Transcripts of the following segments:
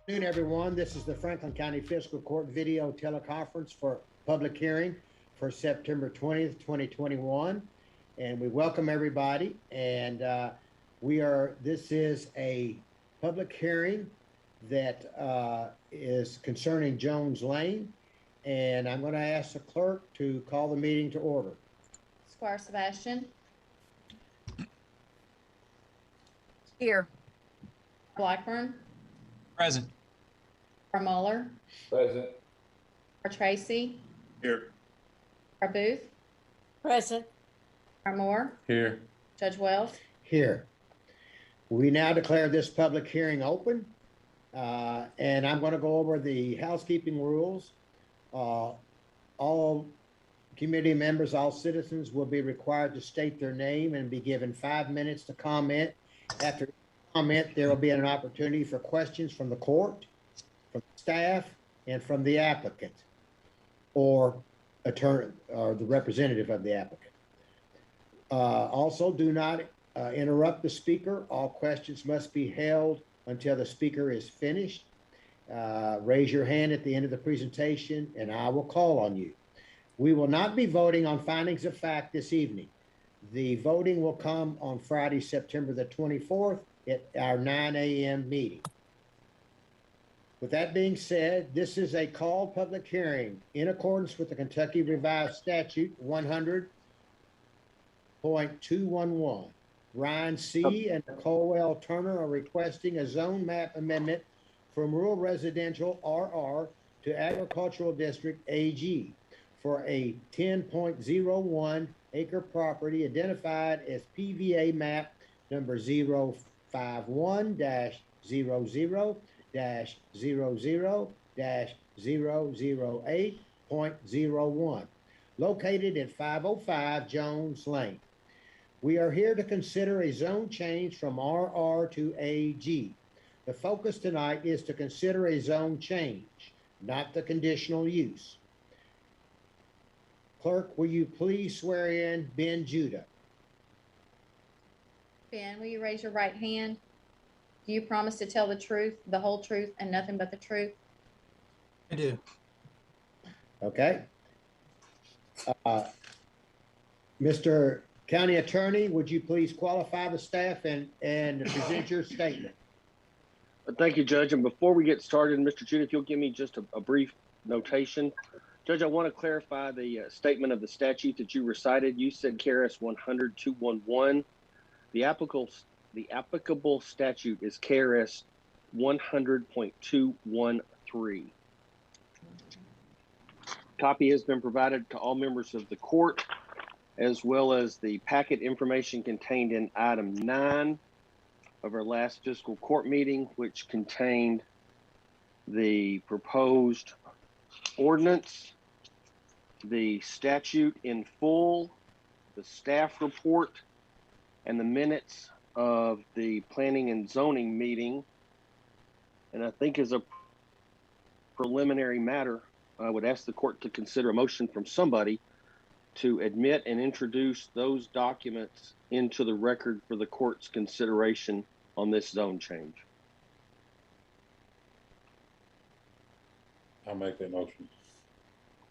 Good afternoon, everyone. This is the Franklin County Fiscal Court video teleconference for public hearing for September 20th, 2021. And we welcome everybody. And this is a public hearing that is concerning Jones Lane. And I'm going to ask the clerk to call the meeting to order. Squire Sebastian. Here. Blackburn. Present. Muller. Present. Tracy. Here. Booth. Present. Moore. Here. Judge Wells. Here. We now declare this public hearing open, and I'm going to go over the housekeeping rules. All committee members, all citizens will be required to state their name and be given 5 minutes to comment. After comment, there will be an opportunity for questions from the court, from staff, and from the applicant or attorney or the representative of the applicant. Also, do not interrupt the speaker. All questions must be held until the speaker is finished. Raise your hand at the end of the presentation and I will call on you. We will not be voting on findings of fact this evening. The voting will come on Friday, September the 24th at our 9 a.m. meeting. With that being said, this is a called public hearing in accordance with the Kentucky Revised Statute 100.211. Ryan C. and Nicole L. Turner are requesting a zone map amendment from rural residential RR to agricultural district AG for a 10.01 acre property identified as PVA map number 051-00-00-008.01, located at 505 Jones Lane. We are here to consider a zone change from RR to AG. The focus tonight is to consider a zone change, not the conditional use. Clerk, will you please swear in Ben Judah? Ben, will you raise your right hand? Do you promise to tell the truth, the whole truth, and nothing but the truth? I do. Okay. Mr. County Attorney, would you please qualify the staff and present your statement? Thank you, Judge. And before we get started, Mr. Judah, if you'll give me just a brief notation. Judge, I want to clarify the statement of the statute that you recited. You said KRS 100.211. The applicable statute is KRS 100.213. Copy has been provided to all members of the court, as well as the packet information contained in item 9 of our last fiscal court meeting, which contained the proposed ordinance, the statute in full, the staff report, and the minutes of the planning and zoning meeting. And I think as a preliminary matter, I would ask the court to consider a motion from somebody to admit and introduce those documents into the record for the court's consideration on this zone change. I'll make that motion.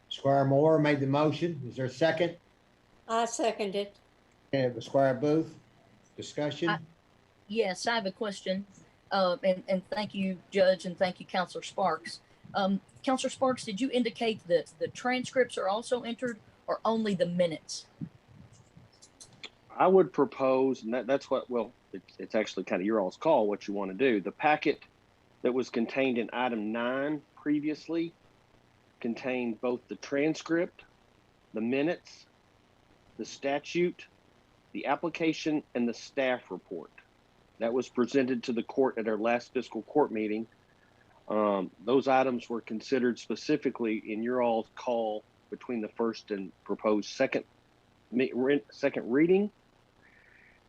Squire Moore made the motion. Is there a second? I second it. And Squire Booth, discussion? Yes, I have a question. And thank you, Judge, and thank you, Counselor Sparks. Counselor Sparks, did you indicate that the transcripts are also entered or only the minutes? I would propose, and that's what, well, it's actually kind of your all's call what you want to do. The packet that was contained in item 9 previously contained both the transcript, the minutes, the statute, the application, and the staff report. That was presented to the court at our last fiscal court meeting. Those items were considered specifically in your all's call between the first and proposed second reading.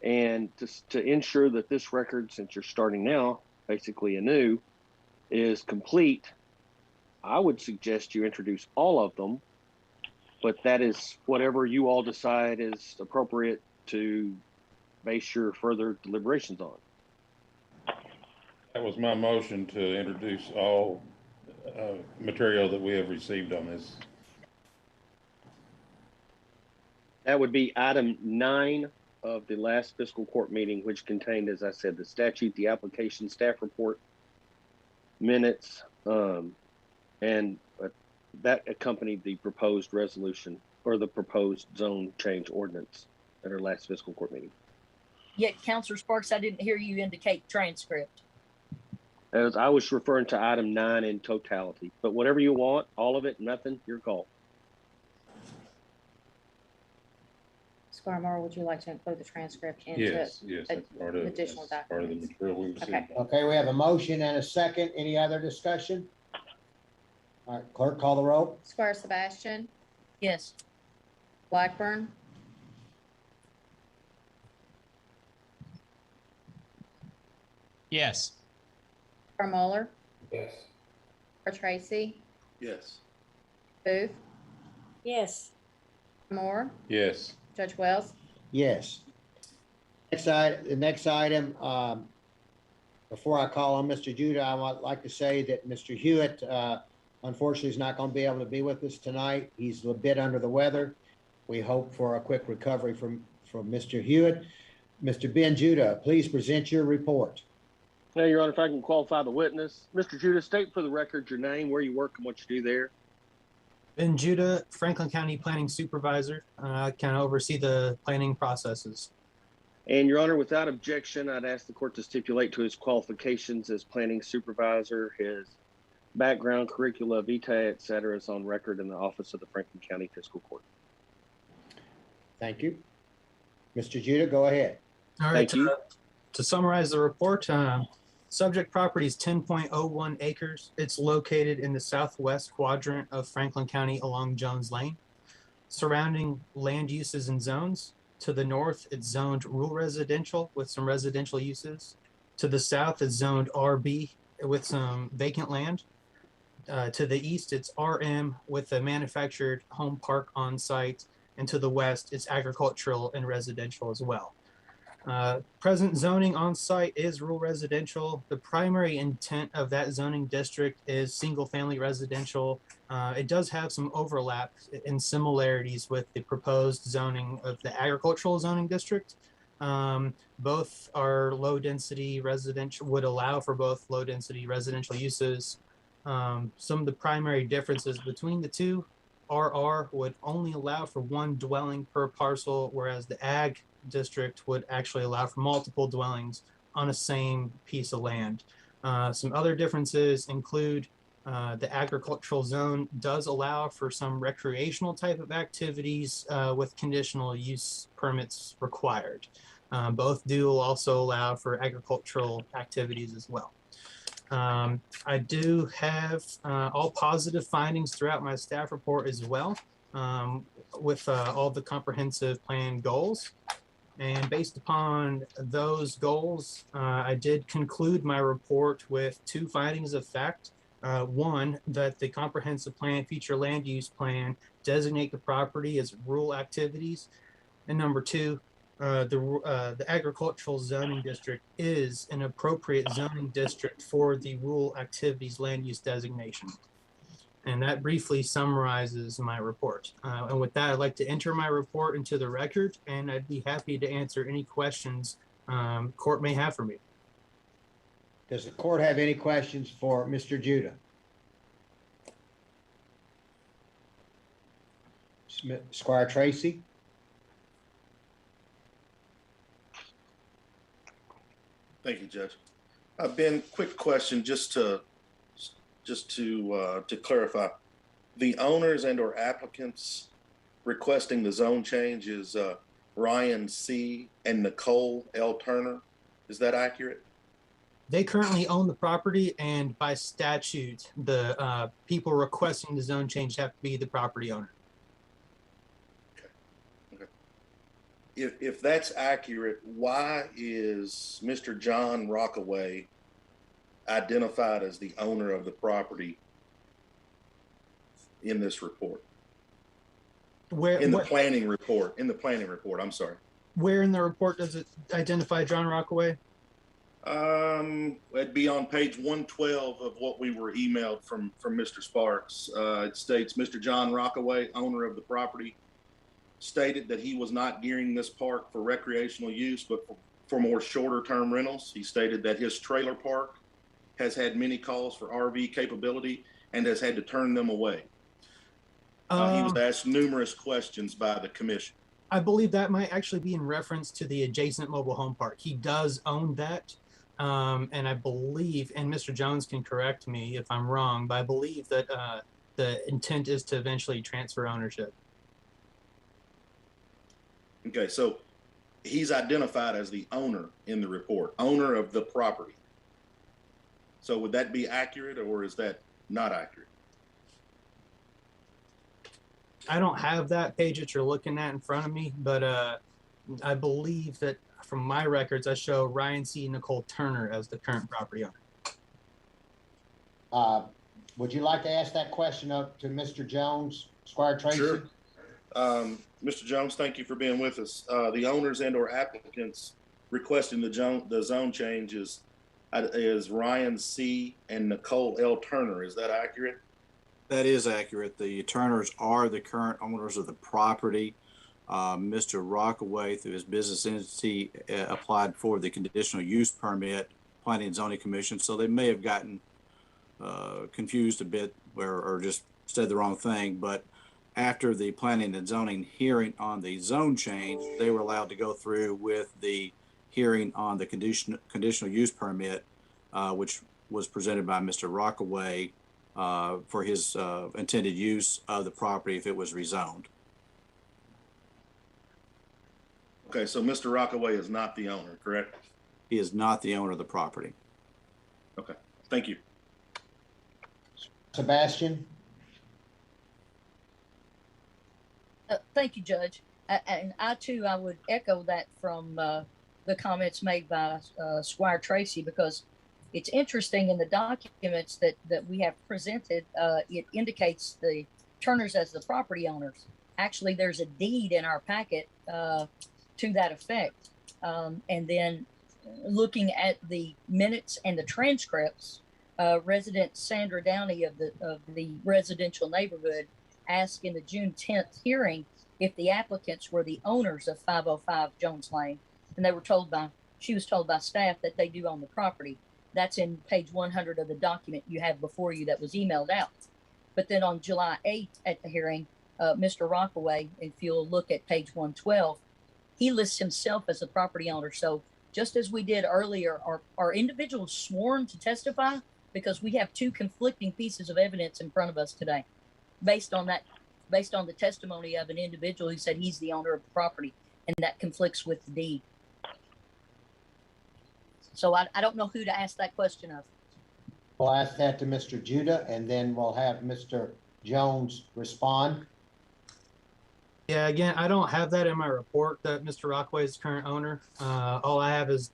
And to ensure that this record, since you're starting now, basically anew, is complete, I would suggest you introduce all of them, but that is whatever you all decide is appropriate to base your further deliberations on. That was my motion to introduce all material that we have received on this. That would be item 9 of the last fiscal court meeting, which contained, as I said, the statute, the application, staff report, minutes, and that accompanied the proposed resolution or the proposed zone change ordinance at our last fiscal court meeting. Yet, Counselor Sparks, I didn't hear you indicate transcript. As I was referring to item 9 in totality, but whatever you want, all of it, nothing, your call. Squire Moore, would you like to include the transcript into Yes, that's part of, additional that's part of the documents? material we received. Okay. Okay, we have a motion and a second. Any other discussion? All right, clerk, call the roll. Squire Sebastian, Yes. Blackburn, Yes. Squire Muller, Yes. Squire Tracy, Yes. Booth, yes, Moore, Yes. Judge Wells. Yes. The next item, before I call on Mr. Judah, I would like to say that Mr. Hewitt, unfortunately, is not going to be able to be with us tonight. He's a bit under the weather. We hope for a quick recovery from Mr. Hewitt. Mr. Ben Judah, please present your report. Now, Your Honor, if I can qualify the witness. Mr. Judah, state for the record your name, where you work, and what you do there. Ben Judah, Franklin County Planning Supervisor. I kind of oversee the planning processes. And Your Honor, without objection, I'd ask the court to stipulate to his qualifications as planning supervisor, his background, curricula, vitae, et cetera, is on record in the office of the Franklin County Fiscal Court. Thank you. Mr. Judah, go ahead. All right, Thank you. to summarize the report, subject property is 10.01 acres. It's located in the southwest quadrant of Franklin County along Jones Lane. Surrounding land uses and zones. To the north, it's zoned rural residential with some residential uses. To the south, it's zoned RB with some vacant land. To the east, it's RM with a manufactured home park on site. And to the west, it's agricultural and residential as well. Present zoning on site is rural residential. The primary intent of that zoning district is single family residential. It does have some overlap and similarities with the proposed zoning of the agricultural zoning district. Both are low density residential, would allow for both low density residential uses. Some of the primary differences between the two, RR would only allow for one dwelling per parcel, whereas the ag district would actually allow for multiple dwellings on a same piece of land. Some other differences include the agricultural zone does allow for some recreational type of activities with conditional use permits required. Both do also allow for agricultural activities as well. I do have all positive findings throughout my staff report as well, with all the comprehensive plan goals. And based upon those goals, I did conclude my report with 2 findings of fact. One, that the comprehensive plan future land use plan designate the property as rural activities. And number 2, the agricultural zoning district is an appropriate zoning district for the rural activities land use designation. And that briefly summarizes my report. And with that, I'd like to enter my report into the record, and I'd be happy to answer any questions court may have for me. Does the court have any questions for Mr. Judah? Squire Tracy? Thank you, Judge. Ben, quick question, just to clarify. The owners and/or applicants requesting the zone change is Ryan C. and Nicole L. Turner. Is that accurate? They currently own the property, and by statute, the people requesting the zone change have to be the property owner. If that's accurate, why is Mr. John Rockaway identified as the owner of the property in this report? In the planning report, I'm sorry. Where in the report does it identify John Rockaway? It'd be on page 112 of what we were emailed from Mr. Sparks. It states, Mr. John Rockaway, owner of the property, stated that he was not gearing this park for recreational use, but for more shorter term rentals. He stated that his trailer park has had many calls for RV capability and has had to turn them away. He was asked numerous questions by the commission. I believe that might actually be in reference to the adjacent mobile home park. He does own that. And I believe, and Mr. Jones can correct me if I'm wrong, but I believe that the intent is to eventually transfer ownership. Okay, so he's identified as the owner in the report, owner of the property. So would that be accurate or is that not accurate? I don't have that page that you're looking at in front of me, but I believe that from my records, I show Ryan C. Nicole Turner as the current property owner. Would you like to ask that question up to Mr. Jones, Squire Tracy? Sure. Mr. Jones, thank you for being with us. The owners and or applicants requesting the zone change is Ryan C. and Nicole L. Turner. Is that accurate? That is accurate. The Turners are the current owners of the property. Mr. Rockaway, through his business entity, applied for the conditional use permit, Planning and Zoning Commission, so they may have gotten confused a bit or just said the wrong thing. But after the Planning and Zoning hearing on the zone change, they were allowed to go through with the hearing on the conditional use permit, which was presented by Mr. Rockaway for his intended use of the property if it was rezoned. Okay, so Mr. Rockaway is not the owner, correct? He is not the owner of the property. Okay, thank you. Sebastian? Thank you, Judge. And I too, I would echo that from the comments made by Squire Tracy, because it's interesting in the documents that we have presented, it indicates the Turners as the property owners. Actually, there's a deed in our packet to that effect. And then looking at the minutes and the transcripts, resident Sandra Downey of the residential neighborhood asked in the June 10th hearing if the applicants were the owners of 505 Jones Lane. And she was told by staff that they do own the property. That's in page 100 of the document you have before you that was emailed out. But then on July 8th at the hearing, Mr. Rockaway, if you'll look at page 112, he lists himself as the property owner. So just as we did earlier, are individuals sworn to testify? Because we have two conflicting pieces of evidence in front of us today. Based on the testimony of an individual who said he's the owner of the property, and that conflicts with the deed. So I don't know who to ask that question of. We'll ask that to Mr. Judah, and then we'll have Mr. Jones respond. Yeah, again, I don't have that in my report that Mr. Rockaway is the current owner. All I have is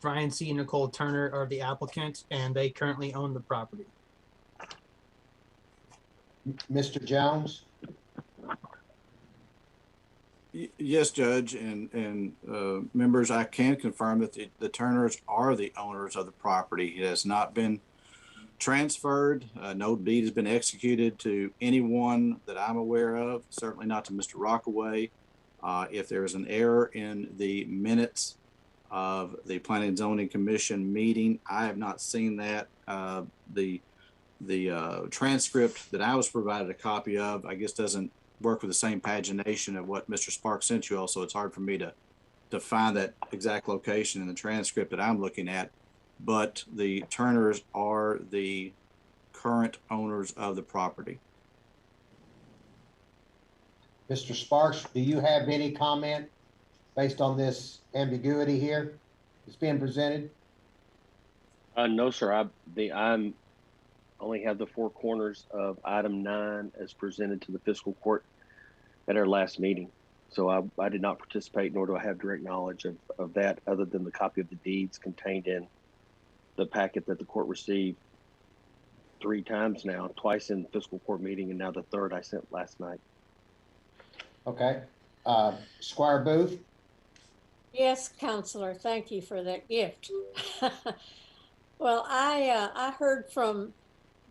Ryan C. and Nicole Turner are the applicant, and they currently own the property. Mr. Jones? Yes, Judge, and members, I can confirm that the Turners are the owners of the property. It has not been transferred. No deed has been executed to anyone that I'm aware of, certainly not to Mr. Rockaway. If there is an error in the minutes of the Planning and Zoning Commission meeting, I have not seen that. The transcript that I was provided a copy of, I guess, doesn't work with the same pagination of what Mr. Sparks sent you all, so it's hard for me to find that exact location in the transcript that I'm looking at. But the Turners are the current owners of the property. Mr. Sparks, do you have any comment based on this ambiguity here that's being presented? No, sir. I'm only have the four corners of item 9 as presented to the fiscal court at our last meeting. So I did not participate, nor do I have direct knowledge of that, other than the copy of the deeds contained in the packet that the court received 3 times now, twice in the fiscal court meeting, and now the third I sent last night. Okay. Squire Booth? Yes, Counselor, thank you for that gift. Well, I heard from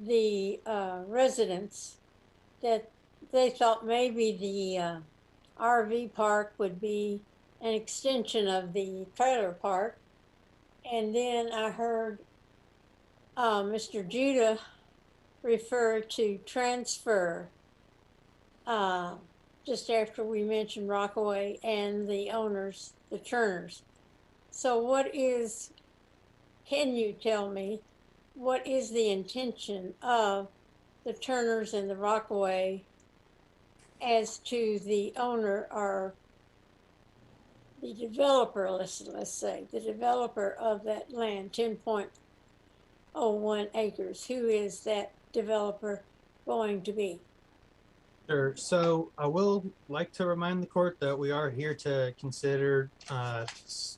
the residents that they thought maybe the RV park would be an extension of the trailer park. And then I heard Mr. Judah refer to transfer uh, just after we mentioned Rockaway and the owners, the Turners. So can you tell me, what is the intention of the Turners and the Rockaway as to the owner or the developer, let's say, the developer of that land, 10.01 acres, who is that developer going to be? Sure. So I will like to remind the court that we are here to consider it's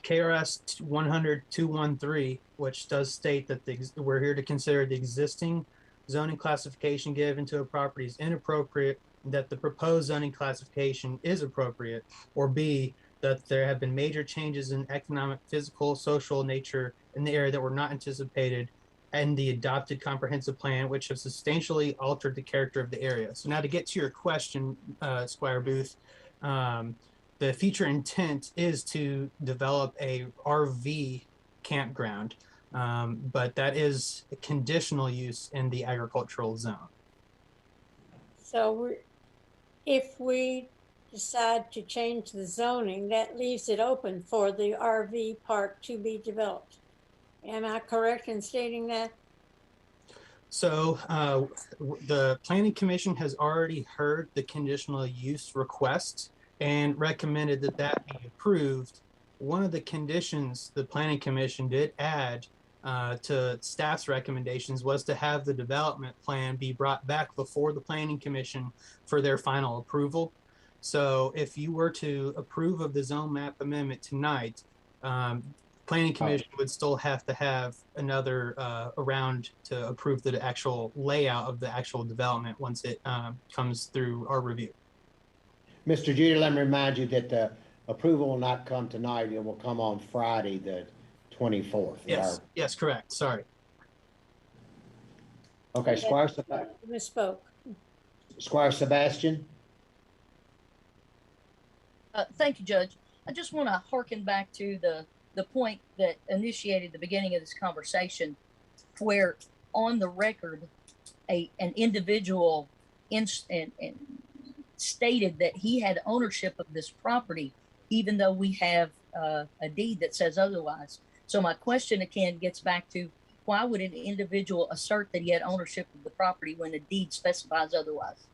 KRS 100-213, which does state that we're here to consider the existing zoning classification given to a property is inappropriate, that the proposed zoning classification is appropriate, or B, that there have been major changes in economic, physical, social nature in the area that were not anticipated and the adopted comprehensive plan, which have substantially altered the character of the area. So now to get to your question, Squire Booth, the future intent is to develop a RV campground, but that is a conditional use in the agricultural zone. So if we decide to change the zoning, that leaves it open for the RV park to be developed. Am I correct in stating that? So the Planning Commission has already heard the conditional use request and recommended that that be approved. One of the conditions the Planning Commission did add to staff's recommendations was to have the development plan be brought back before the Planning Commission for their final approval. So if you were to approve of the zone map amendment tonight, Planning Commission would still have to have another round to approve the actual layout of the actual development once it comes through our review. Mr. Judah, let me remind you that the approval will not come tonight. It will come on Friday, the 24th. Yes, yes, correct. Sorry. Okay, Squire Misspoke. Sebastian. Thank you, Judge. I just want to harken back to the point that initiated the beginning of this conversation, where on the record, an individual stated that he had ownership of this property, even though we have a deed that says otherwise. So my question again gets back to, why would an individual assert that he had ownership of the property when the deed specifies otherwise?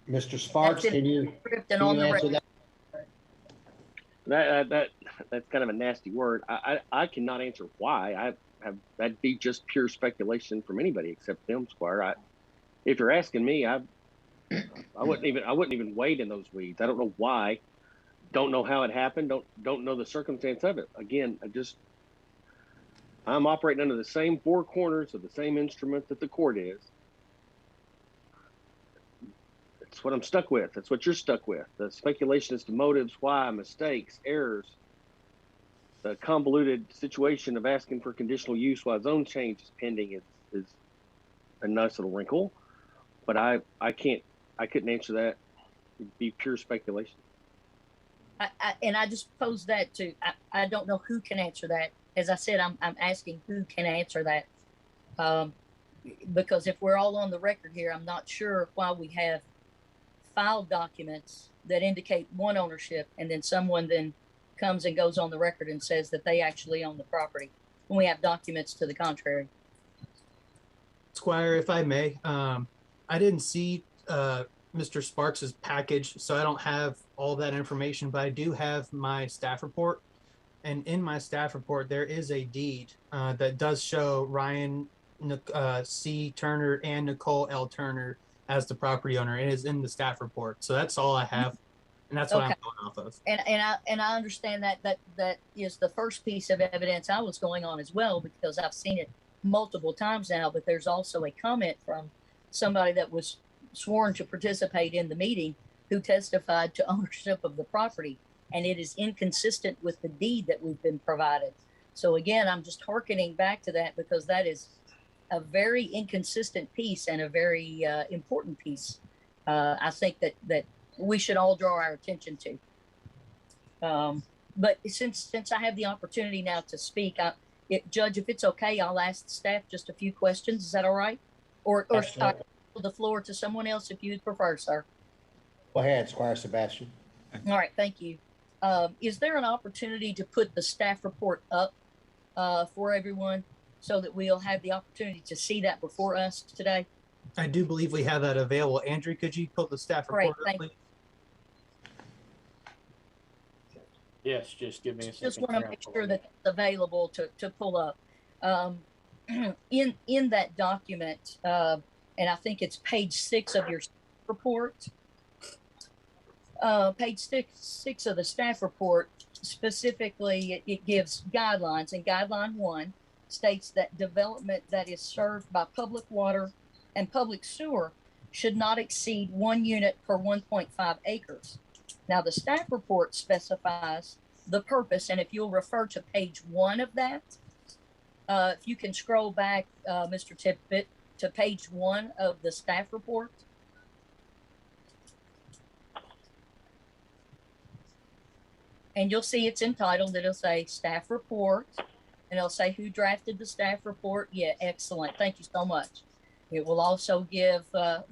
Mr. Sparks, can you answer that? That's kind of a nasty word. I cannot answer why. That'd be just pure speculation from anybody except them, Squire. If you're asking me, I wouldn't even wade in those weeds. I don't know why. Don't know how it happened. Don't know the circumstance of it. Again, I'm operating under the same four corners of the same instrument that the court is. That's what I'm stuck with. That's what you're stuck with. The speculation as to motives, why, mistakes, errors, the convoluted situation of asking for conditional use while zone change is pending is a nice little wrinkle. But I couldn't answer that. It'd be pure speculation. And I just pose that to, I don't know who can answer that. As I said, I'm asking who can answer that. Because if we're all on the record here, I'm not sure why we have filed documents that indicate one ownership, and then someone then comes and goes on the record and says that they actually own the property when we have documents to the contrary. Squire, if I may, I didn't see Mr. Sparks's package, so I don't have all that information, but I do have my staff report. And in my staff report, there is a deed that does show Ryan C. Turner and Nicole L. Turner as the property owner. It is in the staff report. So that's all I have. And that's what I'm going off of. And I understand that is the first piece of evidence I was going on as well, because I've seen it multiple times now, but there's also a comment from somebody that was sworn to participate in the meeting who testified to ownership of the property, and it is inconsistent with the deed that we've been provided. So again, I'm just hearkening back to that because that is a very inconsistent piece and a very important piece. I think that we should all draw our attention to. But since I have the opportunity now to speak, Judge, if it's okay, I'll ask the staff just a few questions. Is that all right? Or should I yield the floor to someone else if you'd prefer, sir? Go ahead, Squire Sebastian. All right, thank you. Is there an opportunity to put the staff report up for everyone so that we'll have the opportunity to see that before us today? I do believe we have that available. Andrew, could you pull the staff report up, Great, please? Yes, just give me a second. Just want to make sure that it's available to pull up. In that document, and I think it's page 6 of your report. Page 6 of the staff report, specifically, it gives guidelines, and guideline 1 states that development that is served by public water and public sewer should not exceed 1 unit per 1.5 acres. Now, the staff report specifies the purpose, and if you'll refer to page 1 of that, if you can scroll back, Mr. Tippett, to page 1 of the staff report. And you'll see it's entitled, it'll say staff report, and it'll say who drafted the staff report. Yeah, excellent. Thank you so much. It will also give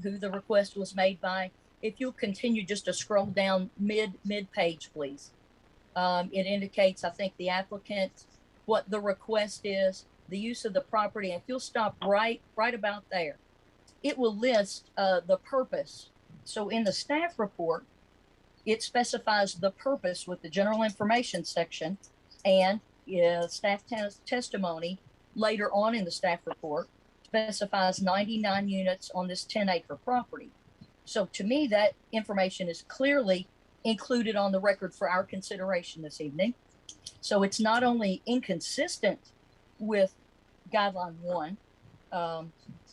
who the request was made by. If you'll continue just to scroll down mid-page, please. It indicates, I think, the applicant, what the request is, the use of the property. And if you'll stop right about there, it will list the purpose. So in the staff report, it specifies the purpose with the general information section, and staff testimony later on in the staff report specifies 99 units on this 10-acre property. So to me, that information is clearly included on the record for our consideration this evening. So it's not only inconsistent with guideline 1,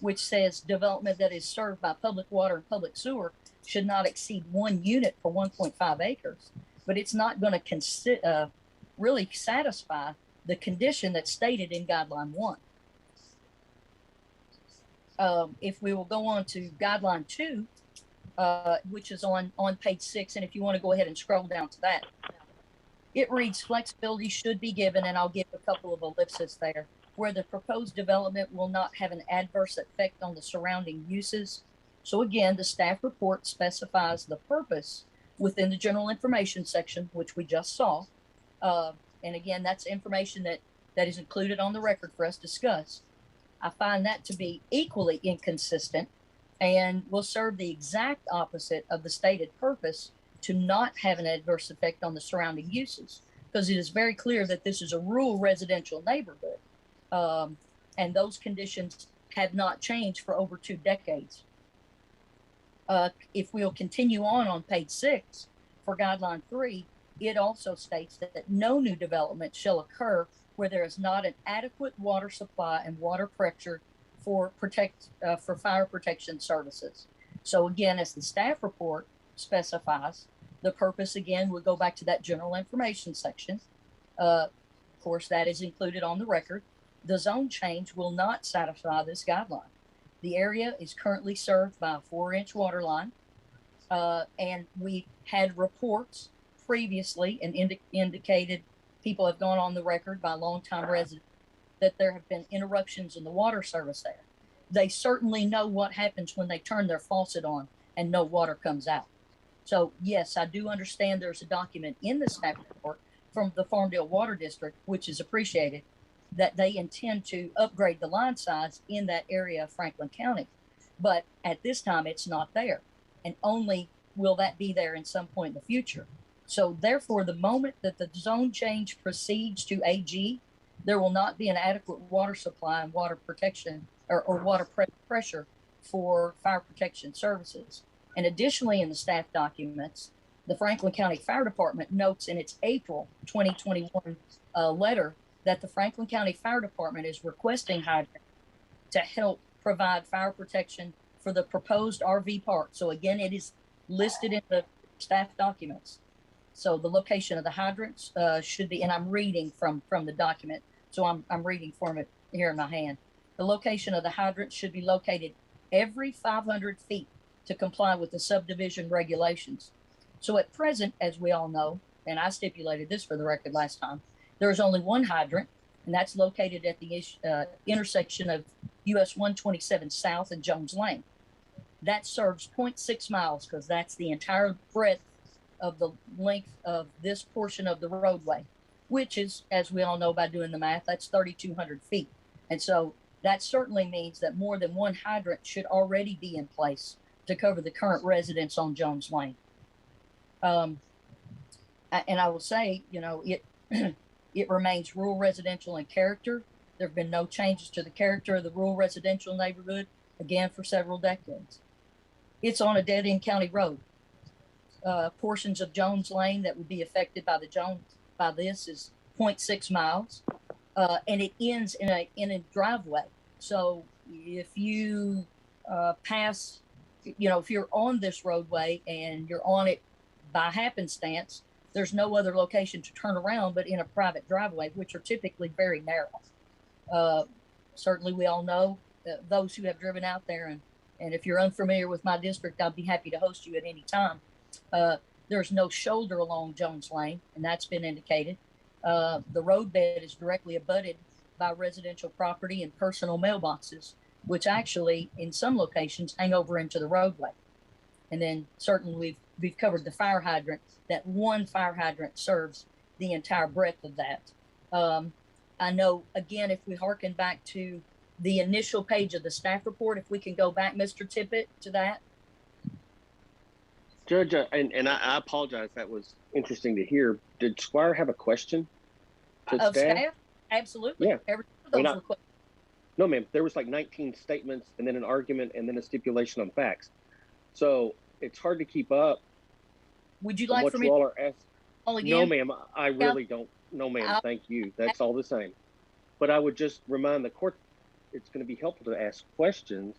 which says development that is served by public water and public sewer should not exceed 1 unit per 1.5 acres, but it's not going to really satisfy the condition that's stated in guideline 1. If we will go on to guideline 2, which is on page 6, and if you want to go ahead and scroll down to that, it reads flexibility should be given, and I'll give a couple of ellipses there, where the proposed development will not have an adverse effect on the surrounding uses. So again, the staff report specifies the purpose within the general information section, which we just saw. And again, that's information that is included on the record for us to discuss. I find that to be equally inconsistent and will serve the exact opposite of the stated purpose to not have an adverse effect on the surrounding uses, because it is very clear that this is a rural residential neighborhood. And those conditions have not changed for over 2 decades. If we'll continue on page 6 for guideline 3, it also states that no new development shall occur where there is not an adequate water supply and water pressure for fire protection services. So again, as the staff report specifies, the purpose again would go back to that general information section. Of course, that is included on the record. The zone change will not satisfy this guideline. The area is currently served by a 4-inch water line, and we had reports previously and indicated, people have gone on the record by longtime residents, that there have been interruptions in the water service there. They certainly know what happens when they turn their faucet on and no water comes out. So yes, I do understand there's a document in the staff report from the Farmdale Water District, which is appreciated, that they intend to upgrade the line size in that area of Franklin County. But at this time, it's not there. And only will that be there in some point in the future. So therefore, the moment that the zone change proceeds to AG, there will not be an adequate water supply and water protection or water pressure for fire protection services. And additionally, in the staff documents, the Franklin County Fire Department notes in its April 2021 letter that the Franklin County Fire Department is requesting hydrant to help provide fire protection for the proposed RV park. So again, it is listed in staff documents. So the location of the hydrants should be, and I'm reading from the document, so I'm reading from it here in my hand. The location of the hydrants should be located every 500 feet to comply with the subdivision regulations. So at present, as we all know, and I stipulated this for the record last time, there's only one hydrant, and that's located at the intersection of US 127 South and Jones Lane. That serves 0.6 miles because that's the entire breadth of the length of this portion of the roadway, which is, as we all know by doing the math, that's 3,200 feet. And so that certainly means that more than one hydrant should already be in place to cover the current residents on Jones Lane. And I will say, you know, it remains rural residential in character. There have been no changes to the character of the rural residential neighborhood, again, for several decades. It's on a dead-end county road. Portions of Jones Lane that would be affected by this is 0.6 miles, and it ends in a driveway. So if you pass, you know, if you're on this roadway and you're on it by happenstance, there's no other location to turn around but in a private driveway, which are typically very narrow. Certainly, we all know those who have driven out there, and if you're unfamiliar with my district, I'll be happy to host you at any time. There's no shoulder along Jones Lane, and that's been indicated. The roadbed is directly abutted by residential property and personal mailboxes, which actually, in some locations, hang over into the roadway. And then certainly we've covered the fire hydrant. That one fire hydrant serves the entire breadth of that. I know, again, if we hearken back to the initial page of the staff report, if we can go back, Mr. Tippett, to that. Judge, and I apologize. That was interesting to hear. Did Squire have a question to Of staff? Absolutely. Yeah. Every one of those were questions. No, ma'am. There was like 19 statements and then an argument and then a stipulation on facts. So it's hard to keep up. Would you like for me to all are asking? all again? No, ma'am. I really don't. No, ma'am. Thank you. That's all the same. But I would just remind the court it's going to be helpful to ask questions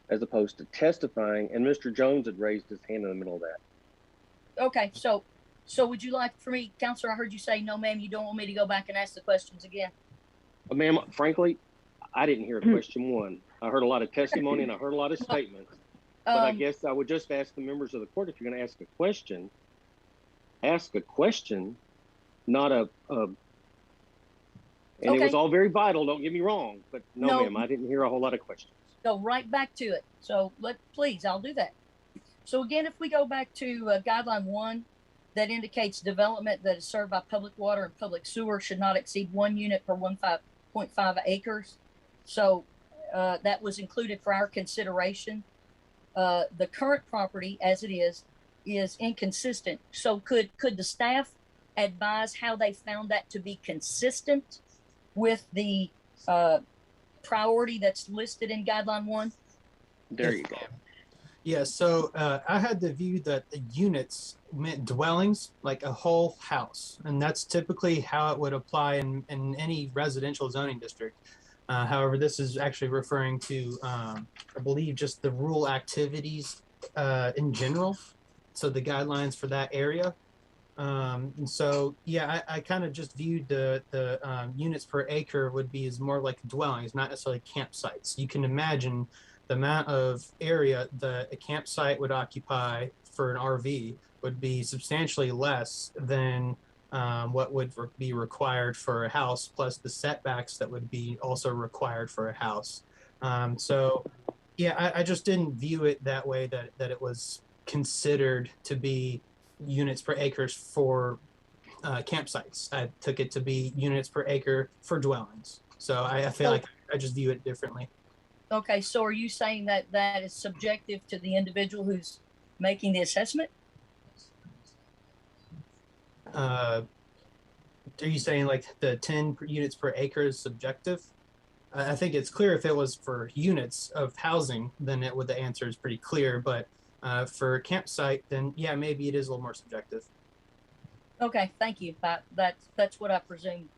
as opposed to testifying. And Mr. Jones had raised his hand in the middle of that. Okay. So would you like for me, Counselor, I heard you say, no, ma'am, you don't want me to go back and ask the questions again? Ma'am, frankly, I didn't hear question one. I heard a lot of testimony and I heard a lot of statements. But I guess I would just ask the members of the court, if you're going to ask a question, not a and it was all very vital, don't get me wrong, but no, ma'am, I didn't hear a whole lot of questions. Go right back to it. So please, I'll do that. So again, if we go back to guideline 1, that indicates development that is served by public water and public sewer should not exceed 1 unit per 1.5 acres. So that was included for our consideration. The current property as it is inconsistent. So could the staff advise how they found that to be consistent with the priority that's listed in guideline 1? There you go. Yeah, so I had the view that the units meant dwellings, like a whole house. And that's typically how it would apply in any residential zoning district. However, this is actually referring to, I believe, just the rural activities in general. So the guidelines for that area. And so, yeah, I kind of just viewed the units per acre would be as more like dwellings, not necessarily campsites. You can imagine the amount of area that a campsite would occupy for an RV would be substantially less than what would be required for a house, plus the setbacks that would be also required for a house. So, yeah, I just didn't view it that way, that it was considered to be units per acres for campsites. I took it to be units per acre for dwellings. So I feel like I just view it differently. Okay, so are you saying that that is subjective to the individual who's making the assessment? Are you saying like the 10 units per acre is subjective? I think it's clear if it was for units of housing, then the answer is pretty clear. But for a campsite, then yeah, maybe it is a little more subjective. Okay, thank you. That's what I presume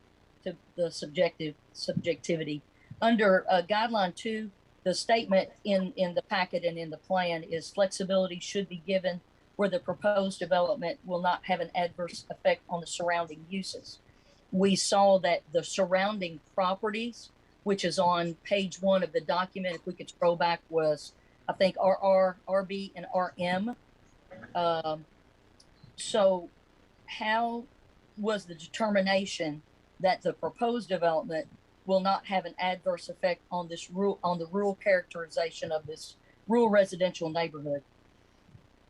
to the subjectivity. Under guideline 2, the statement in the packet and in the plan is flexibility should be given where the proposed development will not have an adverse effect on the surrounding uses. We saw that the surrounding properties, which is on page 1 of the document, if we could scroll back, was I think RR, RB, and RM. So how was the determination that the proposed development will not have an adverse effect on this the rural characterization of this rural residential neighborhood?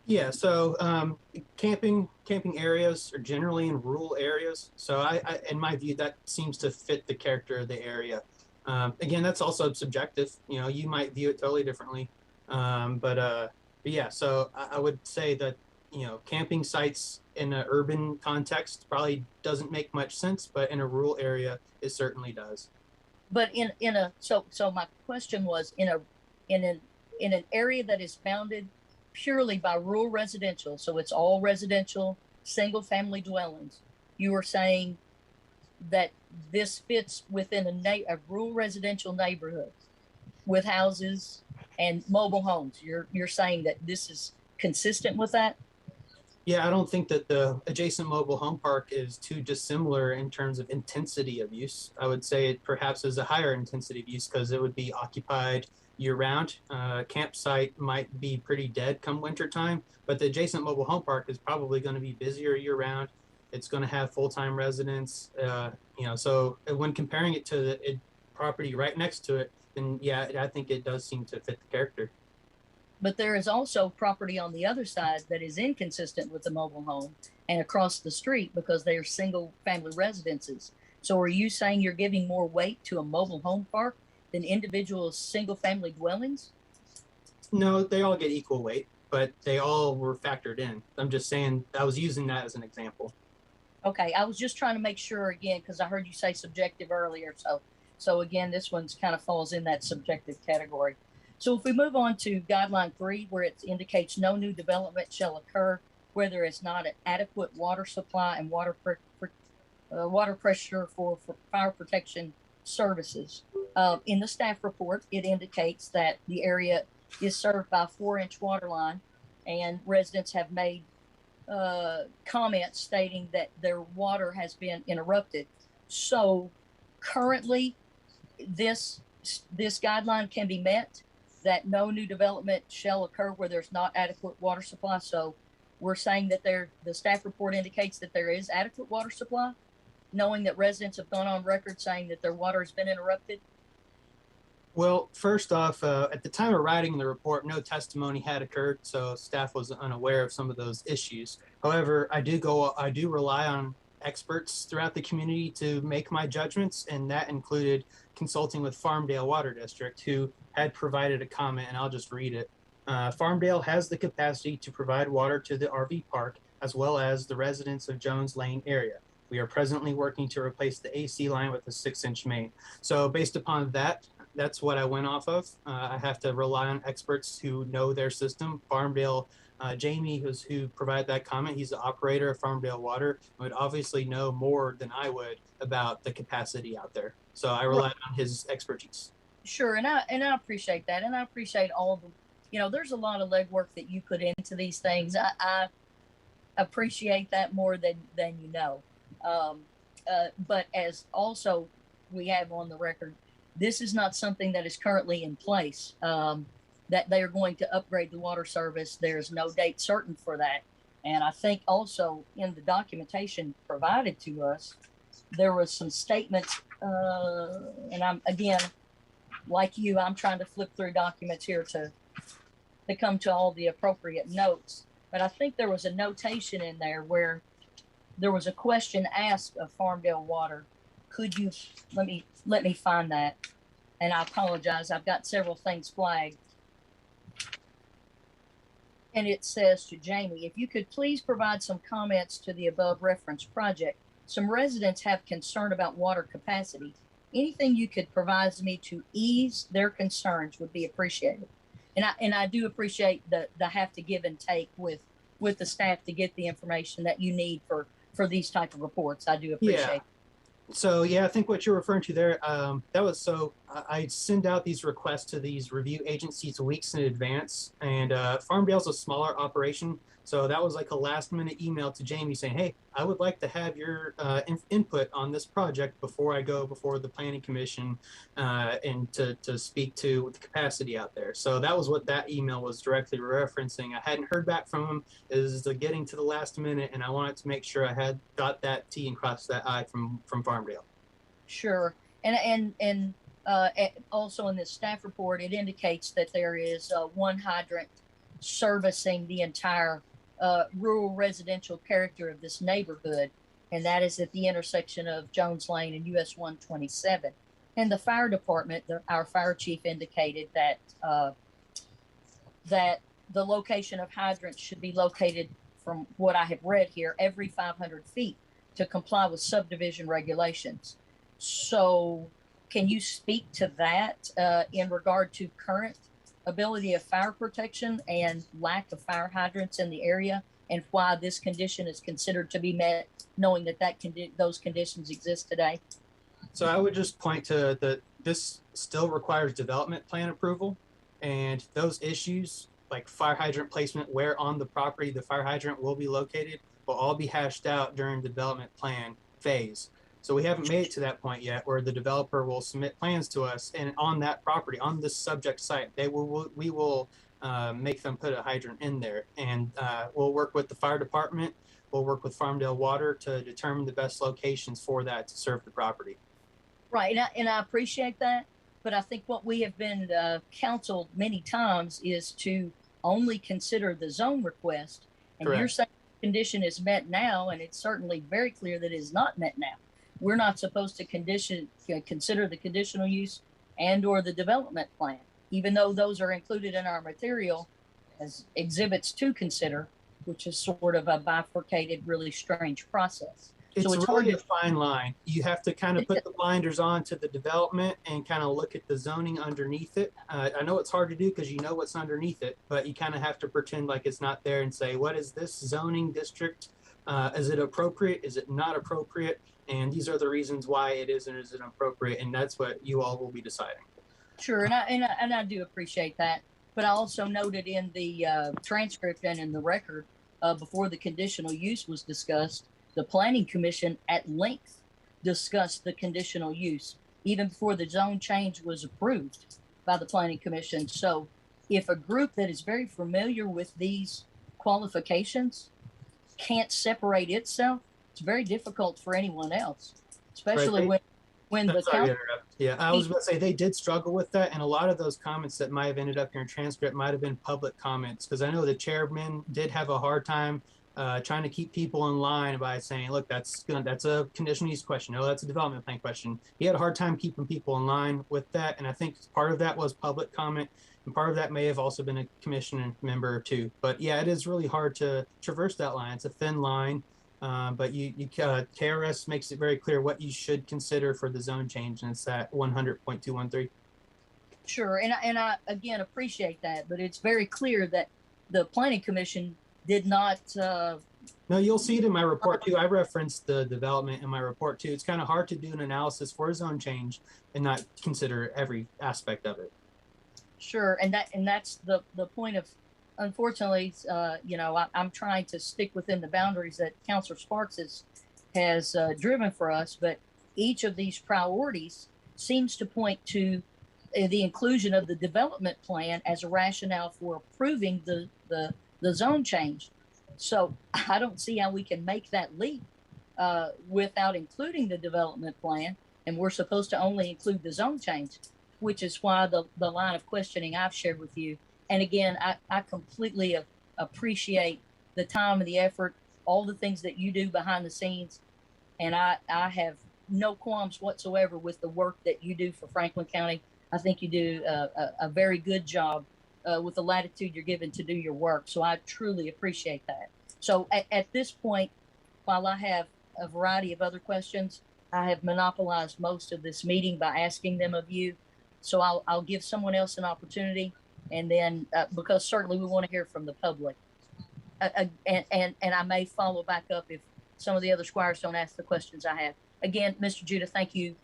Yeah, so camping areas are generally in rural areas. So I in my view, that seems to fit the character of the area. Again, that's also subjective. You know, you might view it totally differently. But yeah, so I would say that, you know, camping sites in an urban context probably doesn't make much sense, but in a rural area, it certainly does. But so my question was in an area that is bounded purely by rural residential, so it's all residential, single family dwellings. You are saying that this fits within a rural residential neighborhood with houses and mobile homes. You're saying that this is consistent with that? Yeah, I don't think that the adjacent mobile home park is too dissimilar in terms of intensity of use. I would say it perhaps is a higher intensity of use because it would be occupied year round. Campsite might be pretty dead come winter time, but the adjacent mobile home park is probably going to be busier year round. It's going to have full-time residents. You know, so when comparing it to the property right next to it, then yeah, I think it does seem to fit the character. But there is also property on the other side that is inconsistent with the mobile home and across the street because they are single family residences. So are you saying you're giving more weight to a mobile home park than individual single family dwellings? No, they all get equal weight, but they all were factored in. I'm just saying I was using that as an example. Okay, I was just trying to make sure again, because I heard you say subjective earlier. So again, this one's kind of falls in that subjective category. So if we move on to guideline 3, where it indicates no new development shall occur where there is not an adequate water supply and water pressure for fire protection services. In the staff report, it indicates that the area is served by a 4-inch water line, and residents have made comments stating that their water has been interrupted. So currently, this guideline can be met, that no new development shall occur where there's not adequate water supply. So we're saying that the staff report indicates that there is adequate water supply, knowing that residents have gone on record saying that their water has been interrupted. Well, first off, at the time of writing the report, no testimony had occurred, so staff was unaware of some of those issues. However, I do rely on experts throughout the community to make my judgments, and that included consulting with Farmdale Water District, who had provided a comment, and I'll just read it. Farmdale has the capacity to provide water to the RV park as well as the residents of Jones Lane area. We are presently working to replace the AC line with a 6-inch main. So based upon that, that's what I went off of. I have to rely on experts who know their system. Farmdale, Jamie, who provided that comment, he's the operator of Farmdale Water, would obviously know more than I would about the capacity out there. So I relied on his expertise. Sure, and I appreciate that, and I appreciate all the, you know, there's a lot of legwork that you put into these things. I appreciate that more than you know. But as also we have on the record, this is not something that is currently in place, that they are going to upgrade the water service. There's no date certain for that. And I think also in the documentation provided to us, there was some statements, and I'm, again, like you, I'm trying to flip through documents here to come to all the appropriate notes. But I think there was a notation in there where there was a question asked of Farmdale Water. Could you, let me find that. And I apologize, I've got several things flagged. And it says to Jamie, if you could please provide some comments to the above referenced project. Some residents have concern about water capacity. Anything you could provide me to ease their concerns would be appreciated. And I do appreciate the have to give and take with the staff to get the information that you need for these type of reports. I do appreciate it. So yeah, I think what you're referring to there, that was so I send out these requests to these review agencies weeks in advance, and Farmdale's a smaller operation, so that was like a last minute email to Jamie saying, hey, I would like to have your input on this project before I go before the planning commission and to speak to the capacity out there. So that was what that email was directly referencing. I hadn't heard back from him. It was getting to the last minute, and I wanted to make sure I had dot that T and crossed that I from Farmdale. Sure. And also in this staff report, it indicates that there is one hydrant servicing the entire rural residential character of this neighborhood, and that is at the intersection of Jones Lane and US 127. And the fire department, our fire chief indicated that that the location of hydrants should be located, from what I have read here, every 500 feet to comply with subdivision regulations. So can you speak to that in regard to current ability of fire protection and lack of fire hydrants in the area, and why this condition is considered to be met, knowing that those conditions exist today? So I would just point to this still requires development plan approval, and those issues like fire hydrant placement, where on the property the fire hydrant will be located, will all be hashed out during the development plan phase. So we haven't made it to that point yet where the developer will submit plans to us, and on that property, on this subject site, we will make them put a hydrant in there, and we'll work with the fire department. We'll work with Farmdale Water to determine the best locations for that to serve the property. Right, and I appreciate that, but I think what we have been counseled many times is to only consider the zone request, and Correct. You're saying the condition is met now, and it's certainly very clear that it is not met now. We're not supposed to consider the conditional use and or the development plan, even though those are included in our material as exhibits to consider, which is sort of a bifurcated, really strange process. It's So really hard a fine line. You have to kind of put the blinders on to the development and kind of look at the zoning underneath it. I know it's hard to do because you know what's underneath it, but you kind of have to pretend like it's not there and say, what is this zoning district? Is it appropriate? Is it not appropriate? And these are the reasons why it is and isn't appropriate. And that's what you all will be deciding. Sure, and I do appreciate that. But I also noted in the transcript and in the record before the conditional use was discussed, the Planning Commission at length discussed the conditional use even before the zone change was approved by the Planning Commission. So if a group that is very familiar with these qualifications can't separate itself, it's very difficult for anyone else, especially Right. when the Sorry to council. interrupt. Yeah, I was about to say they did struggle with that, and a lot of those comments that might have ended up in your transcript might have been public comments, because I know the chairman did have a hard time trying to keep people in line by saying, look, that's a conditional use question. No, that's a development plan question. He had a hard time keeping people in line with that, and I think part of that was public comment, and part of that may have also been a commission member too. But yeah, it is really hard to traverse that line. It's a thin line. But KRS makes it very clear what you should consider for the zone change, and it's that 100.213. Sure, and I again appreciate that, but it's very clear that the Planning Commission did not. No, you'll see it in my report too. I referenced the development in my report too. It's kind of hard to do an analysis for a zone change and not consider every aspect of it. Sure, and that's the point of. Unfortunately, I'm trying to stick within the boundaries that Councilor Sparks has driven for us, but each of these priorities seems to point to the inclusion of the development plan as a rationale for approving the zone change. So I don't see how we can make that leap without including the development plan, and we're supposed to only include the zone change, which is why the line of questioning I've shared with you. And again, I completely appreciate the time and the effort, all the things that you do behind the scenes. And I have no qualms whatsoever with the work that you do for Franklin County. I think you do a very good job with the latitude you're given to do your work. So I truly appreciate that. So at this point, while I have a variety of other questions, I have monopolized most of this meeting by asking them of you. So I'll give someone else an opportunity. And then, because certainly we want to hear from the public, and I may follow back up if some of the other squires don't ask the questions I have. Again, Mr. Judah, thank you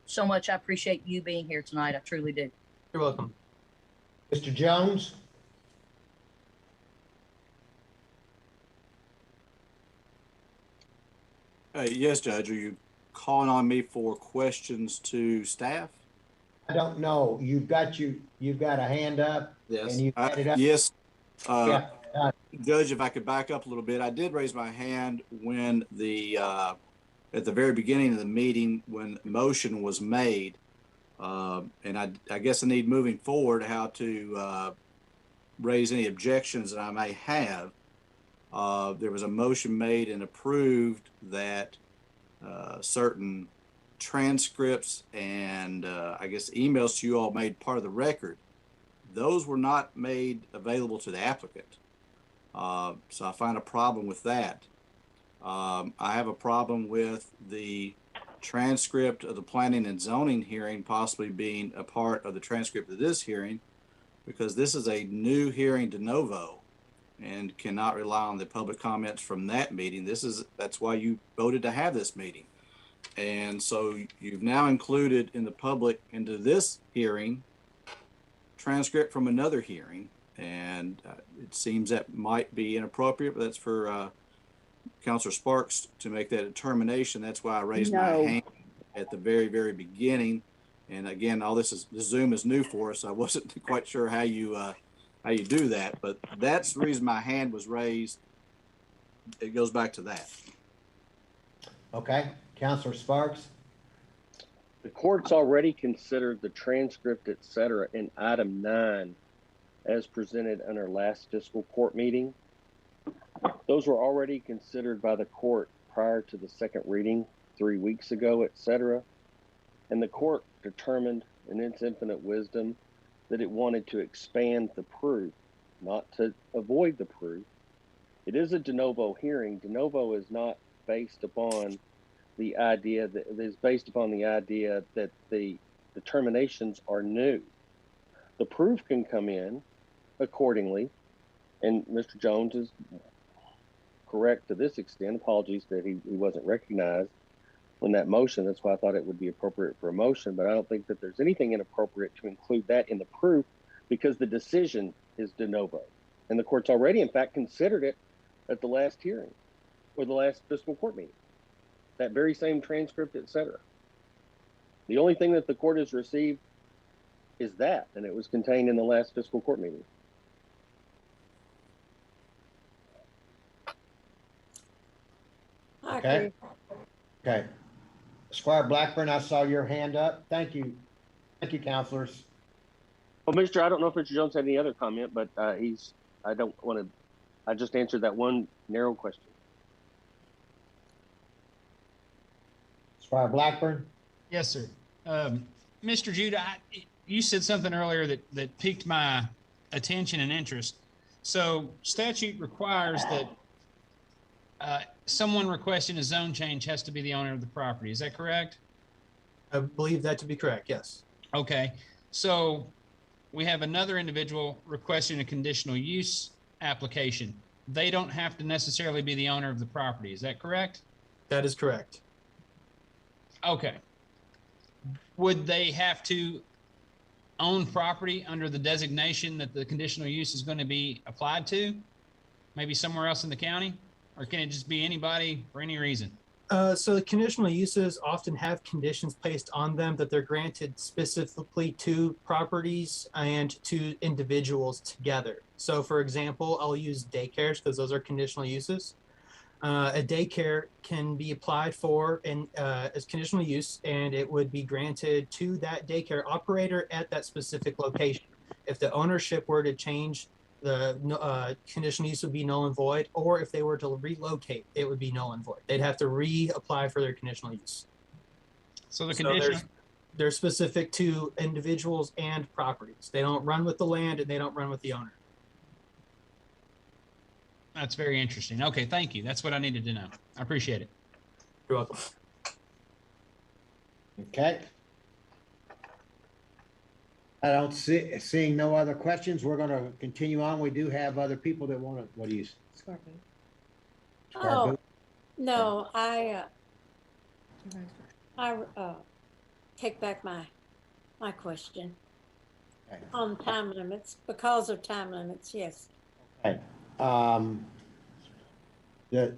so much. I appreciate you being here tonight. I truly do. You're welcome. Mr. Jones? Yes, Judge. Are you calling on me for questions to staff? I don't know. You've got a hand up. Yes. And you've had it up. Yes. Yeah. Judge, if I could back up a little bit, I did raise my hand when at the very beginning of the meeting when motion was made, and I guess I need moving forward how to raise any objections that I may have. There was a motion made and approved that certain transcripts and I guess emails to you all made part of the record. Those were not made available to the applicant. So I find a problem with that. I have a problem with the transcript of the planning and zoning hearing possibly being a part of the transcript of this hearing, because this is a new hearing de novo and cannot rely on the public comments from that meeting. That's why you voted to have this meeting. And so you've now included in the public into this hearing transcript from another hearing, and it seems that might be inappropriate, but that's for Councilor Sparks to make that determination. That's why I raised my hand at the very, very beginning. And again, all this Zoom is new for us. I wasn't quite sure how you do that, but that's the reason my hand was raised. It goes back to that. Okay, Councilor Sparks? The court's already considered the transcript, et cetera, in item 9 as presented in our last fiscal court meeting. Those were already considered by the court prior to the second reading 3 weeks ago, et cetera. And the court determined in its infinite wisdom that it wanted to expand the proof, not to avoid the proof. It is a de novo hearing. De novo is not based upon the idea that it is based upon the idea that the determinations are new. The proof can come in accordingly, and Mr. Jones is correct to this extent. Apologies that he wasn't recognized when that motion. That's why I thought it would be appropriate for a motion, but I don't think that there's anything inappropriate to include that in the proof because the decision is de novo. And the court's already, in fact, considered it at the last hearing or the last fiscal court meeting. That very same transcript, et cetera. The only thing that the court has received is that, and it was contained in the last fiscal court meeting. Okay. Okay. Squire Blackburn, I saw your hand up. Thank you. Thank you, councilors. Well, I don't know if Mr. Jones had any other comment, but I just answered that one narrow question. Squire Blackburn? Yes, sir. Mr. Judah, you said something earlier that piqued my attention and interest. So statute requires that someone requesting a zone change has to be the owner of the property. Is that correct? I believe that to be correct, yes. Okay. So we have another individual requesting a conditional use application. They don't have to necessarily be the owner of the property. Is that correct? That is correct. Okay. Would they have to own property under the designation that the conditional use is going to be applied to? Maybe somewhere else in the county? Or can it just be anybody for any reason? So the conditional uses often have conditions placed on them that they're granted specifically to properties and to individuals together. So for example, I'll use daycares because those are conditional uses. A daycare can be applied for as conditional use, and it would be granted to that daycare operator at that specific location. If the ownership were to change, the conditional use would be null and void, or if they were to relocate, it would be null and void. They'd have to reapply for their conditional use. So the conditional... they're specific to individuals and properties. They don't run with the land and they don't run with the owner. That's very interesting. Okay, thank you. That's what I needed to know. I appreciate it. You're welcome. Okay. I don't seeing no other questions. We're going to continue on. We do have other people that want to, what do you? Oh, no, take back my question Okay. on time limits, because of time limits, yes. Okay. The,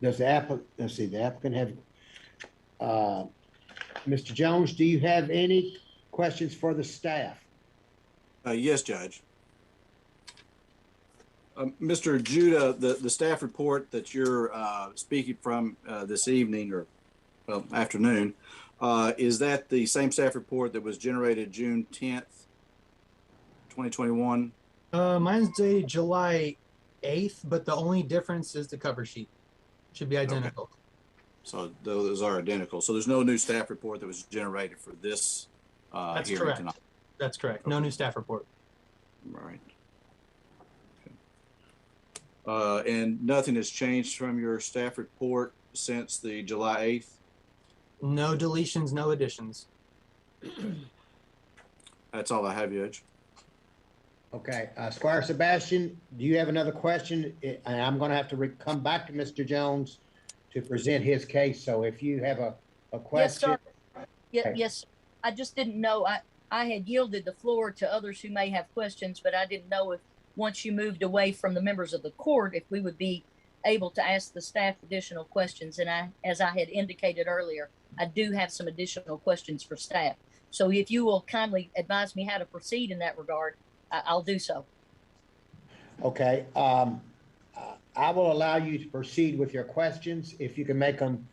does the applicant, let's see, the applicant have, Mr. Jones, do you have any questions for the staff? Yes, Judge. Mr. Judah, the staff report that you're speaking from this evening or afternoon, is that the same staff report that was generated June 10th, 2021? Mine's dated July 8th, but the only difference is the cover sheet. Should be identical. Okay. So those are identical. So there's no new staff report that was generated for this That's hearing correct. tonight? That's correct. No new staff report. Right. Okay. And nothing has changed from your staff report since the July 8th? No deletions, no additions. That's all I have, Judge. Okay, Squire Sebastian, do you have another question? And I'm gonna have to come back to Mr. Jones to present his case, so if you have a Yes, question. sir. Yeah, Okay. yes. I just didn't know. I had yielded the floor to others who may have questions, but I didn't know if once you moved away from the members of the court, if we would be able to ask the staff additional questions. And as I had indicated earlier, I do have some additional questions for staff. So if you will kindly advise me how to proceed in that regard, I'll do so. Okay, I will allow you to proceed with your questions, if you can make them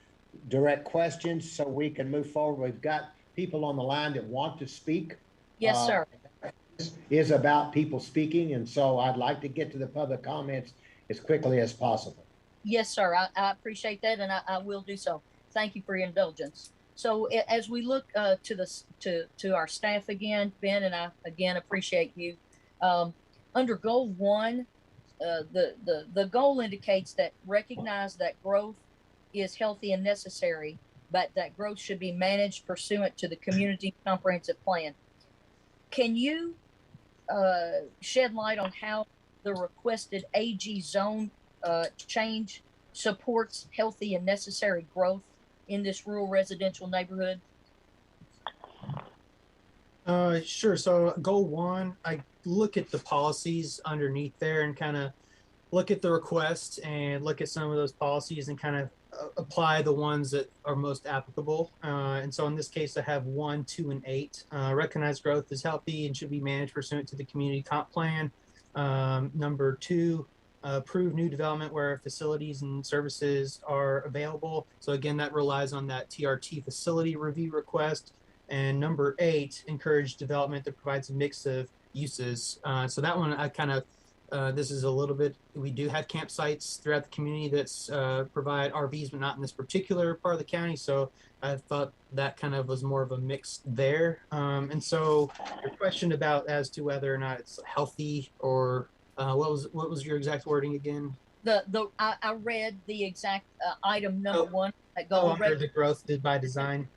direct questions, so we can move forward. We've got people on the line that want to speak. Yes, sir. This is about people speaking, and so I'd like to get to the public comments as quickly as possible. Yes, sir. I appreciate that, and I will do so. Thank you for your indulgence. So as we look to our staff again, Ben, and I again appreciate you. Under goal 1, the goal indicates that recognize that growth is healthy and necessary, but that growth should be managed pursuant to the community comprehensive plan. Can you shed light on how the requested AG zone change supports healthy and necessary growth in this rural residential neighborhood? Sure. So goal 1, I look at the policies underneath there and kind of look at the request and look at some of those policies and kind of apply the ones that are most applicable. And so in this case, I have 1, 2, and 8. Recognize growth is healthy and should be managed pursuant to the community comp plan. Number 2, approve new development where facilities and services are available. So again, that relies on that TRT facility review request. And number 8, encourage development that provides a mix of uses. So that one, I kind of, this is a little bit, we do have campsites throughout the community that's provide RVs, but not in this particular part of the county. So I thought that kind of was more of a mix there. And so your question about as to whether or not it's healthy or what was your exact wording again? I read the exact item number 1 that goal under the growth did by design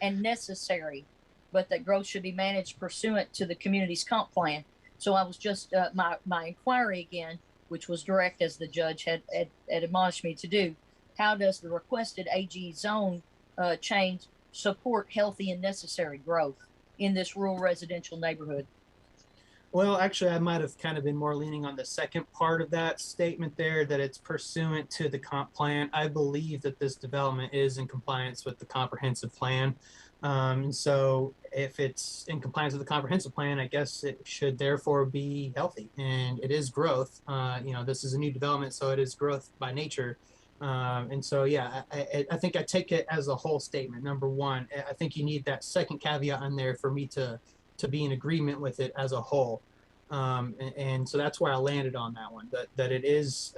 and necessary, but that growth should be managed pursuant to the community's comp plan. So I was just my inquiry again, which was direct as the judge had admonished me to do. How does the requested AG zone change support healthy and necessary growth in this rural residential neighborhood? Well, actually, I might have kind of been more leaning on the second part of that statement there, that it's pursuant to the comp plan. I believe that this development is in compliance with the comprehensive plan. And so if it's in compliance with the comprehensive plan, I guess it should therefore be healthy, and it is growth. This is a new development, so it is growth by nature. And so, yeah, I think I take it as a whole statement. Number 1, I think you need that second caveat in there for me to be in agreement with it as a whole. And so that's where I landed on that one, that it is,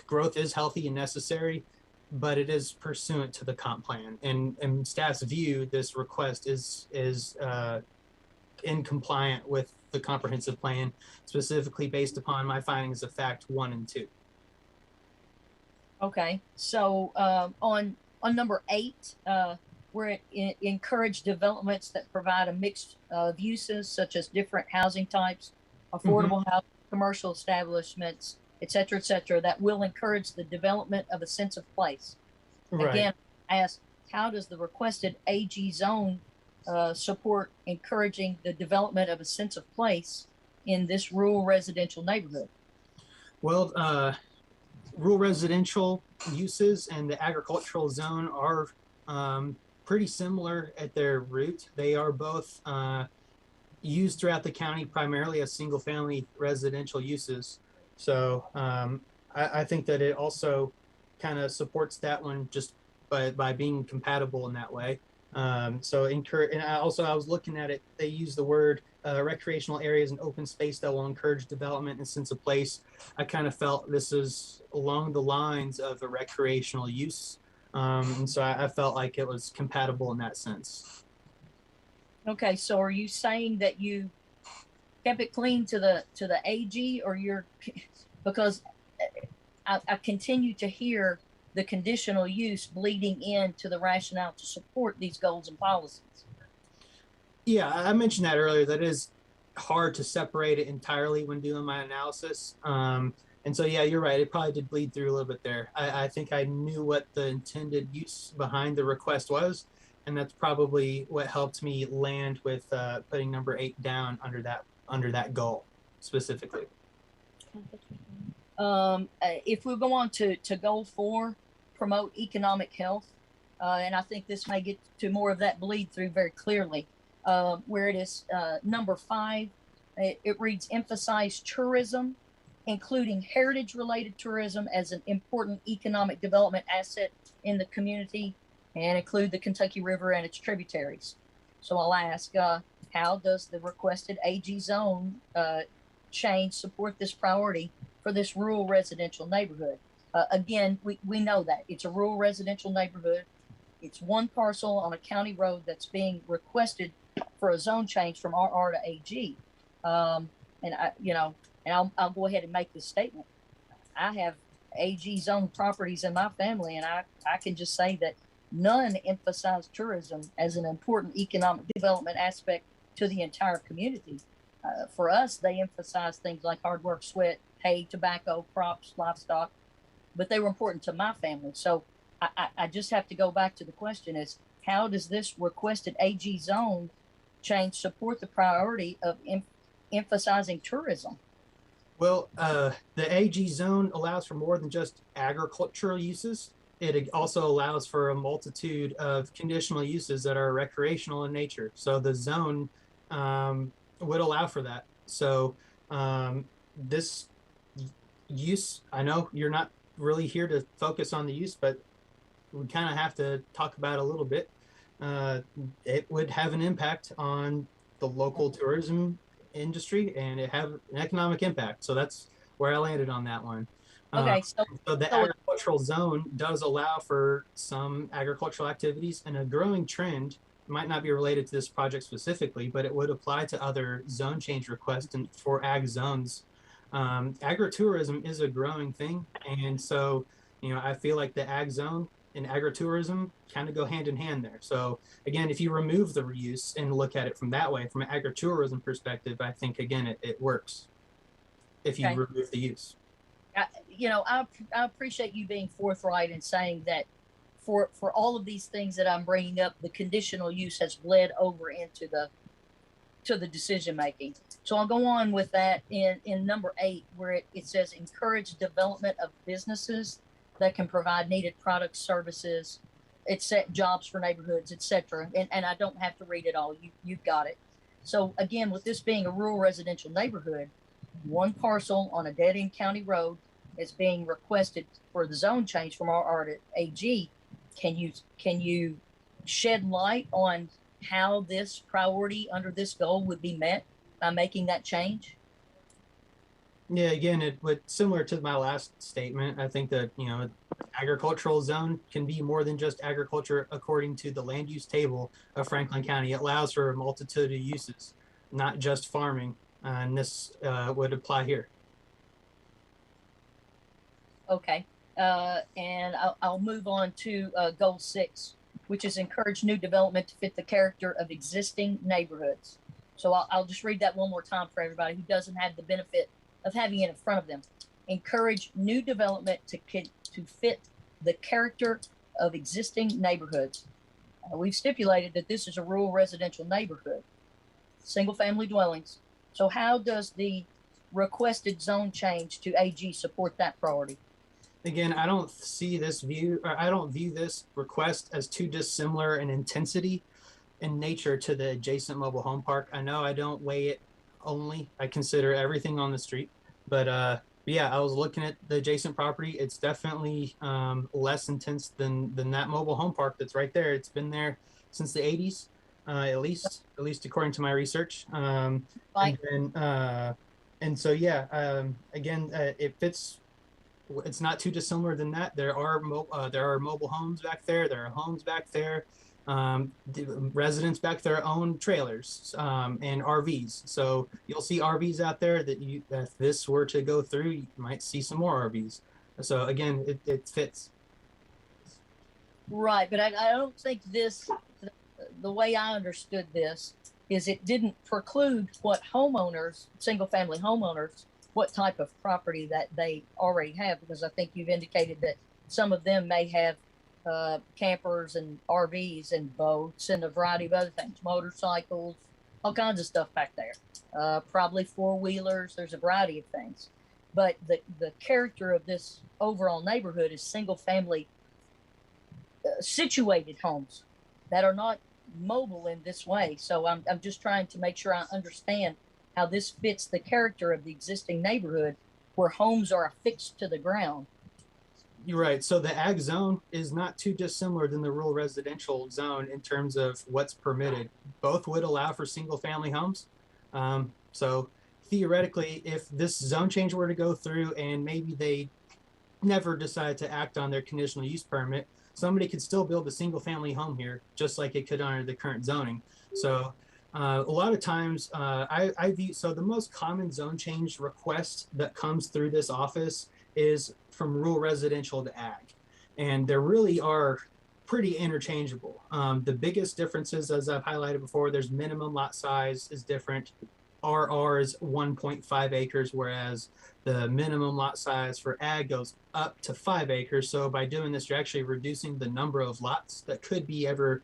growth is healthy and necessary, but it is pursuant to the comp plan. And in staff's view, this request is in compliant with the comprehensive plan, specifically based upon my findings of fact 1 and 2. Okay, so on number 8, where it encourage developments that provide a mix of uses such as different housing types, affordable housing, commercial establishments, et cetera, that will encourage the development of a sense of place. Right. Again, I ask, how does the requested AG zone support encouraging the development of a sense of place in this rural residential neighborhood? Well, rural residential uses and the agricultural zone are pretty similar at their root. They are both used throughout the county primarily as single family residential uses. So I think that it also kind of supports that one just by being compatible in that way. So encourage, and I was looking at it, they use the word recreational areas and open space that will encourage development and sense of place. I kind of felt this is along the lines of a recreational use. And so I felt like it was compatible in that sense. Okay, so are you saying that you kept it clean to the AG, or you're, because I continue to hear the conditional use bleeding into the rationale to support these goals and policies? Yeah, I mentioned that earlier. That is hard to separate it entirely when doing my analysis. And so, yeah, you're right. It probably did bleed through a little bit there. I think I knew what the intended use behind the request was, and that's probably what helped me land with putting number 8 down under that goal specifically. If we go on to goal 4, promote economic health, and I think this may get to more of that bleed through very clearly, where it is number 5, it reads emphasize tourism, including heritage related tourism as an important economic development asset in the community, and include the Kentucky River and its tributaries. So I'll ask, how does the requested AG zone change support this priority for this rural residential neighborhood? Again, we know that it's a rural residential neighborhood. It's one parcel on a county road that's being requested for a zone change from RR to AG. I'll go ahead and make this statement. I have AG zone properties in my family, and I can just say that none emphasize tourism as an important economic development aspect to the entire community. For us, they emphasize things like hard work, sweat, hay, tobacco, crops, livestock, but they were important to my family. So I just have to go back to the question is, how does this requested AG zone change support the priority of emphasizing tourism? Well, the AG zone allows for more than just agricultural uses. It also allows for a multitude of conditional uses that are recreational in nature. So the zone would allow for that. So this use, I know you're not really here to focus on the use, but we kind of have to talk about it a little bit. It would have an impact on the local tourism industry, and it have an economic impact. So that's where I landed on that one. Okay, so the agricultural zone does allow for some agricultural activities, and a growing trend might not be related to this project specifically, but it would apply to other zone change requests and for ag zones. Agritourism is a growing thing, and so I feel like the ag zone and agritourism kind of go hand in hand there. So again, if you remove the reuse and look at it from that way, from an agritourism perspective, I think again it works if you remove the use. I appreciate you being forthright and saying that for all of these things that I'm bringing up, the conditional use has bled over into the decision making. So I'll go on with that in number 8, where it says encourage development of businesses that can provide needed products, services, jobs for neighborhoods, etc. And I don't have to read it all. You've got it. So again, with this being a rural residential neighborhood, one parcel on a dead-end county road is being requested for the zone change from RR to AG. Can you shed light on how this priority under this goal would be met by making that change? Yeah, again, it would similar to my last statement. I think that agricultural zone can be more than just agriculture according to the land use table of Franklin County. It allows for a multitude of uses, not just farming, and this would apply here. Okay, and I'll move on to goal 6, which is encourage new development to fit the character of existing neighborhoods. So I'll just read that one more time for everybody who doesn't have the benefit of having it in front of them. Encourage new development to fit the character of existing neighborhoods. We've stipulated that this is a rural residential neighborhood, single-family dwellings. So how does the requested zone change to AG support that priority? Again, I don't view this request as too dissimilar in intensity and nature to the adjacent mobile home park. I know I don't weigh it only. I consider everything on the street. But yeah, I was looking at the adjacent property. It's definitely less intense than that mobile home park that's right there. It's been there since the 80s, at least according to my research. Right. And so yeah, again, it fits. It's not too dissimilar than that. There are mobile homes back there. There are homes back there. The residents back there own trailers and RVs. So you'll see RVs out there that if this were to go through, you might see some more RVs. So again, it fits. Right, but I don't think the way I understood this is it didn't preclude what homeowners, single family homeowners, what type of property that they already have, because I think you've indicated that some of them may have campers and RVs and boats and a variety of other things, motorcycles, all kinds of stuff back there. Probably four-wheelers. There's a variety of things. But the character of this overall neighborhood is single-family situated homes that are not mobile in this way. So I'm just trying to make sure I understand how this fits the character of the existing neighborhood where homes are affixed to the ground. You're right. So the ag zone is not too dissimilar than the rural residential zone in terms of what's permitted. Both would allow for single family homes. So theoretically, if this zone change were to go through and maybe they never decide to act on their conditional use permit, somebody could still build a single family home here, just like it could under the current zoning. So a lot of times I view, so the most common zone change request that comes through this office is from rural residential to ag. And there really are pretty interchangeable. The biggest differences, as I've highlighted before, there's minimum lot size is different. RR is 1.5 acres, whereas the minimum lot size for ag goes up to 5 acres. So by doing this, you're actually reducing the number of lots that could be ever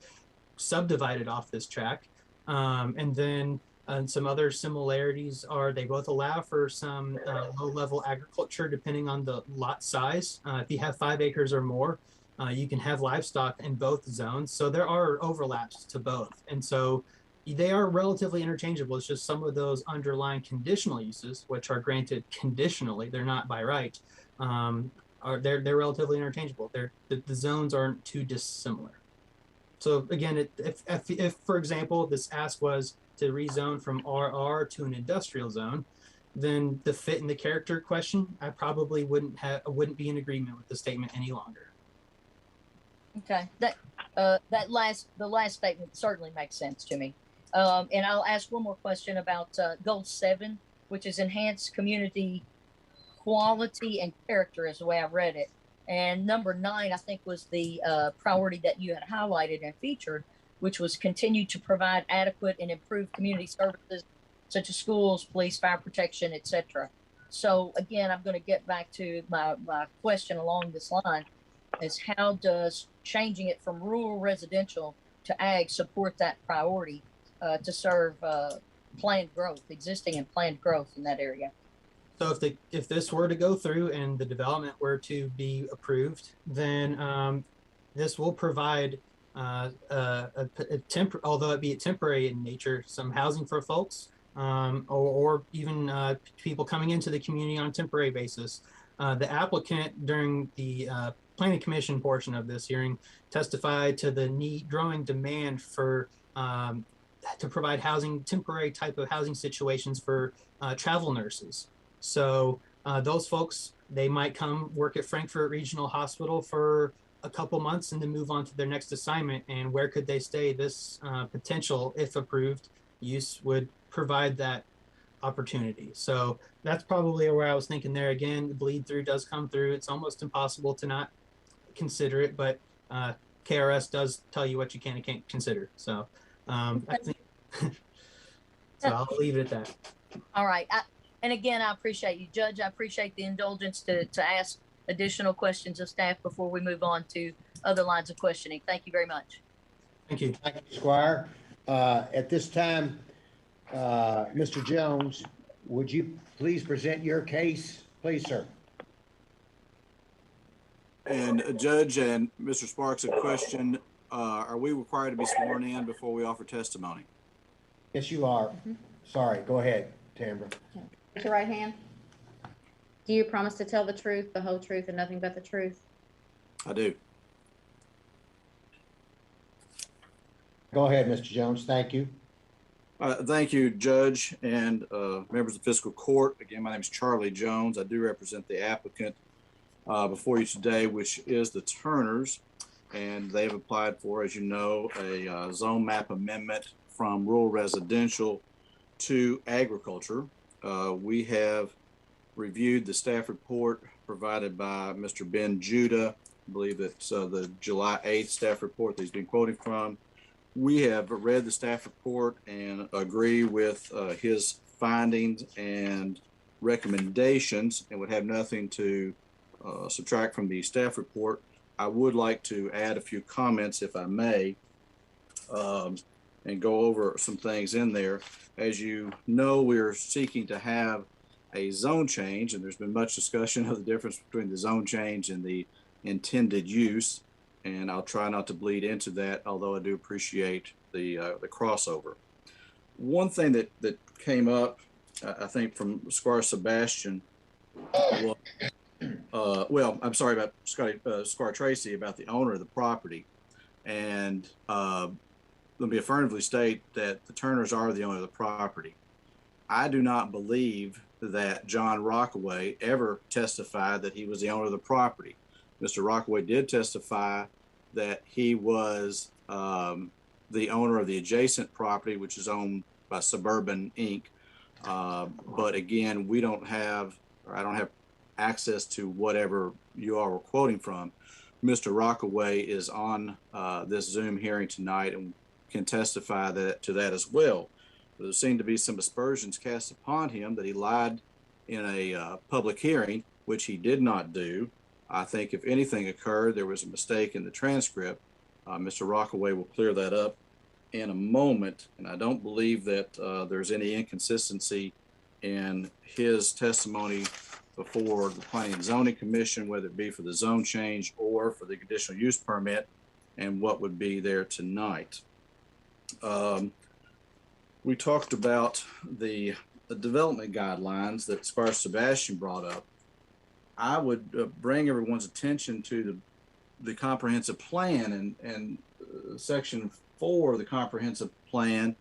subdivided off this tract. And then some other similarities are they both allow for some low-level agriculture depending on the lot size. If you have 5 acres or more, you can have livestock in both zones. So there are overlaps to both. And so they are relatively interchangeable. It's just some of those underlying conditional uses, which are granted conditionally, they're not by right, they're relatively interchangeable. The zones aren't too dissimilar. So again, if for example, this ask was to rezone from RR to an industrial zone, then the fit and the character question, I probably wouldn't be in agreement with the statement any longer. Okay, the last statement certainly makes sense to me. And I'll ask one more question about goal 7, which is enhance community quality and character, is the way I read it. And number 9, I think, was the priority that you had highlighted and featured, which was continue to provide adequate and improved community services such as schools, police, fire protection, etc. So again, I'm going to get back to my question along this line, is how does changing it from rural residential to ag support that priority to serve planned growth, existing and planned growth in that area? So if this were to go through and the development were to be approved, then this will provide although it be temporary in nature, some housing for folks, or even people coming into the community on a temporary basis. The applicant during the planning commission portion of this hearing testified to the growing demand for to provide housing, temporary type of housing situations for travel nurses. So those folks, they might come work at Frankfurt Regional Hospital for a couple months and then move on to their next assignment. And where could they stay? This potential, if approved, use would provide that opportunity. So that's probably where I was thinking there. Again, the bleed through does come through. It's almost impossible to not consider it, but KRS does tell you what you can and can't consider. So I think, so I'll leave it at that. All right. And again, I appreciate you, Judge. I appreciate the indulgence to ask additional questions of staff before we move on to other lines of questioning. Thank you very much. Thank you. Thank you, Squire. At this time, Mr. Jones, would you please present your case? Please, sir. And Judge and Mr. Sparks, a question, are we required to be sworn in before we offer testimony? Yes, you are. Sorry, go ahead, Tambra. Raise your right hand. Do you promise to tell the truth, the whole truth, and nothing but the truth? I do. Go ahead, Mr. Jones. Thank you. Thank you, Judge and members of the Fiscal Court. Again, my name is Charlie Jones. I do represent the applicant before you today, which is the Turners, and they have applied for, as you know, a zone map amendment from rural residential to agriculture. We have reviewed the staff report provided by Mr. Ben Judah. I believe that's the July 8th staff report that he's been quoting from. We have read the staff report and agree with his findings and recommendations and would have nothing to subtract from the staff report. I would like to add a few comments, if I may, and go over some things in there. As you know, we're seeking to have a zone change, and there's been much discussion of the difference between the zone change and the intended use. And I'll try not to bleed into that, although I do appreciate the crossover. One thing that came up, I think, from Squire Sebastian, was, well, I'm sorry about Squire Tracy, about the owner of the property. And let me affirmatively state that the Turners are the owner of the property. I do not believe that John Rockaway ever testified that he was the owner of the property. Mr. Rockaway did testify that he was the owner of the adjacent property, which is owned by Suburban Inc. But again, we don't have, or I don't have access to whatever you all were quoting from. Mr. Rockaway is on this Zoom hearing tonight and can testify to that as well. There seemed to be some aspersions cast upon him that he lied in a public hearing, which he did not do. I think if anything occurred, there was a mistake in the transcript. Mr. Rockaway will clear that up in a moment, and I don't believe that there's any inconsistency in his testimony before the Planning and Zoning Commission, whether it be for the zone change or for the conditional use permit, and what would be there tonight. We talked about the development guidelines that Squire Sebastian brought up. I would bring everyone's attention to the comprehensive plan and section 4 of the comprehensive plan,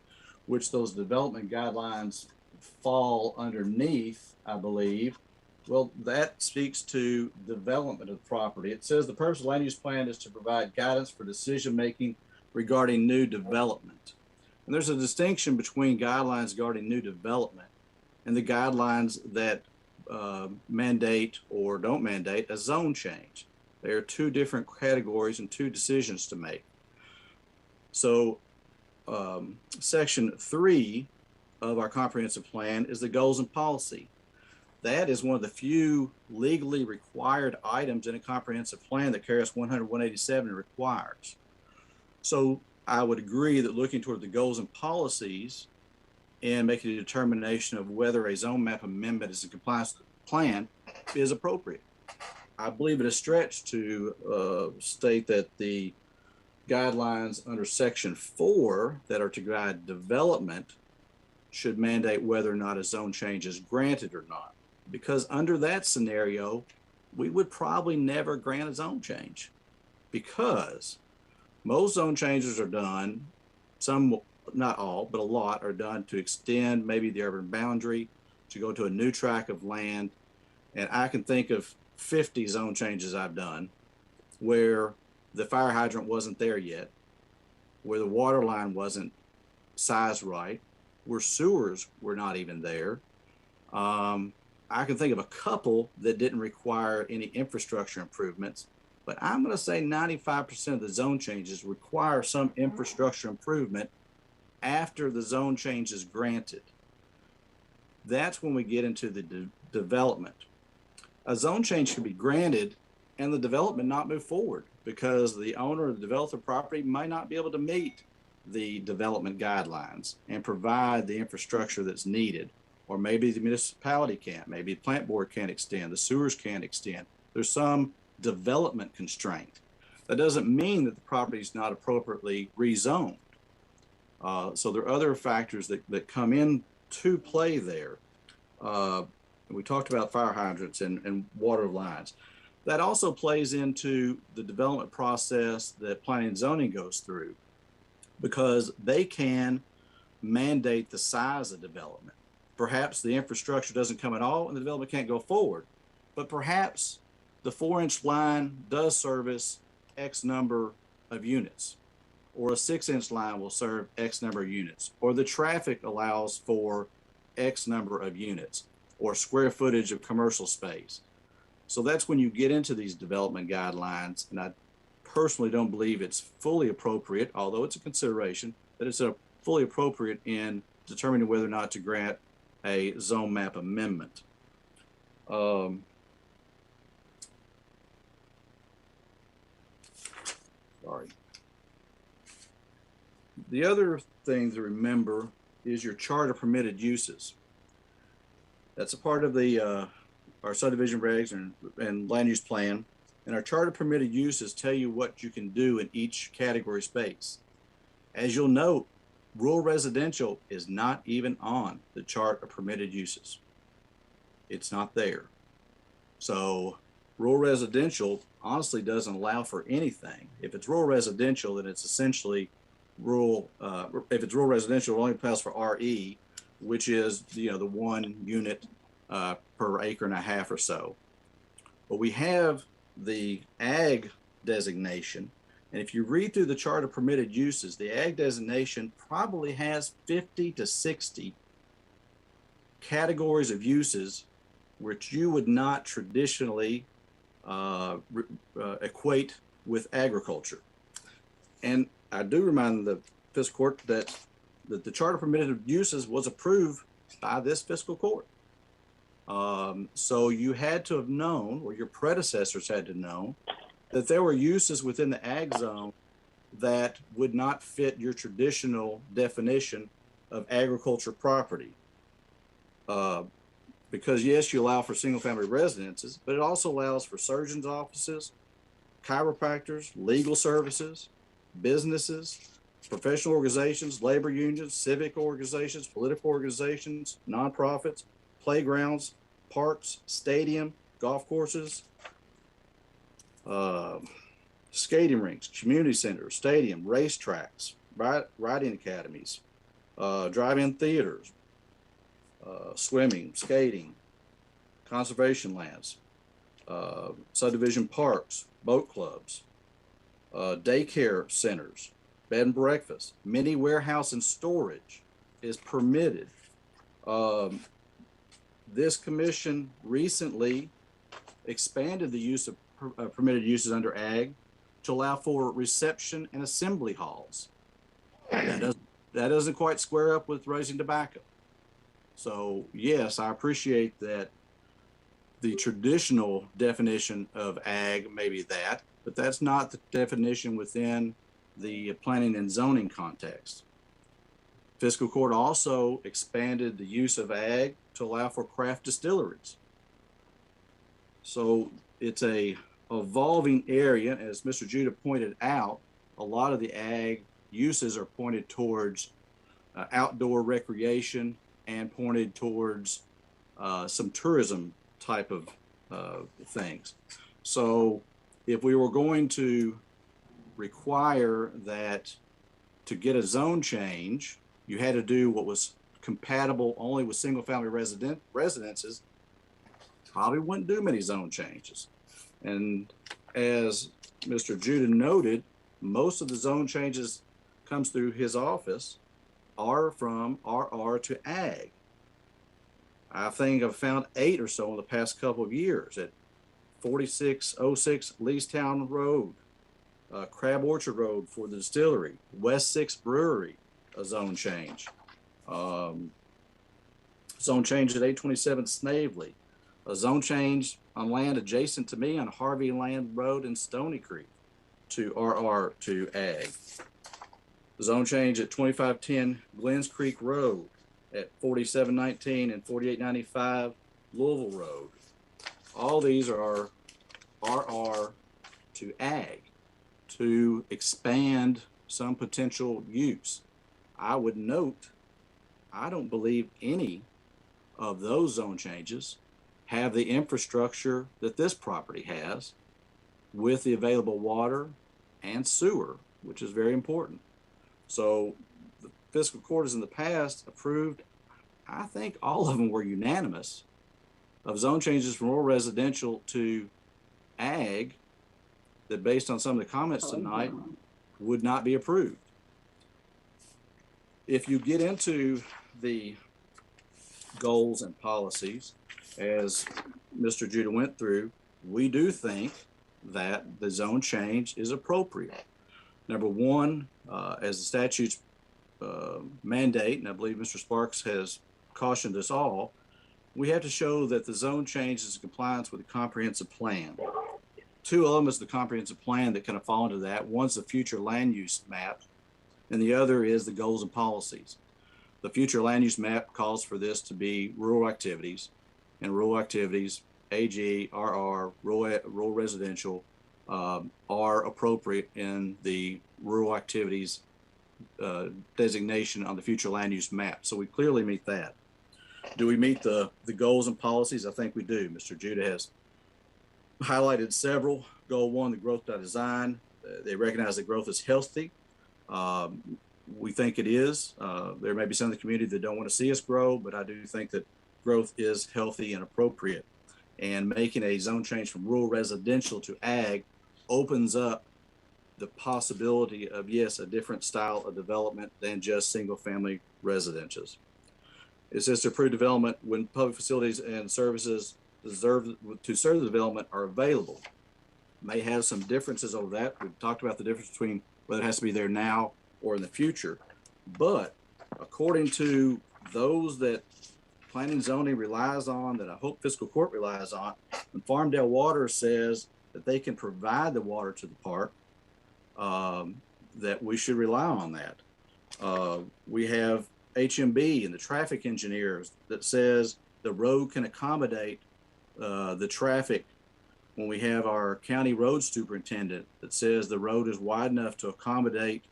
which those development guidelines fall underneath, I believe. Well, that speaks to development of the property. It says the purpose of the land use plan is to provide guidance for decision making regarding new development. And there's a distinction between guidelines regarding new development and the guidelines that mandate or don't mandate a zone change. There are two different categories and two decisions to make. So section 3 of our comprehensive plan is the goals and policy. That is one of the few legally required items in a comprehensive plan that KRS 100-187 requires. So I would agree that looking toward the goals and policies and making a determination of whether a zone map amendment is in compliance with the plan is appropriate. I believe it is a stretch to state that the guidelines under section 4 that are to guide development should mandate whether or not a zone change is granted or not. Because under that scenario, we would probably never grant a zone change, because most zone changes are done, some, not all, but a lot are done to extend maybe the urban boundary, to go to a new tract of land. And I can think of 50 zone changes I've done where the fire hydrant wasn't there yet, where the water line wasn't sized right, where sewers were not even there. I can think of a couple that didn't require any infrastructure improvements, but I'm going to say 95% of the zone changes require some infrastructure improvement after the zone change is granted. That's when we get into the development. A zone change can be granted and the development not move forward because the owner of the developer property might not be able to meet the development guidelines and provide the infrastructure that's needed. Or maybe the municipality can't, maybe the plant board can't extend, the sewers can't extend. There's some development constraint. That doesn't mean that the property is not appropriately rezoned. So there are other factors that come into play there. We talked about fire hydrants and water lines. That also plays into the development process that planning and zoning goes through, because they can mandate the size of development. Perhaps the infrastructure doesn't come at all and the development can't go forward, but perhaps the 4-inch line does service X number of units, or a 6-inch line will serve X number of units, or the traffic allows for X number of units, or square footage of commercial space. So that's when you get into these development guidelines, and I personally don't believe it's fully appropriate, although it's a consideration, that it's fully appropriate in determining whether or not to grant a zone map amendment. Sorry. The other thing to remember is your chart of permitted uses. That's a part of the our subdivision regs and land use plan. And our chart of permitted uses tell you what you can do in each category space. As you'll note, rural residential is not even on the chart of permitted uses. It's not there. So rural residential honestly doesn't allow for anything. If it's rural residential, then it's essentially rural. If it's rural residential, it only applies for RE, which is the 1 unit per acre and a half or so. But we have the ag designation, and if you read through the chart of permitted uses, the ag designation probably has 50 to 60 categories of uses which you would not traditionally equate with agriculture. And I do remind the fiscal court that the chart of permitted uses was approved by this fiscal court. So you had to have known, or your predecessors had to know, that there were uses within the ag zone that would not fit your traditional definition of agriculture property. Because yes, you allow for single family residences, but it also allows for surgeons' offices, chiropractors, legal services, businesses, professional organizations, labor unions, civic organizations, political organizations, nonprofits, playgrounds, parks, stadium, golf courses, skating rinks, community centers, stadium, racetracks, riding academies, drive-in theaters, swimming, skating, conservation lands, subdivision parks, boat clubs, daycare centers, bed and breakfast, mini warehouse and storage is permitted. This commission recently expanded the use of permitted uses under ag to allow for reception and assembly halls. That doesn't quite square up with raising tobacco. So yes, I appreciate that the traditional definition of ag may be that, but that's not the definition within the planning and zoning context. Fiscal court also expanded the use of ag to allow for craft distilleries. So it's a evolving area. As Mr. Judah pointed out, a lot of the ag uses are pointed towards outdoor recreation and pointed towards some tourism type of things. So if we were going to require that to get a zone change, you had to do what was compatible only with single family residences, probably wouldn't do many zone changes. And as Mr. Judah noted, most of the zone changes comes through his office are from RR to ag. I think I've found 8 or so in the past couple of years at 4606 Leestown Road, Crab Orchard Road for the distillery, West 6 Brewery, a zone change. Zone change at 827 Snavely, a zone change on land adjacent to me on Harvey Land Road in Stony Creek to RR to ag. Zone change at 2510 Glens Creek Road at 4719 and 4895 Louisville Road. All these are RR to ag to expand some potential use. I would note, I don't believe any of those zone changes have the infrastructure that this property has with the available water and sewer, which is very important. So the fiscal court has in the past approved, I think all of them were unanimous, of zone changes from rural residential to ag that, based on some of the comments tonight, would not be approved. If you get into the goals and policies, as Mr. Judah went through, we do think that the zone change is appropriate. Number one, as the statutes mandate, and I believe Mr. Sparks has cautioned us all, we have to show that the zone change is in compliance with the comprehensive plan. Two elements of the comprehensive plan that kind of fall into that. One's the future land use map, and the other is the goals and policies. The future land use map calls for this to be rural activities, and rural activities, AG, RR, rural residential, are appropriate in the rural activities designation on the future land use map. So we clearly meet that. Do we meet the goals and policies? I think we do. Mr. Judah has highlighted several. Goal one, the growth by design. They recognize that growth is healthy. We think it is. There may be some in the community that don't want to see us grow, but I do think that growth is healthy and appropriate. And making a zone change from rural residential to ag opens up the possibility of, yes, a different style of development than just single family residences. It says to approve development when public facilities and services to serve the development are available. May have some differences over that. We've talked about the difference between whether it has to be there now or in the future. But according to those that planning and zoning relies on, that I hope fiscal court relies on, and Farmdale Water says that they can provide the water to the park, that we should rely on that. We have HMB and the traffic engineers that says the road can accommodate the traffic. When we have our county road superintendent that says the road is wide enough to accommodate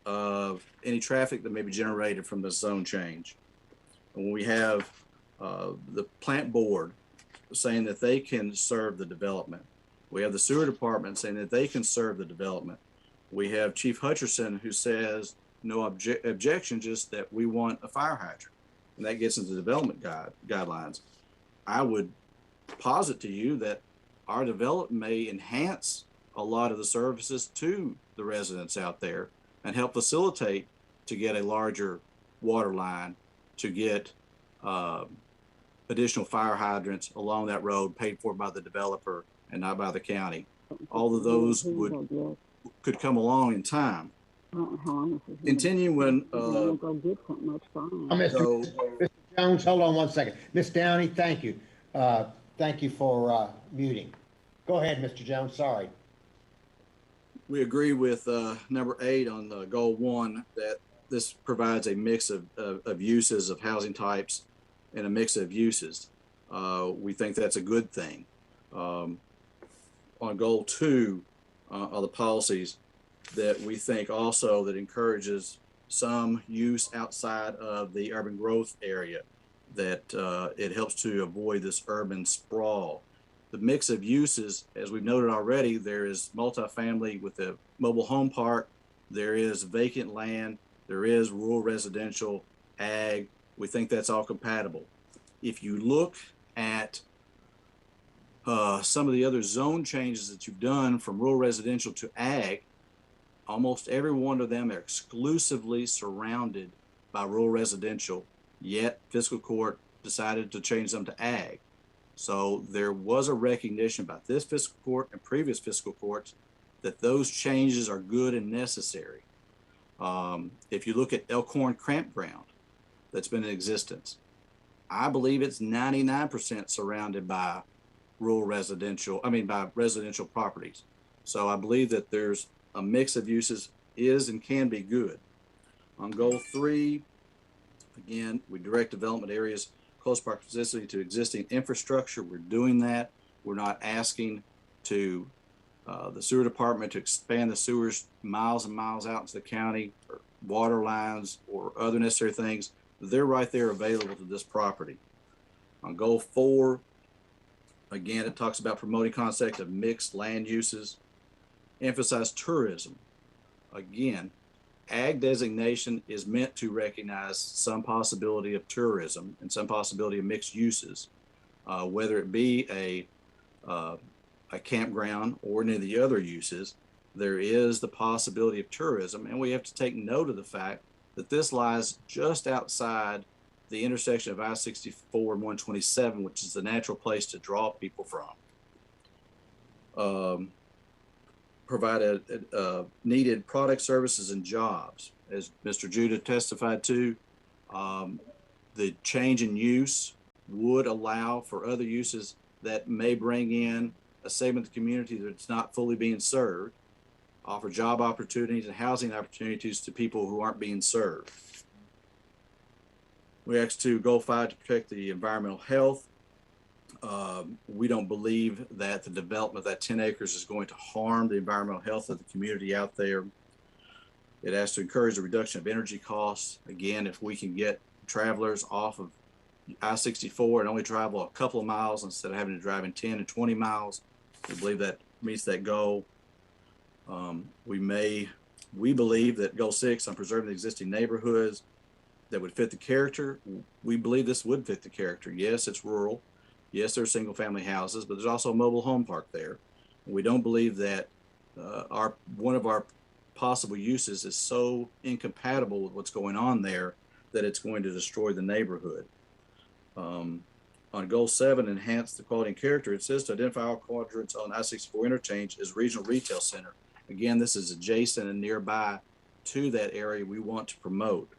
any traffic that may be generated from the zone change. And when we have the plant board saying that they can serve the development. We have the sewer department saying that they can serve the development. We have Chief Hutcherson who says no objection, just that we want a fire hydrant. And that gets into development guidelines. I would posit to you that our development may enhance a lot of the services to the residents out there and help facilitate to get a larger water line, to get additional fire hydrants along that road paid for by the developer and not by the county. All of those could come along in time. Continuing, Mr. Jones, hold on one second. Ms. Downey, thank you. Thank you for muting. Go ahead, Mr. Jones. Sorry. We agree with number 8 on goal 1 that this provides a mix of uses, of housing types, and a mix of uses. We think that's a good thing. On goal 2 are the policies that we think also that encourages some use outside of the urban growth area, that it helps to avoid this urban sprawl. The mix of uses, as we've noted already, there is multifamily with a mobile home park, there is vacant land, there is rural residential, ag. We think that's all compatible. If you look at some of the other zone changes that you've done from rural residential to ag, almost every one of them are exclusively surrounded by rural residential, yet fiscal court decided to change them to ag. So there was a recognition by this fiscal court and previous fiscal courts that those changes are good and necessary. If you look at Elkhorn Campground that's been in existence, I believe it's 99% surrounded by by residential properties. So I believe that there's a mix of uses is and can be good. On goal 3, again, we direct development areas close proximity to existing infrastructure. We're doing that. We're not asking to the sewer department to expand the sewers miles and miles out into the county, or water lines or other necessary things. They're right there available to this property. On goal 4, again, it talks about promoting concept of mixed land uses, emphasize tourism. Again, ag designation is meant to recognize some possibility of tourism and some possibility of mixed uses, whether it be a campground or any of the other uses. There is the possibility of tourism, and we have to take note of the fact that this lies just outside the intersection of I-64 and 127, which is the natural place to draw people from. Provide needed product, services, and jobs. As Mr. Judah testified to, the change in use would allow for other uses that may bring in a segment of the community that's not fully being served, offer job opportunities and housing opportunities to people who aren't being served. We asked to goal 5 to protect the environmental health. We don't believe that the development of that 10 acres is going to harm the environmental health of the community out there. It has to encourage the reduction of energy costs. Again, if we can get travelers off of I-64 and only travel a couple of miles instead of having to drive in 10 and 20 miles, we believe that meets that goal. We believe that goal 6 on preserving the existing neighborhoods that would fit the character. We believe this would fit the character. Yes, it's rural. Yes, there are single family houses, but there's also a mobile home park there. We don't believe that one of our possible uses is so incompatible with what's going on there that it's going to destroy the neighborhood. On goal 7, enhance the quality and character, it says to identify all quadrants on I-64 interchange as regional retail center. Again, this is adjacent and nearby to that area we want to promote.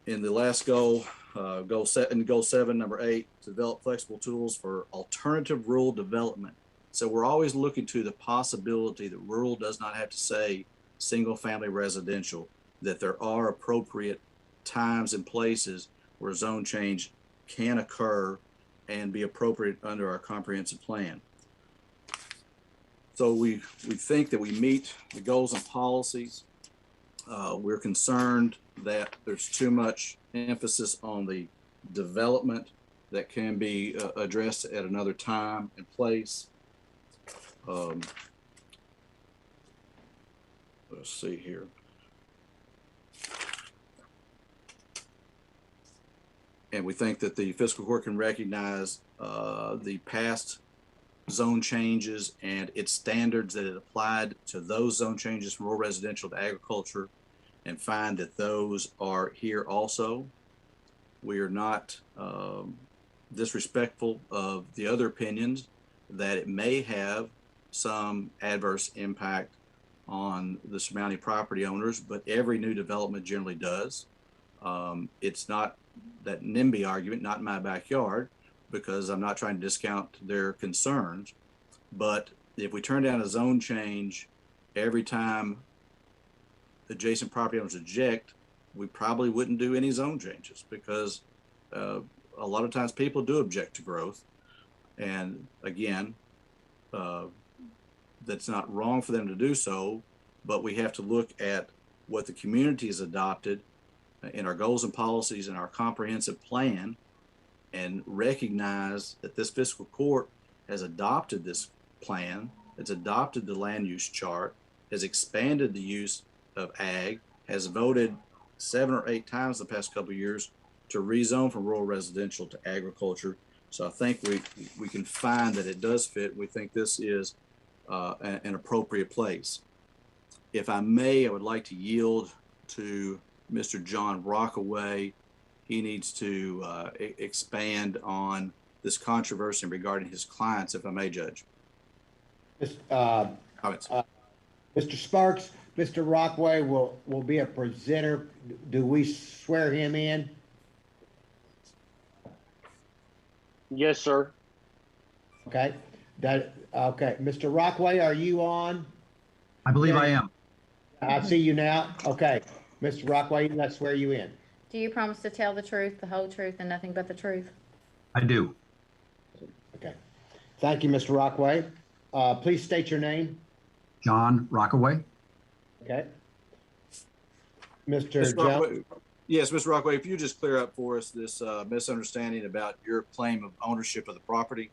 In the last goal, goal 7, number 8, to develop flexible tools for alternative rural development. So we're always looking to the possibility that rural does not have to say single family residential, that there are appropriate times and places where zone change can occur and be appropriate under our comprehensive plan. So we think that we meet the goals and policies. We're concerned that there's too much emphasis on the development that can be addressed at another time and place. Let's see here. And we think that the fiscal court can recognize the past zone changes and its standards that it applied to those zone changes from rural residential to agriculture, and find that those are here also. We are not disrespectful of the other opinions that it may have some adverse impact on the surrounding property owners, but every new development generally does. It's not that NIMBY argument, not in my backyard, because I'm not trying to discount their concerns. But if we turn down a zone change every time adjacent property owners object, we probably wouldn't do any zone changes, because a lot of times people do object to growth. And again, that's not wrong for them to do so, but we have to look at what the community has adopted in our goals and policies and our comprehensive plan, and recognize that this fiscal court has adopted this plan, it's adopted the land use chart, has expanded the use of ag, has voted 7 or 8 times the past couple of years to rezone from rural residential to agriculture. So I think we can find that it does fit. We think this is an appropriate place. If I may, I would like to yield to Mr. John Rockaway. He needs to expand on this controversy regarding his clients, if I may, Judge. Mr. Sparks, Mr. Rockway will be a presenter. Do we swear him in? Yes, sir. Okay, okay. Mr. Rockway, are you on? I believe I am. I see you now. Okay. Mr. Rockway, let's swear you in. Do you promise to tell the truth, the whole truth, and nothing but the truth? I do. Okay. Thank you, Mr. Rockway. Please state your name. John Rockaway. Okay. Mr. Mr. Jones. Rockaway, yes, Mr. Rockaway, if you just clear up for us this misunderstanding about your claim of ownership of the property.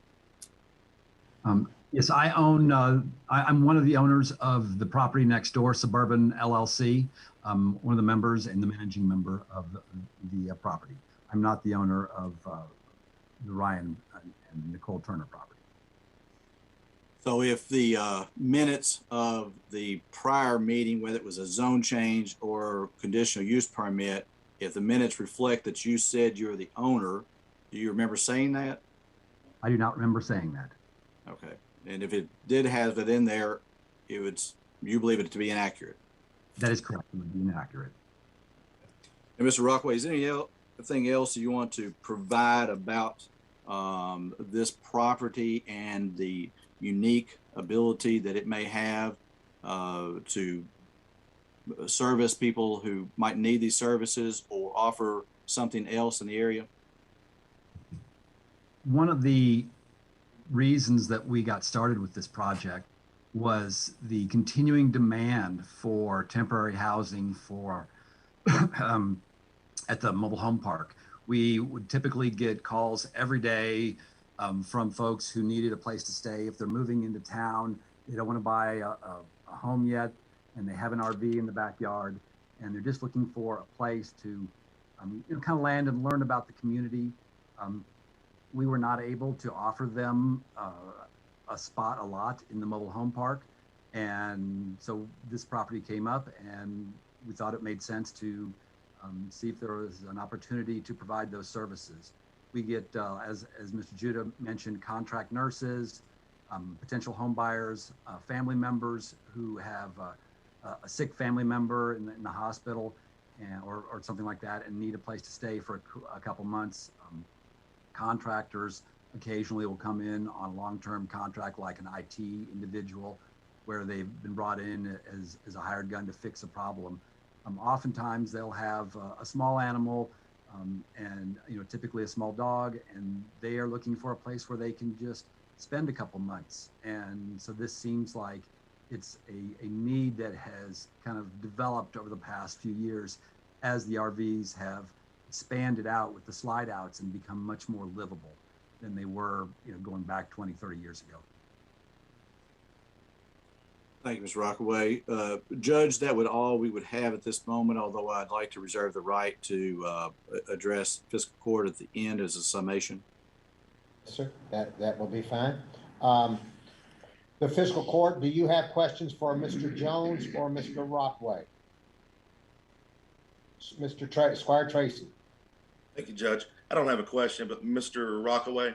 Yes, I own, I'm one of the owners of the property next door, Suburban LLC. I'm one of the members and the managing member of the property. I'm not the owner of the Ryan and Nicole Turner property. So if the minutes of the prior meeting, whether it was a zone change or conditional use permit, if the minutes reflect that you said you're the owner, do you remember saying that? I do not remember saying that. Okay. And if it did have it in there, you believe it to be inaccurate? That is correct. It would be inaccurate. And Mr. Rockaway, is there anything else you want to provide about this property and the unique ability that it may have to service people who might need these services or offer something else in the area? One of the reasons that we got started with this project was the continuing demand for temporary housing for at the mobile home park. We would typically get calls every day from folks who needed a place to stay. If they're moving into town, they don't want to buy a home yet, and they have an RV in the backyard, and they're just looking for a place to kind of land and learn about the community. We were not able to offer them a spot a lot in the mobile home park. And so this property came up and we thought it made sense to see if there was an opportunity to provide those services. We get, as Mr. Judah mentioned, contract nurses, potential home buyers, family members who have a sick family member in the hospital or something like that and need a place to stay for a couple months. Contractors occasionally will come in on a long-term contract like an IT individual where they've been brought in as a hired gun to fix a problem. Oftentimes they'll have a small animal and typically a small dog, and they are looking for a place where they can just spend a couple months. And so this seems like it's a need that has kind of developed over the past few years as the RVs have expanded out with the slide outs and become much more livable than they were going back 20, 30 years ago. Thank you, Mr. Rockaway. Judge, that would all we would have at this moment, although I'd like to reserve the right to address fiscal court at the end as a summation. Yes, sir, that will be fine. The fiscal court, do you have questions for Mr. Jones or Mr. Rockway? Squire Tracy. Thank you, Judge. I don't have a question, but Mr. Rockaway,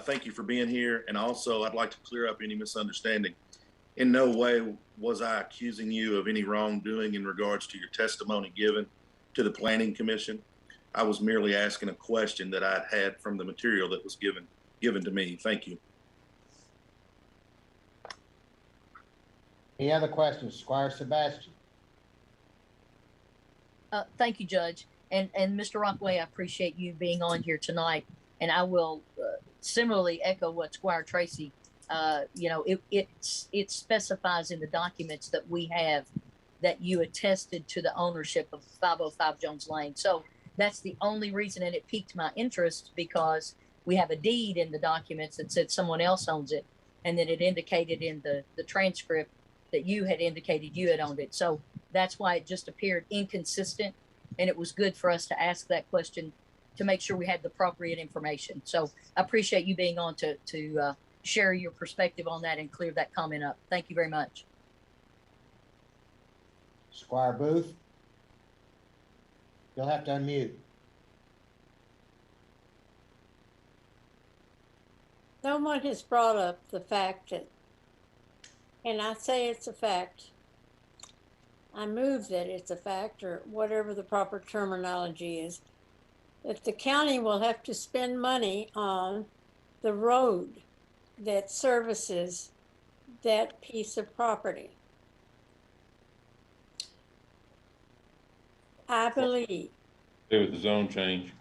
thank you for being here. And also, I'd like to clear up any misunderstanding. In no way was I accusing you of any wrongdoing in regards to your testimony given to the Planning Commission. I was merely asking a question that I'd had from the material that was given to me. Thank you. Any other questions? Squire Sebastian. Thank you, Judge. And Mr. Rockway, I appreciate you being on here tonight. And I will similarly echo what Squire Tracy, it specifies in the documents that we have that you attested to the ownership of 505 Jones Lane. So that's the only reason, and it piqued my interest because we have a deed in the documents that said someone else owns it. And then it indicated in the transcript that you had indicated you had owned it. So that's why it just appeared inconsistent. And it was good for us to ask that question to make sure we had the appropriate information. So I appreciate you being on to share your perspective on that and clear that comment up. Thank you very much. Squire Booth. You'll have to unmute. No one has brought up the fact that, and I say it's a fact, I move that it's a fact, or whatever the proper terminology is, that the county will have to spend money on the road that services that piece of property. I believe Do with the zone change.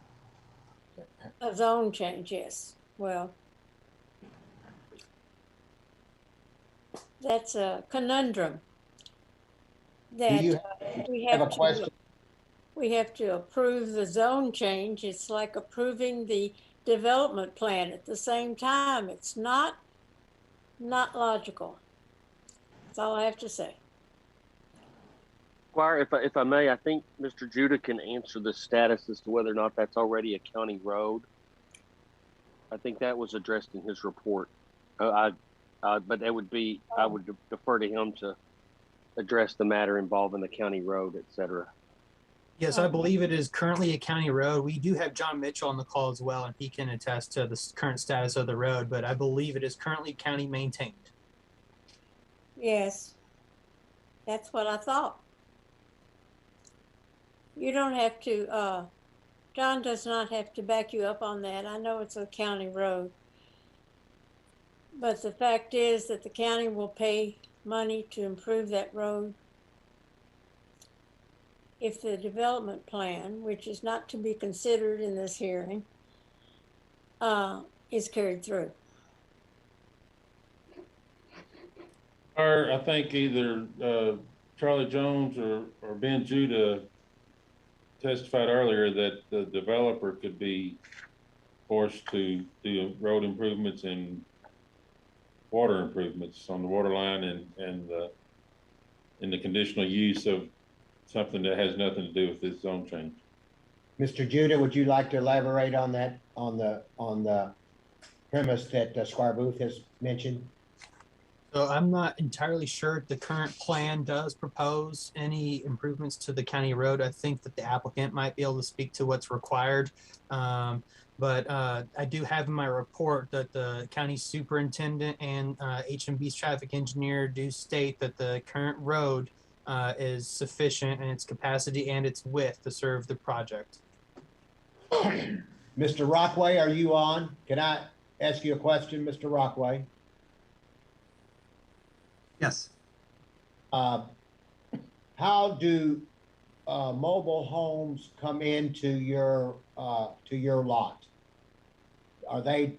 a zone change, yes. Well, that's a conundrum Do that you we have a have to, question? we have to approve the zone change. It's like approving the development plan at the same time. It's not logical. That's all I have to say. Squire, if I may, I think Mr. Judah can answer the status as to whether or not that's already a county road. I think that was addressed in his report. But that would be, I would defer to him to address the matter involving the county road, et cetera. Yes, I believe it is currently a county road. We do have John Mitchell on the call as well, and he can attest to the current status of the road, but I believe it is currently county maintained. Yes, that's what I thought. You don't have to, John does not have to back you up on that. I know it's a county road. But the fact is that the county will pay money to improve that road if the development plan, which is not to be considered in this hearing, is carried through. Or I think either Charlie Jones or Ben Judah testified earlier that the developer could be forced to do road improvements and water improvements on the water line and in the conditional use of something that has nothing to do with this zone change. Mr. Judah, would you like to elaborate on that, on the premise that Squire Booth has mentioned? So I'm not entirely sure if the current plan does propose any improvements to the county road. I think that the applicant might be able to speak to what's required. But I do have in my report that the county superintendent and HMB's traffic engineer do state that the current road is sufficient in its capacity and its width to serve the project. Mr. Rockway, are you on? Can I ask you a question, Mr. Rockway? Yes. How do mobile homes come into your lot? Are they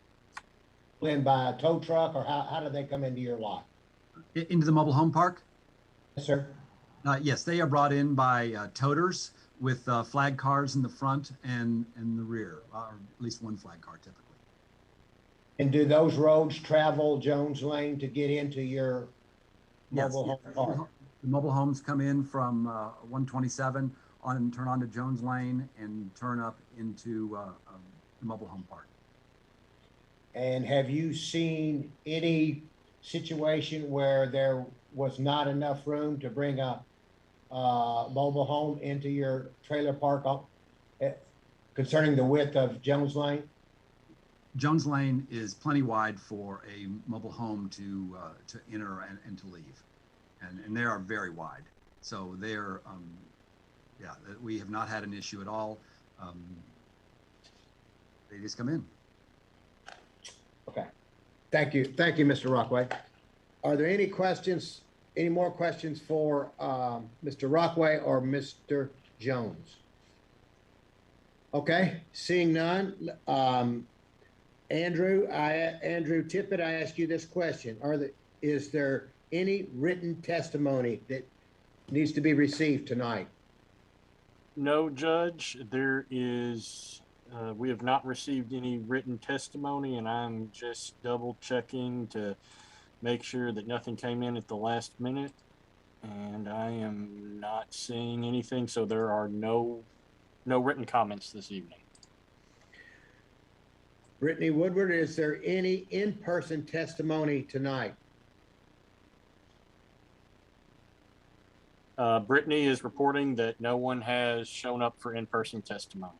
in by a tow truck, or how do they come into your lot? Into the mobile home park? Yes, sir. Yes, they are brought in by toters with flag cars in the front and in the rear, or at least one flag car typically. And do those roads travel Jones Lane to get into your mobile home park? The mobile homes come in from 127 on and turn onto Jones Lane and turn up into the mobile home park. And have you seen any situation where there was not enough room to bring a mobile home into your trailer park concerning the width of Jones Lane? Jones Lane is plenty wide for a mobile home to enter and to leave, and they are very wide. So they're, yeah, we have not had an issue at all. They just come in. Okay, thank you, Mr. Rockway. Are there any questions? Any more questions for Mr. Rockway or Mr. Jones? Okay, seeing none. Andrew Tippett, I ask you this question. Is there any written testimony that needs to be received tonight? No, Judge, there is, we have not received any written testimony, and I'm just double checking to make sure that nothing came in at the last minute, and I am not seeing anything, so there are no written comments this evening. Brittany Woodward, is there any in-person testimony tonight? Brittany is reporting that no one has shown up for in-person testimony.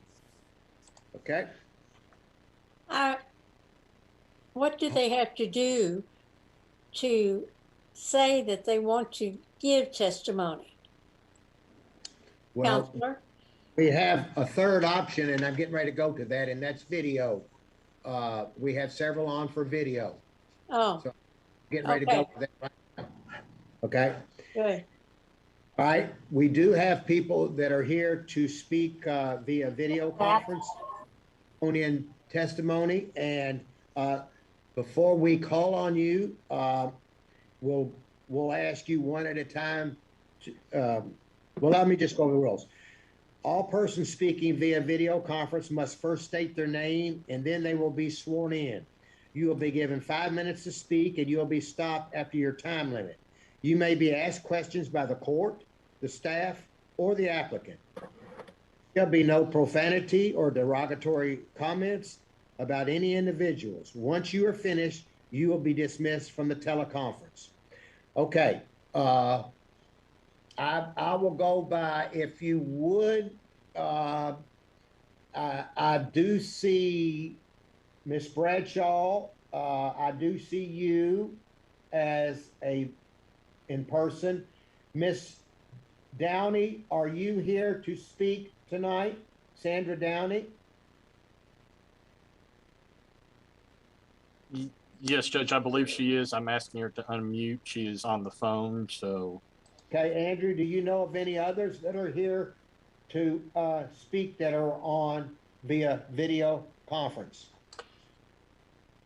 Okay. What do they have to do to say that they want to give testimony? Well, Counselor? we have a third option, and I'm getting ready to go to that, and that's video. We have several on for video. Oh, So getting ready to go okay. to that right now. Okay. Good. All right. We do have people that are here to speak via video conference, phone in testimony, and before we call on you, we'll ask you one at a time. Well, let me just go over the rules. All persons speaking via video conference must first state their name, and then they will be sworn in. You will be given 5 minutes to speak, and you will be stopped after your time limit. You may be asked questions by the court, the staff, or the applicant. There'll be no profanity or derogatory comments about any individuals. Once you are finished, you will be dismissed from the teleconference. Okay. I will go by, if you would, I do see Miss Bradshaw. I do see you as in person. Miss Downey, are you here to speak tonight? Sandra Downey? Yes, Judge, I believe she is. I'm asking her to unmute. She is on the phone, so. Okay, Andrew, do you know of any others that are here to speak that are on via video conference?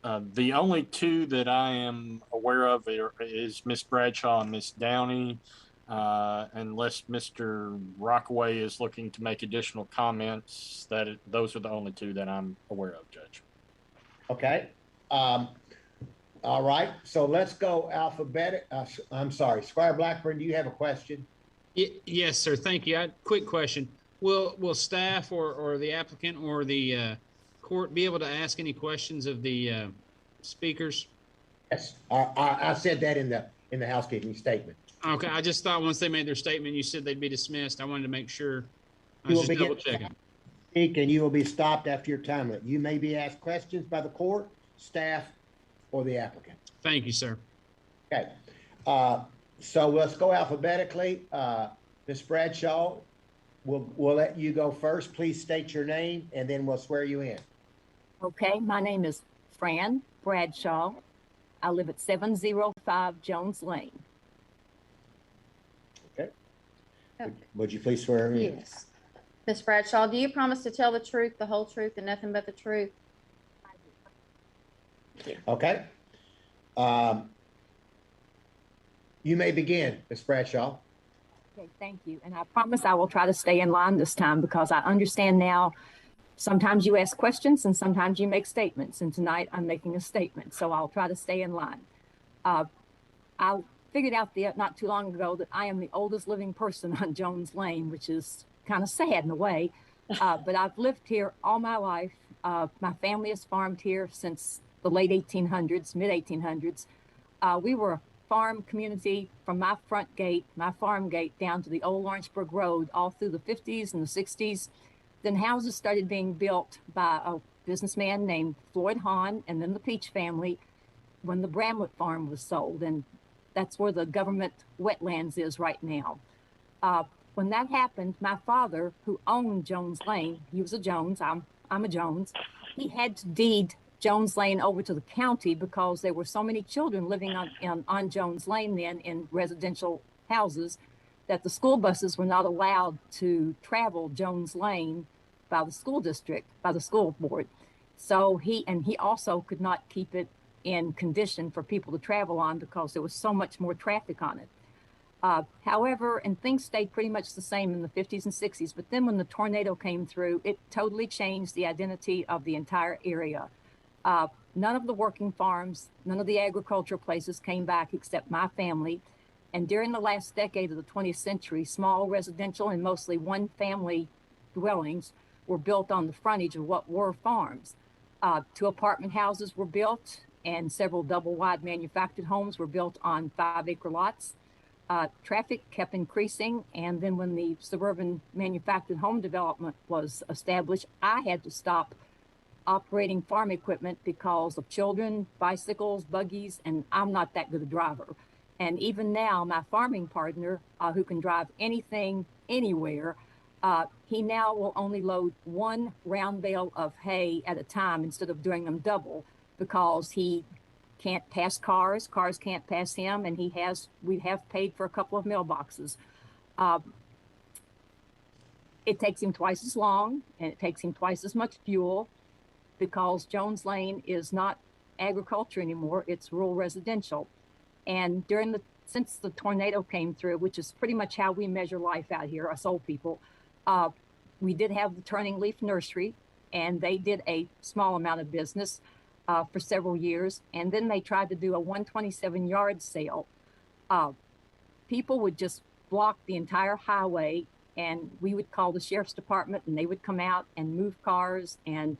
The only two that I am aware of is Miss Bradshaw and Miss Downey, unless Mr. Rockaway is looking to make additional comments. Those are the only two that I'm aware of, Judge. Okay. All right, so let's go alphabetic. I'm sorry, Squire Blackburn, do you have a question? Yes, sir. Thank you. Quick question. Will staff or the applicant or the court be able to ask any questions of the speakers? Yes, I said that in the housekeeping statement. Okay, I just thought once they made their statement, you said they'd be dismissed. I wanted to make sure. I was just double checking. Speak, and you will be stopped after your time limit. You may be asked questions by the court, staff, or the applicant. Thank you, sir. Okay, so let's go alphabetically. Ms. Bradshaw, we'll let you go first. Please state your name, and then we'll swear you in. Okay, my name is Fran Bradshaw. I live at 705 Jones Lane. Okay. Would you please swear in? Yes. Ms. Bradshaw, do you promise to tell the truth, the whole truth, and nothing but the truth? Okay. You may begin, Ms. Bradshaw. Okay, thank you. And I promise I will try to stay in line this time because I understand now sometimes you ask questions and sometimes you make statements. And tonight I'm making a statement, so I'll try to stay in line. I figured out not too long ago that I am the oldest living person on Jones Lane, which is kind of sad in a way. But I've lived here all my life. My family has farmed here since the late 1800s, mid 1800s. We were a farm community from my front gate, my farm gate, down to the old Lawrenceburg Road, all through the 50s and the 60s. Then houses started being built by a businessman named Floyd Hahn, and then the Peach family when the Bramlett farm was sold. And that's where the government wetlands is right now. When that happened, my father, who owned Jones Lane, he was a Jones, I'm a Jones, he had to deed Jones Lane over to the county because there were so many children living on Jones Lane then in residential houses that the school buses were not allowed to travel Jones Lane by the school district, by the school board. So he also could not keep it in condition for people to travel on because there was so much more traffic on it. However, and things stayed pretty much the same in the 50s and 60s, but then when the tornado came through, it totally changed the identity of the entire area. None of the working farms, none of the agricultural places came back except my family. And during the last decade of the 20th century, small residential and mostly one-family dwellings were built on the frontage of what were farms. 2 apartment houses were built, and several double-wide manufactured homes were built on 5-acre lots. Traffic kept increasing, and then when the suburban manufactured home development was established, I had to stop operating farm equipment because of children, bicycles, buggies, and I'm not that good a driver. And even now, my farming partner, who can drive anything, anywhere, He now will only load one round bale of hay at a time instead of doing them double because he can't pass cars. Cars can't pass him, and we have paid for a couple of mailboxes. It takes him twice as long, and it takes him twice as much fuel because Jones Lane is not agriculture anymore. It's rural residential. And since the tornado came through, which is pretty much how we measure life out here, us old people, we did have the Turning Leaf Nursery, and they did a small amount of business for several years. And then they tried to do a 127 yard sale. People would just block the entire highway, and we would call the sheriff's department, and they would come out and move cars. And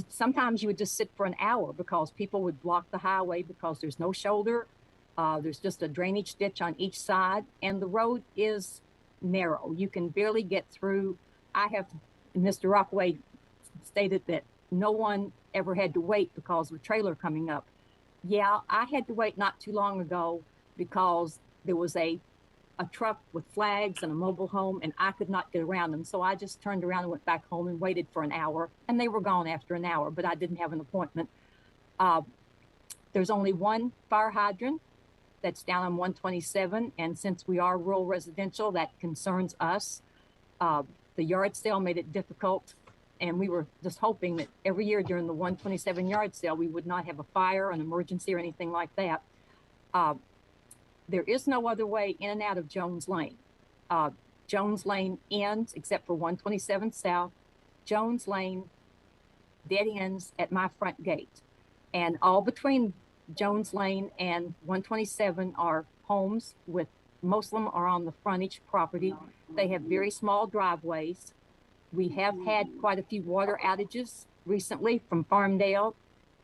sometimes you would just sit for an hour because people would block the highway because there's no shoulder. There's just a drainage ditch on each side, and the road is narrow. You can barely get through. Mr. Rockaway stated that no one ever had to wait because of a trailer coming up. Yeah, I had to wait not too long ago because there was a truck with flags and a mobile home, and I could not get around them. So I just turned around and went back home and waited for an hour, and they were gone after an hour, but I didn't have an appointment. There's only one fire hydrant that's down on 127, and since we are rural residential, that concerns us. The yard sale made it difficult, and we were just hoping that every year during the 127 yard sale, we would not have a fire, an emergency, or anything like that. There is no other way in and out of Jones Lane. Jones Lane ends, except for 127 South. Jones Lane dead ends at my front gate. And all between Jones Lane and 127 are homes with, most of them are on the frontage property. They have very small driveways. We have had quite a few water outages recently from Farmdale,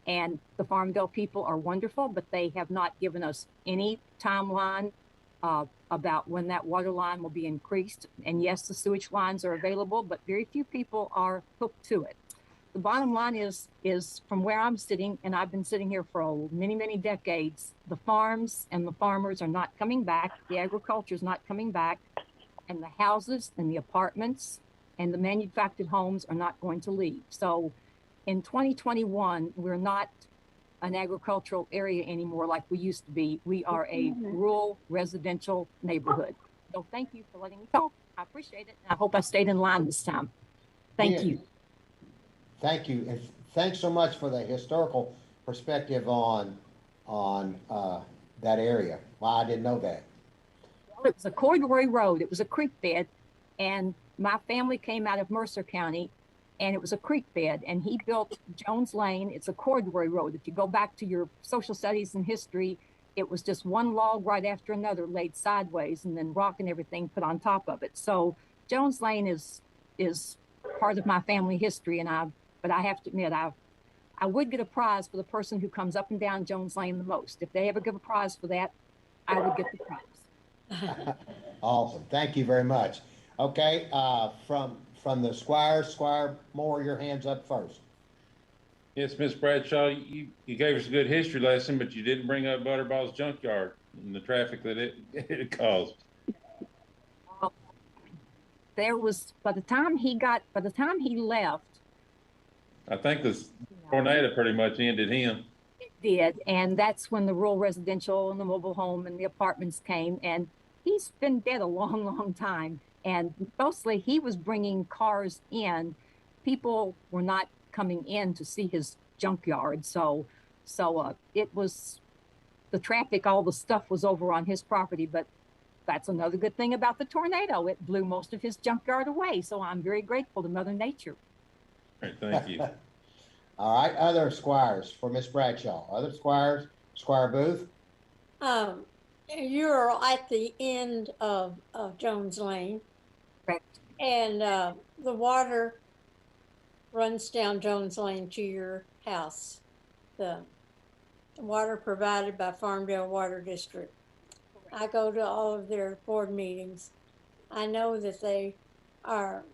and the Farmdale people are wonderful, but they have not given us any timeline about when that water line will be increased. And yes, the sewage lines are available, but very few people are hooked to it. The bottom line is from where I'm sitting, and I've been sitting here for many, many decades, the farms and the farmers are not coming back. The agriculture is not coming back, and the houses and the apartments and the manufactured homes are not going to leave. So in 2021, we're not an agricultural area anymore like we used to be. We are a rural residential neighborhood. So thank you for letting me talk. I appreciate it. And I hope I stayed in line this time. Thank you. Thank you. And thanks so much for the historical perspective on that area. Well, I didn't know that. Well, it was a corduroy road. It was a creek bed. And my family came out of Mercer County, and it was a creek bed, and he built Jones Lane. It's a corduroy road. If you go back to your social studies and history, it was just one log right after another laid sideways, and then rock and everything put on top of it. So Jones Lane is part of my family history, but I have to admit, I would get a prize for the person who comes up and down Jones Lane the most. If they ever give a prize for that, I would get the prize. Awesome. Thank you very much. Okay, from the Squire Moore, your hand's up first. Yes, Miss Bradshaw, you gave us a good history lesson, but you didn't bring up Butterball's junkyard and the traffic that it caused. There was, by the time he left, I think the tornado pretty much ended him. It did, and that's when the rural residential and the mobile home and the apartments came, and he's been dead a long, long time. And mostly he was bringing cars in. People were not coming in to see his junkyard. So it was the traffic, all the stuff was over on his property. But that's another good thing about the tornado. It blew most of his junkyard away. So I'm very grateful to Mother Nature. All right, thank you. All right, other Squires for Miss Bradshaw. Other Squires, Squire Booth. You're at the end of Jones Lane. Correct. And the water runs down Jones Lane to your house. The water provided by Farmdale Water District. I go to all of their board meetings. I know that they are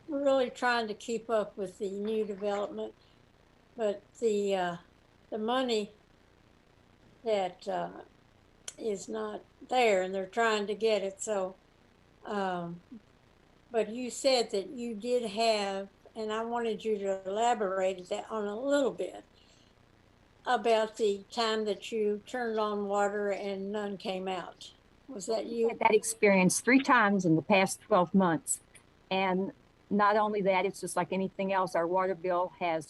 really trying to keep up with the new development, but the money that is not there, and they're trying to get it. So but you said that you did have, and I wanted you to elaborate that on a little bit about the time that you turned on water and none came out. Was that you? Had that experience 3 times in the past 12 months. And not only that, it's just like anything else. My water bill has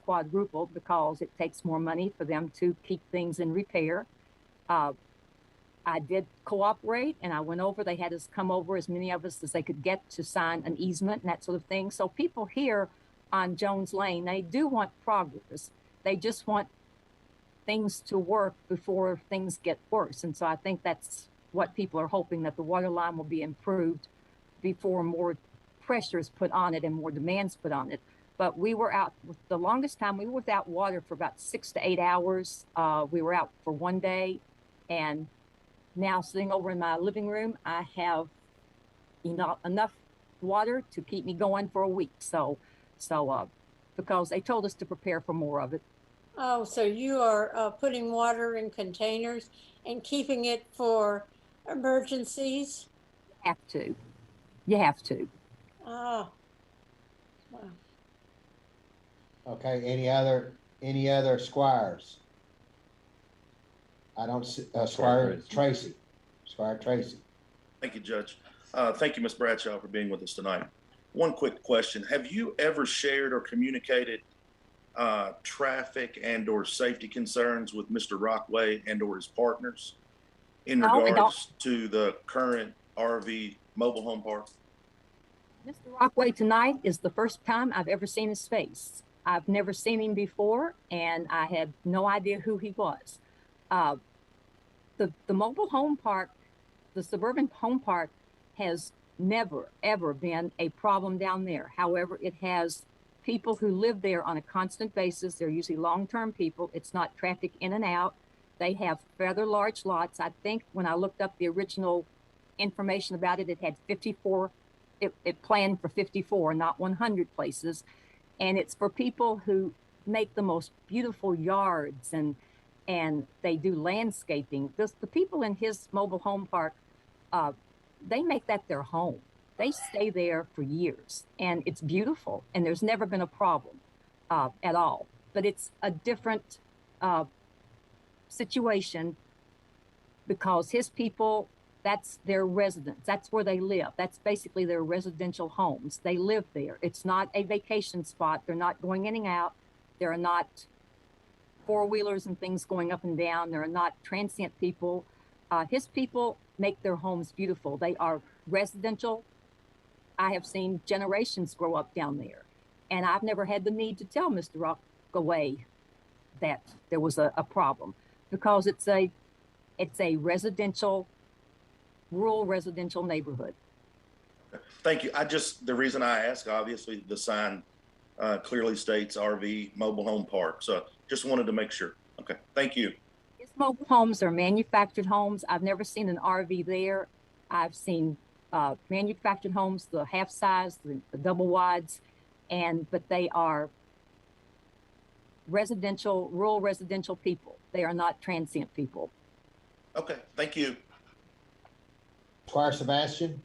quadrupled because it takes more money for them to keep things in repair. I did cooperate and I went over. They had us come over, as many of us as they could get, to sign an easement and that sort of thing. So people here on Jones Lane, they do want progress. They just want things to work before things get worse. And so I think that's what people are hoping, that the water line will be improved before more pressure is put on it and more demands put on it. But we were out, the longest time we were without water for about 6 to 8 hours. We were out for 1 day, and now sitting over in my living room, I have enough water to keep me going for a week. So because they told us to prepare for more of it. Oh, so you are putting water in containers and keeping it for emergencies? You have to. Oh, wow. Okay, any other squires? I don't see, Squire Tracy. Squire Tracy. Thank you, Judge. Thank you, Ms. Bradshaw, for being with us tonight. One quick question. Have you ever shared or communicated traffic and or safety concerns with Mr. Rockway and or his partners in regards to the current RV mobile home park? Mr. Rockway tonight is the first time I've ever seen his face. I've never seen him before, and I had no idea who he was. The mobile home park, the suburban home park, has never, ever been a problem down there. However, it has people who live there on a constant basis. They're usually long-term people. It's not traffic in and out. They have rather large lots. I think when I looked up the original information about it, it had 54, it planned for 54, not 100 places. And it's for people who make the most beautiful yards, and they do landscaping. The people in his mobile home park, they make that their home. They stay there for years, and it's beautiful, and there's never been a problem at all. But it's a different situation because his people, that's their residence. That's where they live. That's basically their residential homes. They live there. It's not a vacation spot. They're not going in and out. There are not four-wheelers and things going up and down. There are not transient people. His people make their homes beautiful. They are residential. I have seen generations grow up down there, and I've never had the need to tell Mr. Rockaway that there was a problem, because it's a residential, rural residential neighborhood. Thank you. The reason I ask, obviously the sign clearly states RV mobile home park. So just wanted to make sure. Okay. Thank you. His mobile homes are manufactured homes. I've never seen an RV there. I've seen manufactured homes, the half size, the double wides, but they are residential, rural residential people. They are not transient people. Okay. Thank you. Squire Sebastian.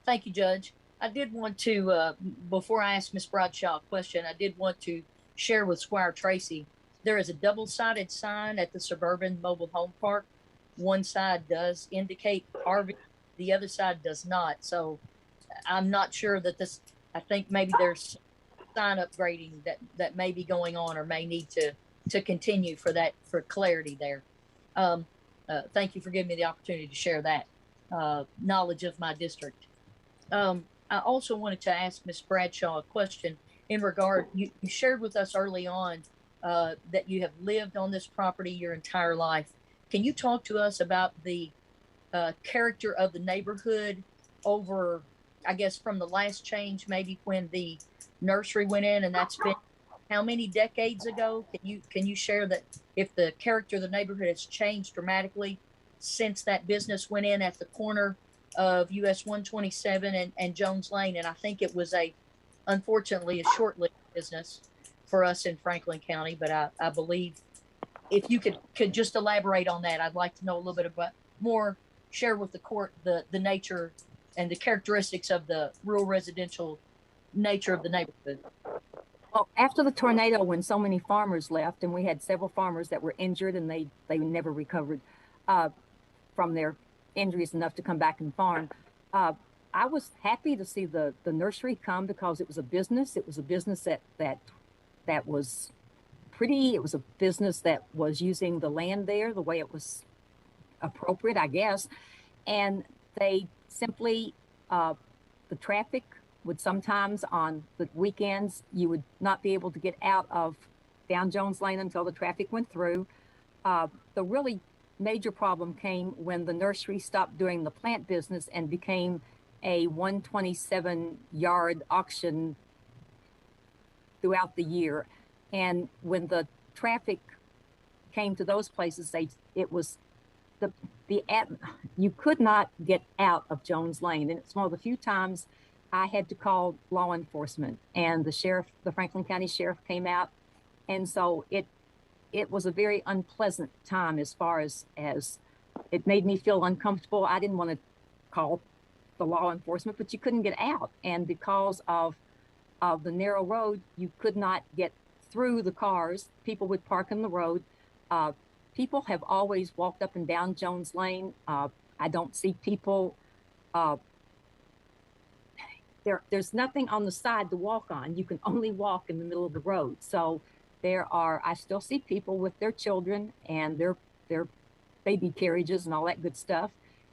Thank you, Judge. I did want to, before I ask Ms. Bradshaw a question, I did want to share with Squire Tracy, there is a double-sided sign at the suburban mobile home park. One side does indicate RV, the other side does not. So I'm not sure that this, I think maybe there's sign upgrading that may be going on or may need to continue for clarity there. Thank you for giving me the opportunity to share that knowledge of my district. I also wanted to ask Ms. Bradshaw a question in regard, you shared with us early on that you have lived on this property your entire life. Can you talk to us about the character of the neighborhood over, I guess, from the last change, maybe when the nursery went in, and that's been how many decades ago? Can you share that if the character of the neighborhood has changed dramatically since that business went in at the corner of US 127 and Jones Lane? And I think it was unfortunately a short-lived business for us in Franklin County, but I believe if you could just elaborate on that, I'd like to know a little bit about more, share with the court the nature and the characteristics of the rural residential nature of the neighborhood. Well, after the tornado, when so many farmers left, and we had several farmers that were injured and they never recovered from their injuries enough to come back and farm, I was happy to see the nursery come because it was a business. It was a business that was pretty. It was a business that was using the land there the way it was appropriate, I guess. And they simply, the traffic would sometimes on the weekends, you would not be able to get out of down Jones Lane until the traffic went through. The really major problem came when the nursery stopped doing the plant business and became a 127-yard auction throughout the year. And when the traffic came to those places, it was you could not get out of Jones Lane. And it's one of the few times I had to call law enforcement, and the Franklin County Sheriff came out. And so it was a very unpleasant time as far as it made me feel uncomfortable. I didn't want to call the law enforcement, but you couldn't get out. And because of the narrow road, you could not get through the cars. People would park in the road. People have always walked up and down Jones Lane. I don't see people, there's nothing on the side to walk on. You can only walk in the middle of the road. So I still see people with their children and their baby carriages and all that good stuff.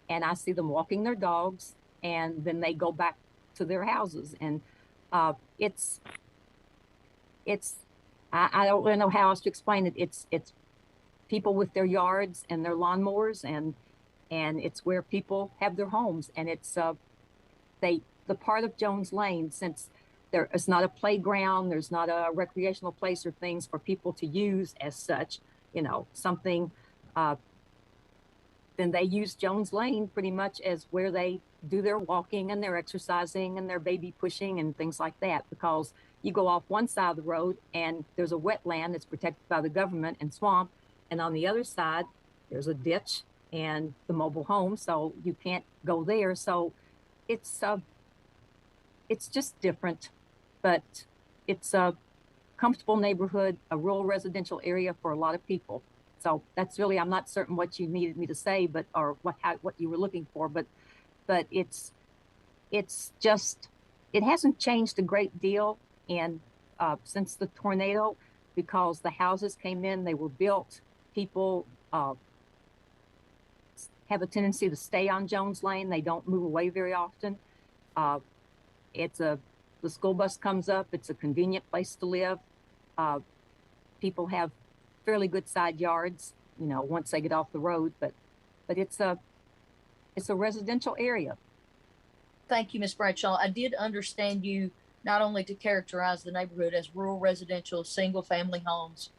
And I see them walking their dogs, and then they go back to their houses. And I don't really know how else to explain it. It's people with their yards and their lawnmowers, and it's where people have their homes. And it's the part of Jones Lane, since there is not a playground, there's not a recreational place or things for people to use as such, something, then they use Jones Lane pretty much as where they do their walking and their exercising and their baby pushing and things like that, because you go off one side of the road and there's a wetland that's protected by the government and swamp, and on the other side there's a ditch and the mobile home, so you can't go there. So it's just different, but it's a comfortable neighborhood, a rural residential area for a lot of people. So that's really, I'm not certain what you needed me to say, or what you were looking for, but it's just, it hasn't changed a great deal since the tornado, because the houses came in, they were built. People have a tendency to stay on Jones Lane. They don't move away very often. The school bus comes up. It's a convenient place to live. People have fairly good side yards, once they get off the road, but it's a residential area. Thank you, Ms. Bradshaw. I did understand you not only to characterize the neighborhood as rural residential, single family homes,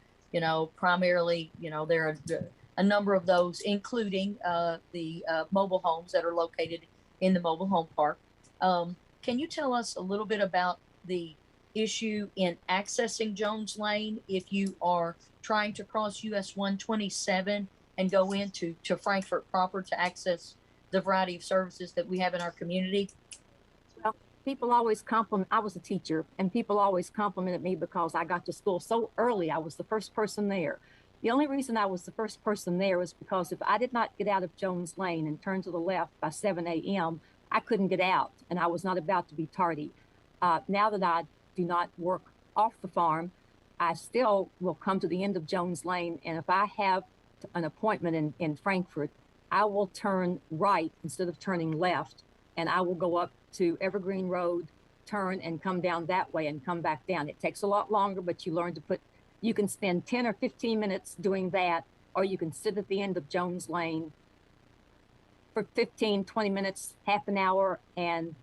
primarily, there are a number of those, including the mobile homes that are located in the mobile home park. Can you tell us a little bit about the issue in accessing Jones Lane if you are trying to cross US 127 and go into Frankfort proper to access the variety of services that we have in our community? Well, people always I was a teacher, and people always complimented me because I got to school so early. I was the first person there. The only reason I was the first person there was because if I did not get out of Jones Lane and turn to the left by 7 a.m., I couldn't get out, and I was not about to be tardy. Now that I do not work off the farm, I still will come to the end of Jones Lane, and if I have an appointment in Frankfort, I will turn right instead of turning left, and I will go up to Evergreen Road, turn and come down that way and come back down. It takes a lot longer, but you learn you can spend 10 or 15 minutes doing that, or you can sit at the end of Jones Lane for 15, 20 minutes, half an hour. And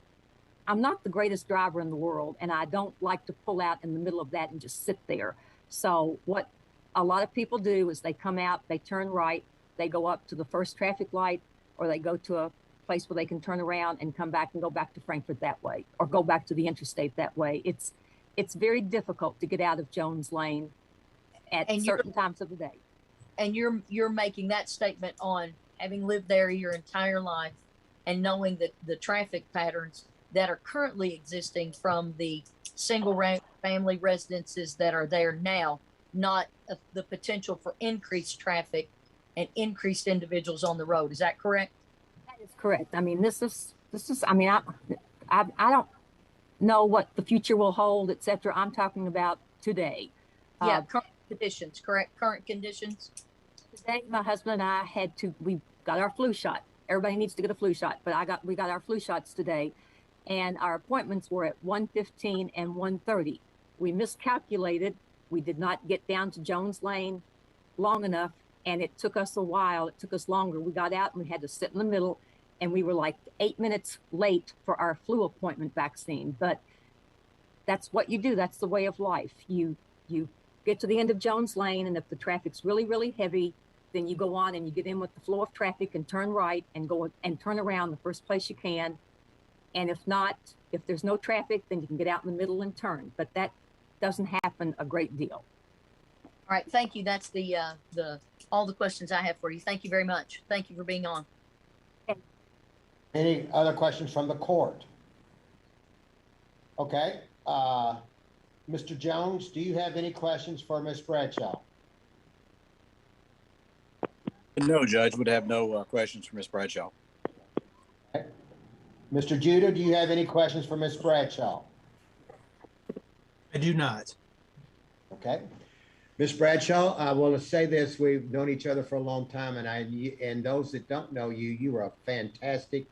I'm not the greatest driver in the world, and I don't like to pull out in the middle of that and just sit there. So what a lot of people do is they come out, they turn right, they go up to the first traffic light, or they go to a place where they can turn around and come back and go back to Frankfort that way, or go back to the interstate that way. It's very difficult to get out of Jones Lane at certain times of the day. And you're making that statement on having lived there your entire life and knowing that the traffic patterns that are currently existing from the family residences that are there now, not the potential for increased traffic and increased individuals on the road. Is that correct? That is correct. I mean, this is, I mean, I don't know what the future will hold, et cetera. I'm talking about today. Yeah, current conditions, correct? Current conditions. Today, my husband and I we got our flu shot. Everybody needs to get a flu shot, but we got our flu shots today, and our appointments were at 1:15 and 1:30. We miscalculated. We did not get down to Jones Lane long enough, and it took us a while. It took us longer. We got out and we had to sit in the middle, and we were like 8 minutes late for our flu appointment vaccine. But that's what you do. That's the way of life. You get to the end of Jones Lane, and if the traffic's really, really heavy, then you go on and you get in with the flow of traffic and turn right and go and turn around the first place you can. And if not, if there's no traffic, then you can get out in the middle and turn. But that doesn't happen a great deal. All right, thank you. That's all the questions I have for you. Thank you very much. Thank you for being on. Any other questions from the court? Okay, Mr. Jones, do you have any questions for Ms. Bradshaw? No, Judge, would have no questions for Ms. Bradshaw. Okay. Mr. Judah, do you have any questions for Ms. Bradshaw? I do not. Okay. Ms. Bradshaw, I will say this, we've known each other for a long time, and those that don't know you, you are a fantastic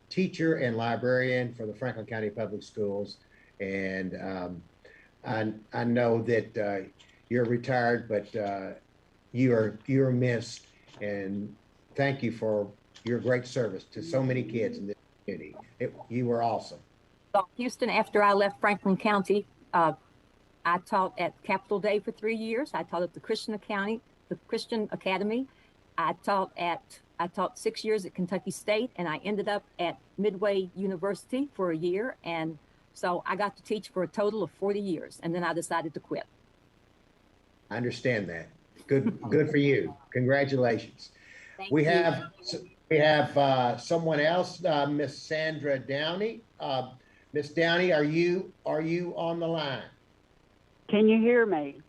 teacher and librarian for the Franklin County Public Schools. And I know that you're retired, but you're missed. And thank you for your great service to so many kids in this community. You were awesome. So Houston, after I left Franklin County, I taught at Capital Day for 3 years. I taught at the Christian Academy. I taught 6 years at Kentucky State, and I ended up at Midway University for a year. And so I got to teach for a total of 40 years, and then I decided to quit. I understand that. Good for you. Congratulations. Thank We you. have someone else, Miss Sandra Downey. Miss Downey, are you on the line? Can you hear me?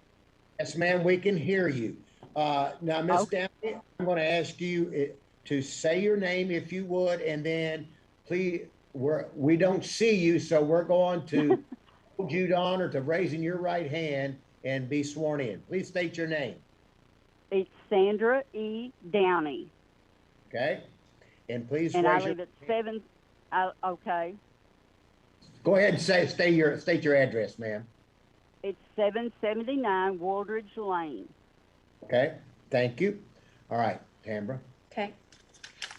Yes, ma'am, we can hear you. Now, Miss Downey, I'm going to ask you to say your name if you would, and then please, we don't see you, so we're going to hold you to honor to raising your right hand and be sworn in. Please state your name. It's Sandra E. Downey. Okay, and please and raise I live at 7. Okay. Go ahead and state your address, ma'am. It's 779 Waldridge Lane. Okay, thank you. All right, Tambra. Okay.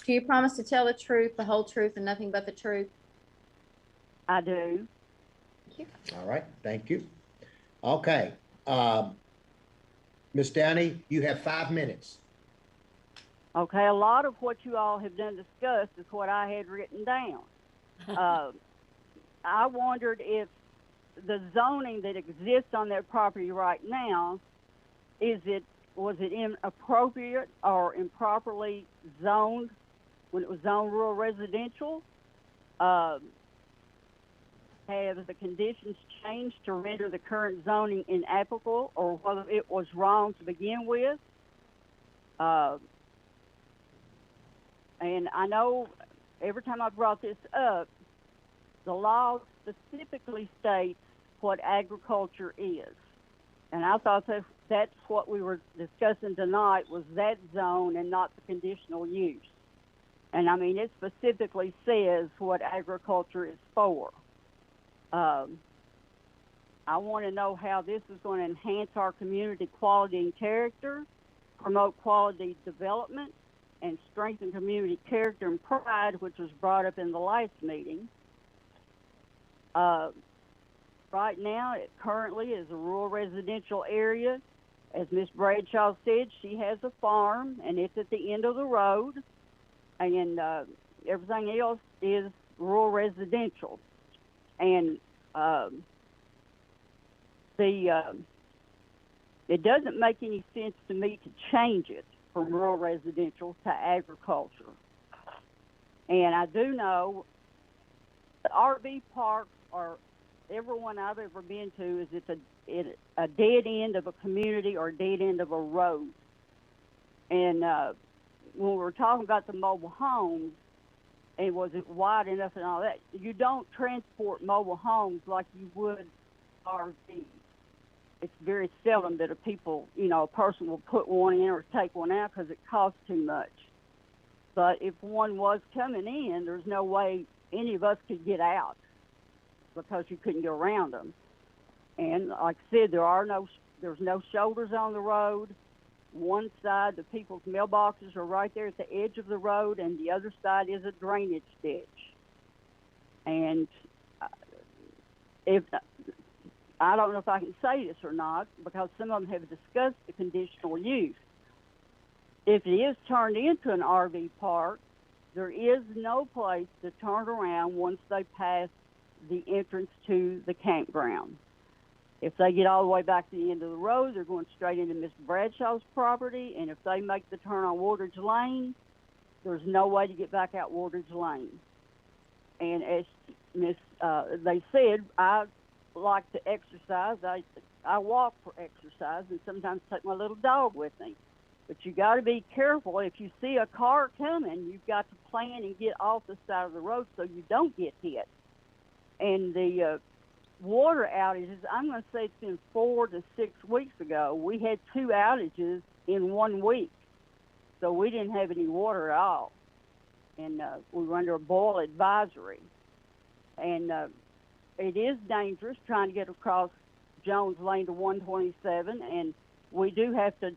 Do you promise to tell the truth, the whole truth, and nothing but the truth? I do. Thank you. All right, thank you. Okay, Ms. Downey, you have 5 minutes. Okay, a lot of what you all have done discussed is what I had written down. I wondered if the zoning that exists on their property right now, was it inappropriate or improperly zoned when it was zoned rural residential? Have the conditions changed to render the current zoning inapplicable, or whether it was wrong to begin with? And I know every time I brought this up, the law specifically states what agriculture is. And I thought that's what we were discussing tonight, was that zone and not the conditional use. And I mean, it specifically says what agriculture is for. I want to know how this is going to enhance our community quality and character, promote quality development, and strengthen community character and pride, which was brought up in the last meeting. Right now, it currently is a rural residential area. As Ms. Bradshaw said, she has a farm, and it's at the end of the road, and everything else is rural residential. And it doesn't make any sense to me to change it from rural residential to agriculture. And I do know the RV parks are, everyone I've ever been to is it's a dead end of a community or a dead end of a road. And when we were talking about the mobile homes, and was it wide enough and all that, you don't transport mobile homes like you would RVs. It's very seldom that a person will put one in or take one out because it costs too much. But if one was coming in, there's no way any of us could get out because you couldn't go around them. And like I said, there's no shoulders on the road. One side, the people's mailboxes are right there at the edge of the road, and the other side is a drainage ditch. And I don't know if I can say this or not, because some of them have discussed the conditional use. If it is turned into an RV park, there is no place to turn around once they pass the entrance to the campground. If they get all the way back to the end of the road, they're going straight into Mr. Bradshaw's property. And if they make the turn on Wardridge Lane, there's no way to get back out Wardridge Lane. And as they said, I like to exercise. I walk for exercise and sometimes take my little dog with me. But you got to be careful. If you see a car coming, you've got to plan and get off the side of the road so you don't get hit. And the water outages, I'm going to say it's been 4 to 6 weeks ago. We had 2 outages in 1 week. So we didn't have any water at all. And we were under a boil advisory. And it is dangerous trying to get across Jones Lane to 127. And we do have to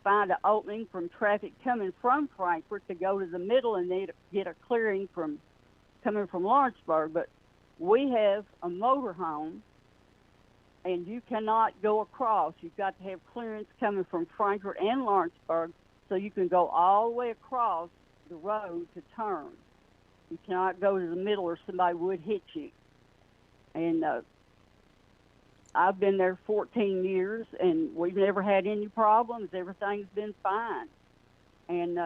find an opening from traffic coming from Frankfort to go to the middle and then get a clearing from coming from Lawrenceburg. But we have a motorhome, and you cannot go across. You've got to have clearance coming from Frankfort and Lawrenceburg so you can go all the way across the road to turn. You cannot go to the middle or somebody would hit you. And I've been there 14 years, and we've never had any problems. Everything's been fine. And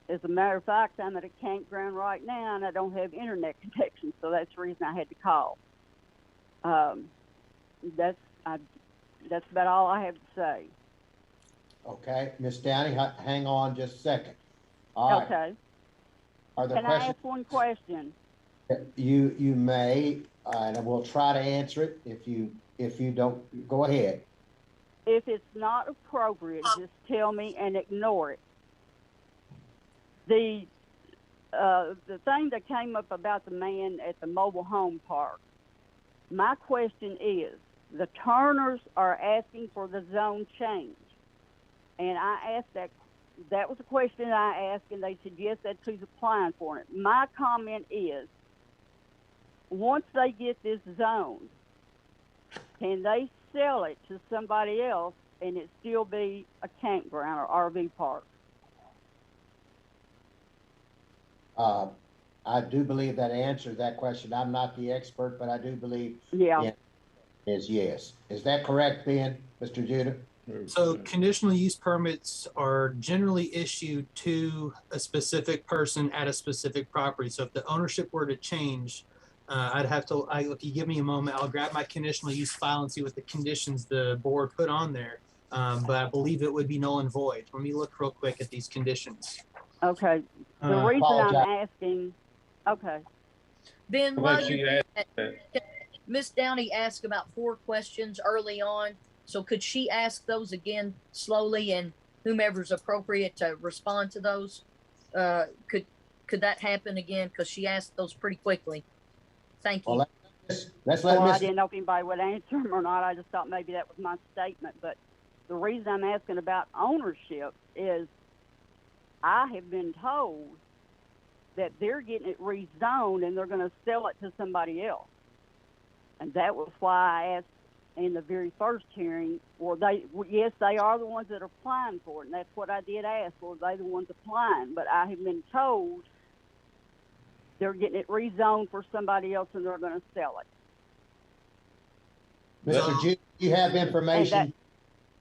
as a matter of fact, I'm at a campground right now, and I don't have internet connection, so that's the reason I had to call. That's about all I have to say. Okay, Ms. Downey, hang on just a second. All right. Okay. Are there Can questions? I ask one question? You may, and we'll try to answer it. If you don't, go ahead. If it's not appropriate, just tell me and ignore it. The thing that came up about the man at the mobile home park, my question is, the Turners are asking for the zone change. And I asked that was a question I asked, and they said, yes, that's who's applying for it. My comment is, once they get this zoned, can they sell it to somebody else and it still be a campground or RV park? I do believe that answers that question. I'm not the expert, but I do believe Yeah. is yes. Is that correct, Ben, Mr. Judah? So conditional use permits are generally issued to a specific person at a specific property. So if the ownership were to change, I'd have to, if you give me a moment, I'll grab my conditional use file and see what the conditions the board put on there. But I believe it would be null and void. Let me look real quick at these conditions. Okay. The reason I'm asking, okay. Ben, while you, Ms. Downey asked about 4 questions early on. So could she ask those again slowly, and whomever's appropriate to respond to those? Could that happen again? Because she asked those pretty quickly. Thank you. Well, let's let I didn't know if anybody would answer them or not. I just thought maybe that was my statement. But the reason I'm asking about ownership is I have been told that they're getting it rezoned and they're going to sell it to somebody else. And that was why I asked in the very first hearing, yes, they are the ones that are applying for it, and that's what I did ask, were they the ones applying? But I have been told they're getting it rezoned for somebody else and they're going to sell it. Mr. Judah, you have information?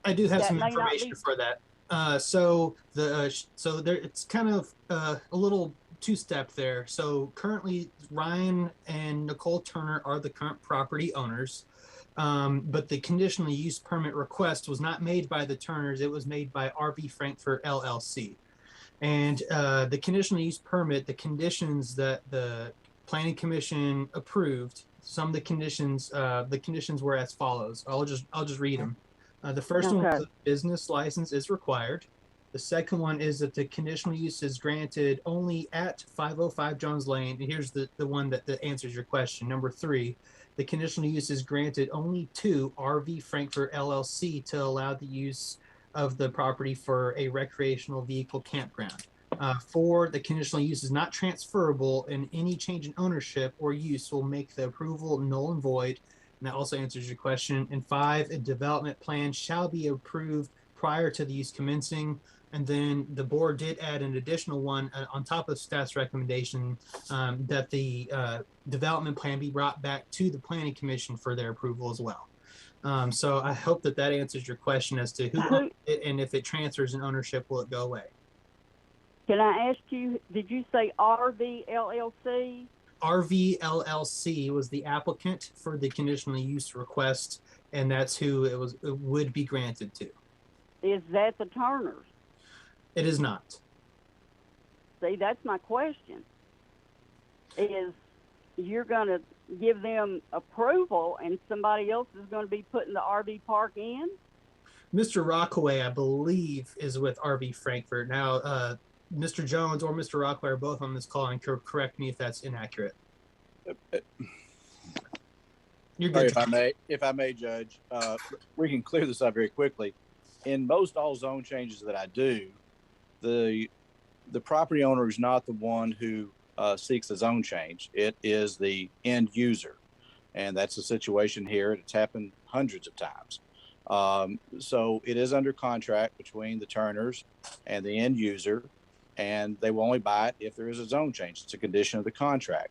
I do have some information for that. So it's kind of a little two-step there. So currently, Ryan and Nicole Turner are the current property owners, but the conditional use permit request was not made by the Turners. It was made by RV Frankfurt LLC. And the conditional use permit, the conditions that the Planning Commission approved, some of the conditions were as follows. I'll just read them. The first one was a business license is required. The second one is that the conditional use is granted only at 505 Jones Lane. And here's the one that answers your question. Number 3, the conditional use is granted only to RV Frankfurt LLC to allow the use of the property for a recreational vehicle campground. 4, the conditional use is not transferable, and any change in ownership or use will make the approval null and void. And that also answers your question. And 5, a development plan shall be approved prior to the use commencing. And then the board did add an additional one on top of staff's recommendation, that the development plan be brought back to the Planning Commission for their approval as well. So I hope that answers your question as to who owns it, and if it transfers in ownership, will it go away? Can I ask you, did you say RV LLC? RV LLC was the applicant for the conditional use request, and that's who it would be granted to. Is that the Turners? It is not. See, that's my question. Is you're going to give them approval and somebody else is going to be putting the RV park in? Mr. Rockaway, I believe, is with RV Frankfurt. Now, Mr. Jones or Mr. Rockaway are both on this call, and correct me if that's inaccurate. You're good. If I may, Judge, we can clear this up very quickly. In most all zone changes that I do, the property owner is not the one who seeks a zone change. It is the end user, and that's the situation here. It's happened hundreds of times. So it is under contract between the Turners and the end user, and they will only buy it if there is a zone change. It's a condition of the contract.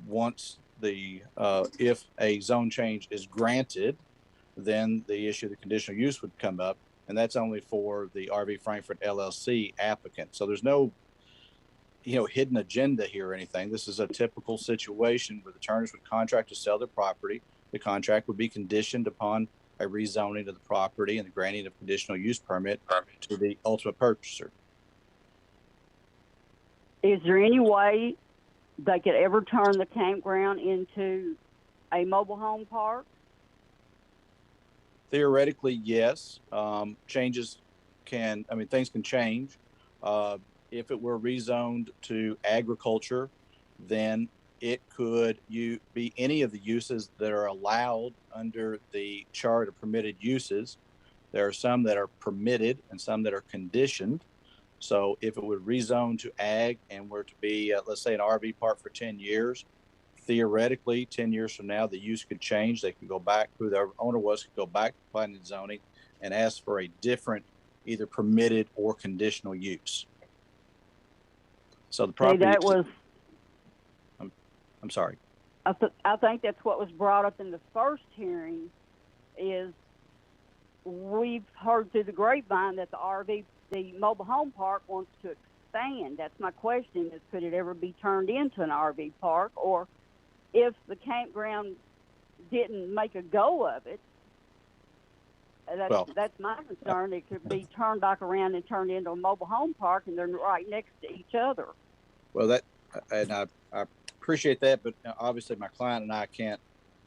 Once if a zone change is granted, then the issue of the conditional use would come up, and that's only for the RV Frankfurt LLC applicant. So there's no hidden agenda here or anything. This is a typical situation where the Turners would contract to sell their property. The contract would be conditioned upon a rezoning of the property and the granting of conditional use permit to the ultimate purchaser. Is there any way they could ever turn the campground into a mobile home park? Theoretically, yes. Things can change. If it were rezoned to agriculture, then it could be any of the uses that are allowed under the chart of permitted uses. There are some that are permitted and some that are conditioned. So if it would rezone to ag and were to be, let's say, an RV park for 10 years, theoretically, 10 years from now, the use could change. They could go back, who the owner was, could go back to planning and zoning and ask for a different, either permitted or conditional use. So the property. See, that was. I'm sorry. I think that's what was brought up in the first hearing. Is we've heard through the grapevine that the mobile home park wants to expand. That's my question: is could it ever be turned into an RV park, or if the didn't make a go of it? That's my concern. It could be turned back around and turned into a mobile home park, and they're right next to each other. Well, I appreciate that, but obviously my client and I can't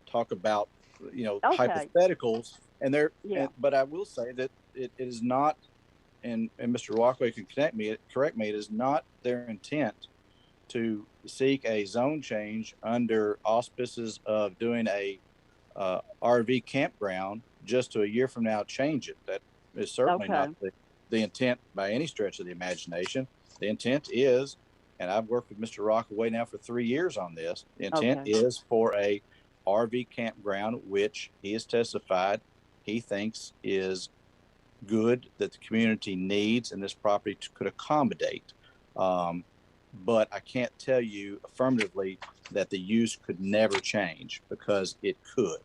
talk about, hypotheticals. And but I will say that it is not, and Mr. Walkway can correct me, it is not their intent to seek a zone change under auspices of doing a RV campground just to a year from now change it. That is certainly not the intent by any stretch of the imagination. The intent is, and I've worked with Mr. Rockaway now for 3 years on this, the intent is for a RV campground, which he has testified he thinks is good, that the community needs, and this property could accommodate. But I can't tell you affirmatively that the use could never change, because it could.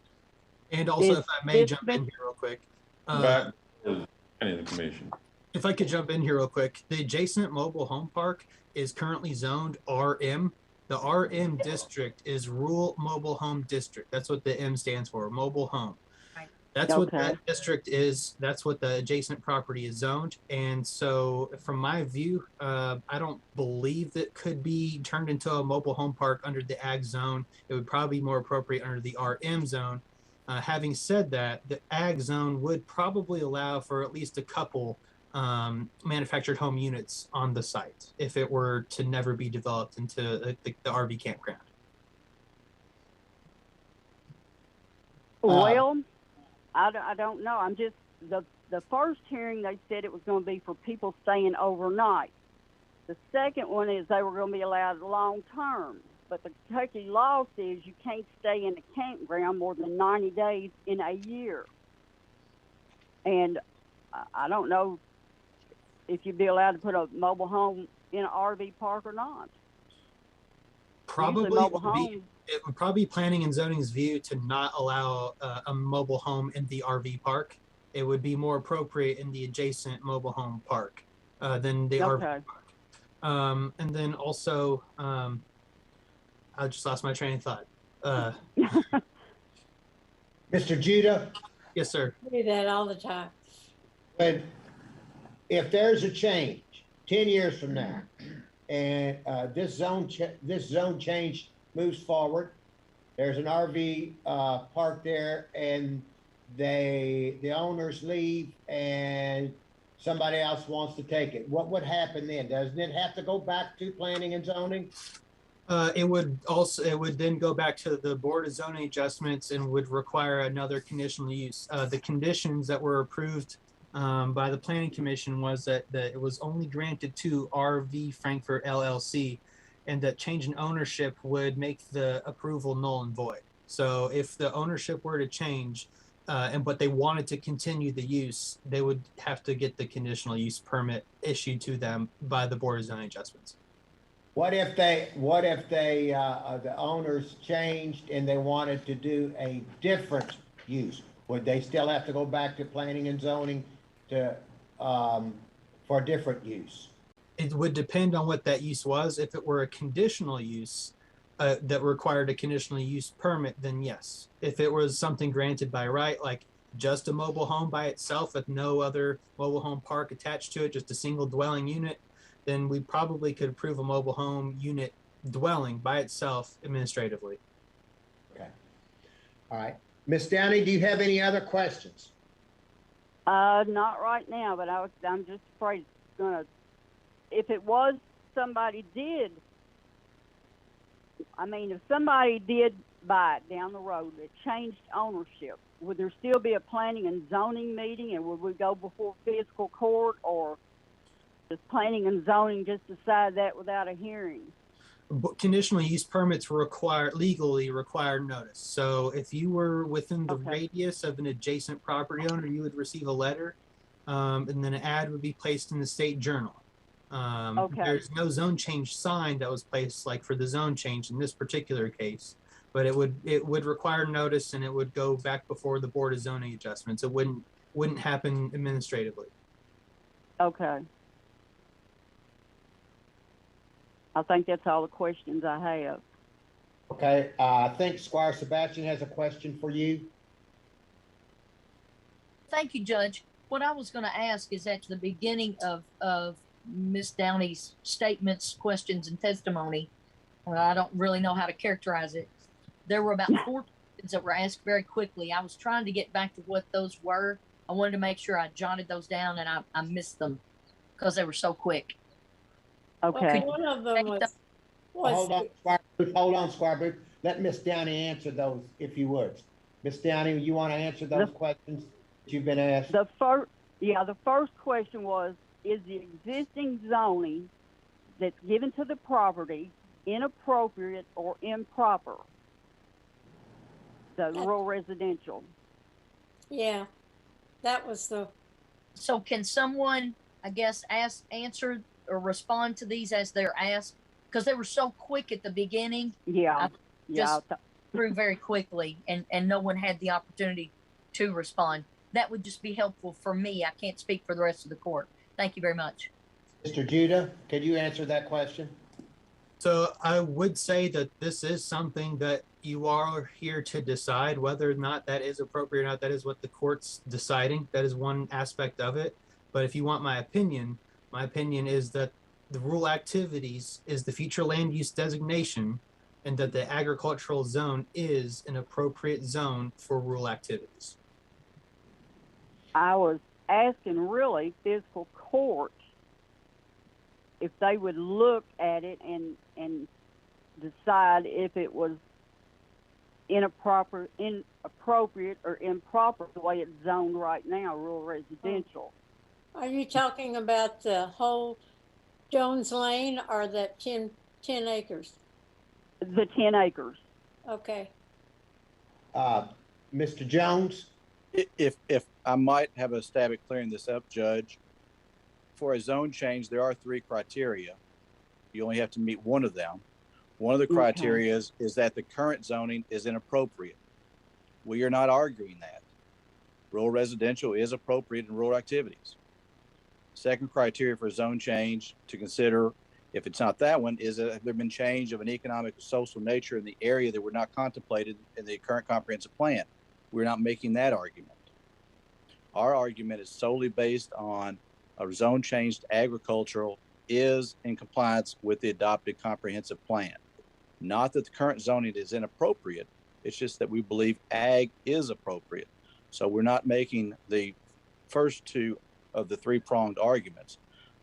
And also, if I may jump in here real quick. Back to the commission. If I could jump in here real quick, the adjacent mobile home park is currently zoned RM. The RM district is Rural Mobile Home District. That's what the M stands for, mobile home. Right. That's what Okay. that district is. That's what the adjacent property is zoned. And so from my view, I don't believe that could be turned into a mobile home park under the ag zone. It would probably be more appropriate under the RM zone. Having said that, the ag zone would probably allow for at least a couple manufactured home units on the site if it were to never be developed into the RV campground. Well, I don't know. I'm just, the first hearing, they said it was going to be for people staying overnight. The second one is they were going to be allowed long term. But the Kentucky law says you can't stay in a campground more than 90 days in a year. And I don't know if you'd be allowed to put a mobile home in an RV park or not. Probably mobile would be, homes. it would probably be planning and zoning's view to not allow a mobile home in the RV park. It would be more appropriate in the adjacent mobile home park than the RV park. And then also, I just lost my train of thought. Mr. Judah, Yes, sir. I do that all the time. but if there's a change 10 years from now, and this zone change moves forward, there's an RV park there, and the owners leave, and somebody else wants to take it. What would happen then? Doesn't it have to go back to planning and zoning? It would then go back to the Board of Zoning Adjustments and would require another conditional use. The conditions that were approved by the Planning Commission was that it was only granted to RV Frankfurt LLC, and that change in ownership would make the approval null and void. So if the ownership were to change, but they wanted to continue the use, they would have to get the conditional use permit issued to them by the Board of Zoning Adjustments. What if the owners changed and they wanted to do a different use? Would they still have to go back to planning and zoning to for a different use? It would depend on what that use was. If it were a conditional use that required a conditional use permit, then yes. If it was something granted by right, like just a mobile home by itself with no other mobile home park attached to it, just a single dwelling unit, then we probably could approve a mobile home unit dwelling by itself administratively. Okay. All right. Ms. Downey, do you have any other questions? Not right now, but I'm just afraid it's gonna. If it was somebody did, if somebody did buy it down the road that changed ownership, would there still be a planning and zoning meeting, and would we go before fiscal court, or does planning and zoning just decide that without a hearing? Conditional use permits legally require notice. So if you were within the radius of an adjacent property owner, you would receive a letter, and then an ad would be placed in the state journal. There's no zone change sign that was placed like for the zone change in this particular case, but it would require notice, and it would go back before the Board of Zoning Adjustments. It wouldn't happen administratively. Okay. I think that's all the questions I have. Okay, I think Squire Sebastian has a question for you. Thank you, Judge. What I was going to ask is at the beginning of Ms. Downey's statements, questions, and testimony, I don't really know how to characterize it. There were about 4 questions that were asked very quickly. I was trying to get back to what those were. I wanted to make sure I jotted those down, and I missed them because they were so quick. Okay. Well, one of them was Hold on, Squire Booth. Let Miss Downey answer those, if you would. Miss Downey, you want to answer those questions that you've been asked? The first question was, is the existing zoning that's given to the property inappropriate or improper? The rural residential. Yeah, that was the. So can someone, I guess, answer or respond to these as they're asked? Because they were so quick at the beginning. Yeah. Just through very quickly, and no one had the opportunity to respond. That would just be helpful for me. I can't speak for the rest of the court. Thank you very much. Mr. Judah, could you answer that question? So I would say that this is something that you are here to decide whether or not that is appropriate or not. That is what the court's deciding. That is one aspect of it. But if you want my opinion is that the rural activities is the future land use designation, and that the agricultural zone is an appropriate zone for rural activities. I was asking really fiscal court if they would look at it and decide if it was inappropriate or improper the way it's zoned right now, rural residential. Are you talking about the whole Jones Lane or that 10 acres? The 10 acres. Okay. Mr. Jones? If I might have a stab at clearing this up, Judge, for a zone change, there are 3 criteria. You only have to meet one of them. One of the criteria is that the current zoning is inappropriate. We are not arguing that. Rural residential is appropriate in rural activities. Second criteria for zone change to consider, if it's not that one, is that there been change of an economic or social nature in the area that were not contemplated in the current comprehensive plan. We're not making that argument. Our argument is solely based on a zone change to agricultural is in compliance with the adopted comprehensive plan. Not that the current zoning is inappropriate, it's just that we believe ag is appropriate. So we're not making the first 2 of the 3-pronged arguments.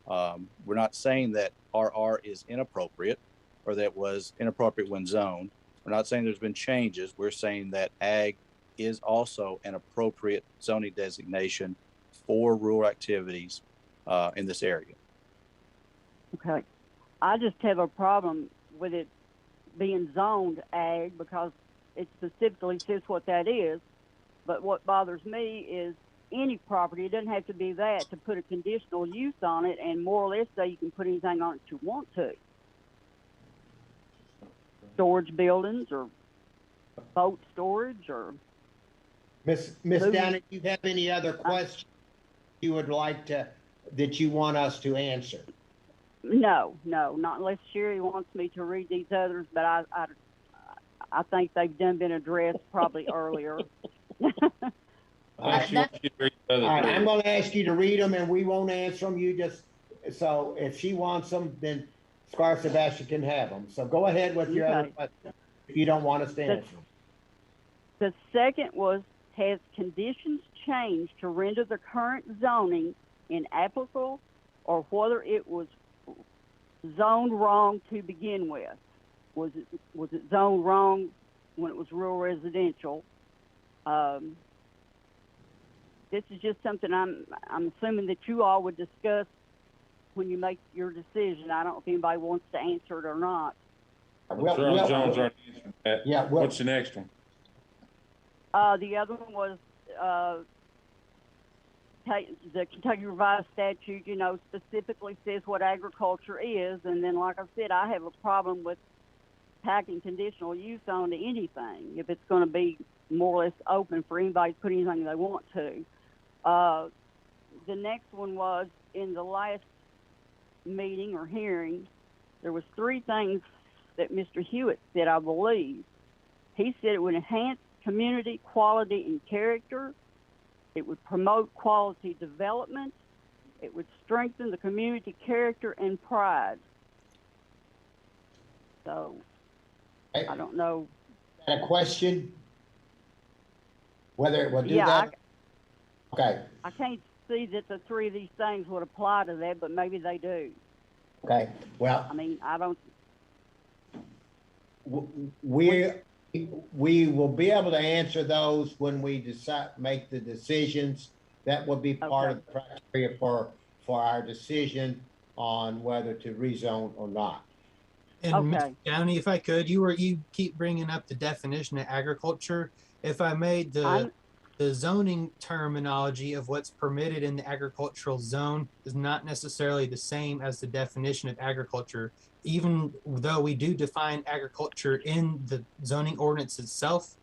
We're not saying that RR is inappropriate or that was inappropriate when zoned. We're not saying there's been changes. We're saying that ag is also an appropriate zoning designation for rural activities in this area. Okay. I just have a problem with it being zoned ag because it specifically says what that is. But what bothers me is any property, it doesn't have to be that, to put a conditional use on it and more or less say you can put anything on it you want to. Storage buildings or boat storage or... Miss Downey, do you have any other questions you would like that you want us to answer? No, not unless Sherry wants me to read these others, but I think they've been addressed probably earlier. All right, I'm going to ask you to read them, and we won't answer them. You just so if she wants them, then Squire Sebastian can have them. So go ahead with your other question if you don't want us to answer them. The second was, has conditions changed to render the current zoning inapplicable, or whether it was zoned wrong to begin with? Was it zoned wrong when it was rural residential? This is just something I'm assuming that you all would discuss when you make your decision. I don't know if anybody wants to answer it or not. Charlie Jones already answered that. Yeah. What's the next one? The other one was the Kentucky Revised Statute, specifically says what agriculture is. And then, like I said, I have a problem with packing conditional use onto anything if it's going to be more or less open for anybody to put anything they want to. The next one was, in the last meeting or hearing, there was 3 things that Mr. Hewitt said, I believe. He said it would enhance community quality and character. It would promote quality development. It would strengthen the community character and pride. So, I don't know. Is that a question? Whether it would do that? Okay. I can't see that the 3 of these things would apply to that, but maybe they do. Okay. Well, I mean, I don't. We will be able to answer those when we make the decisions. That will be part of the criteria for our decision on whether to rezone or not. And Mr. Downey, if I could, you keep bringing up the definition of agriculture. If I made the zoning terminology of what's permitted in the agricultural zone is not necessarily the same as the definition of agriculture, even though we do define agriculture in the zoning ordinance itself.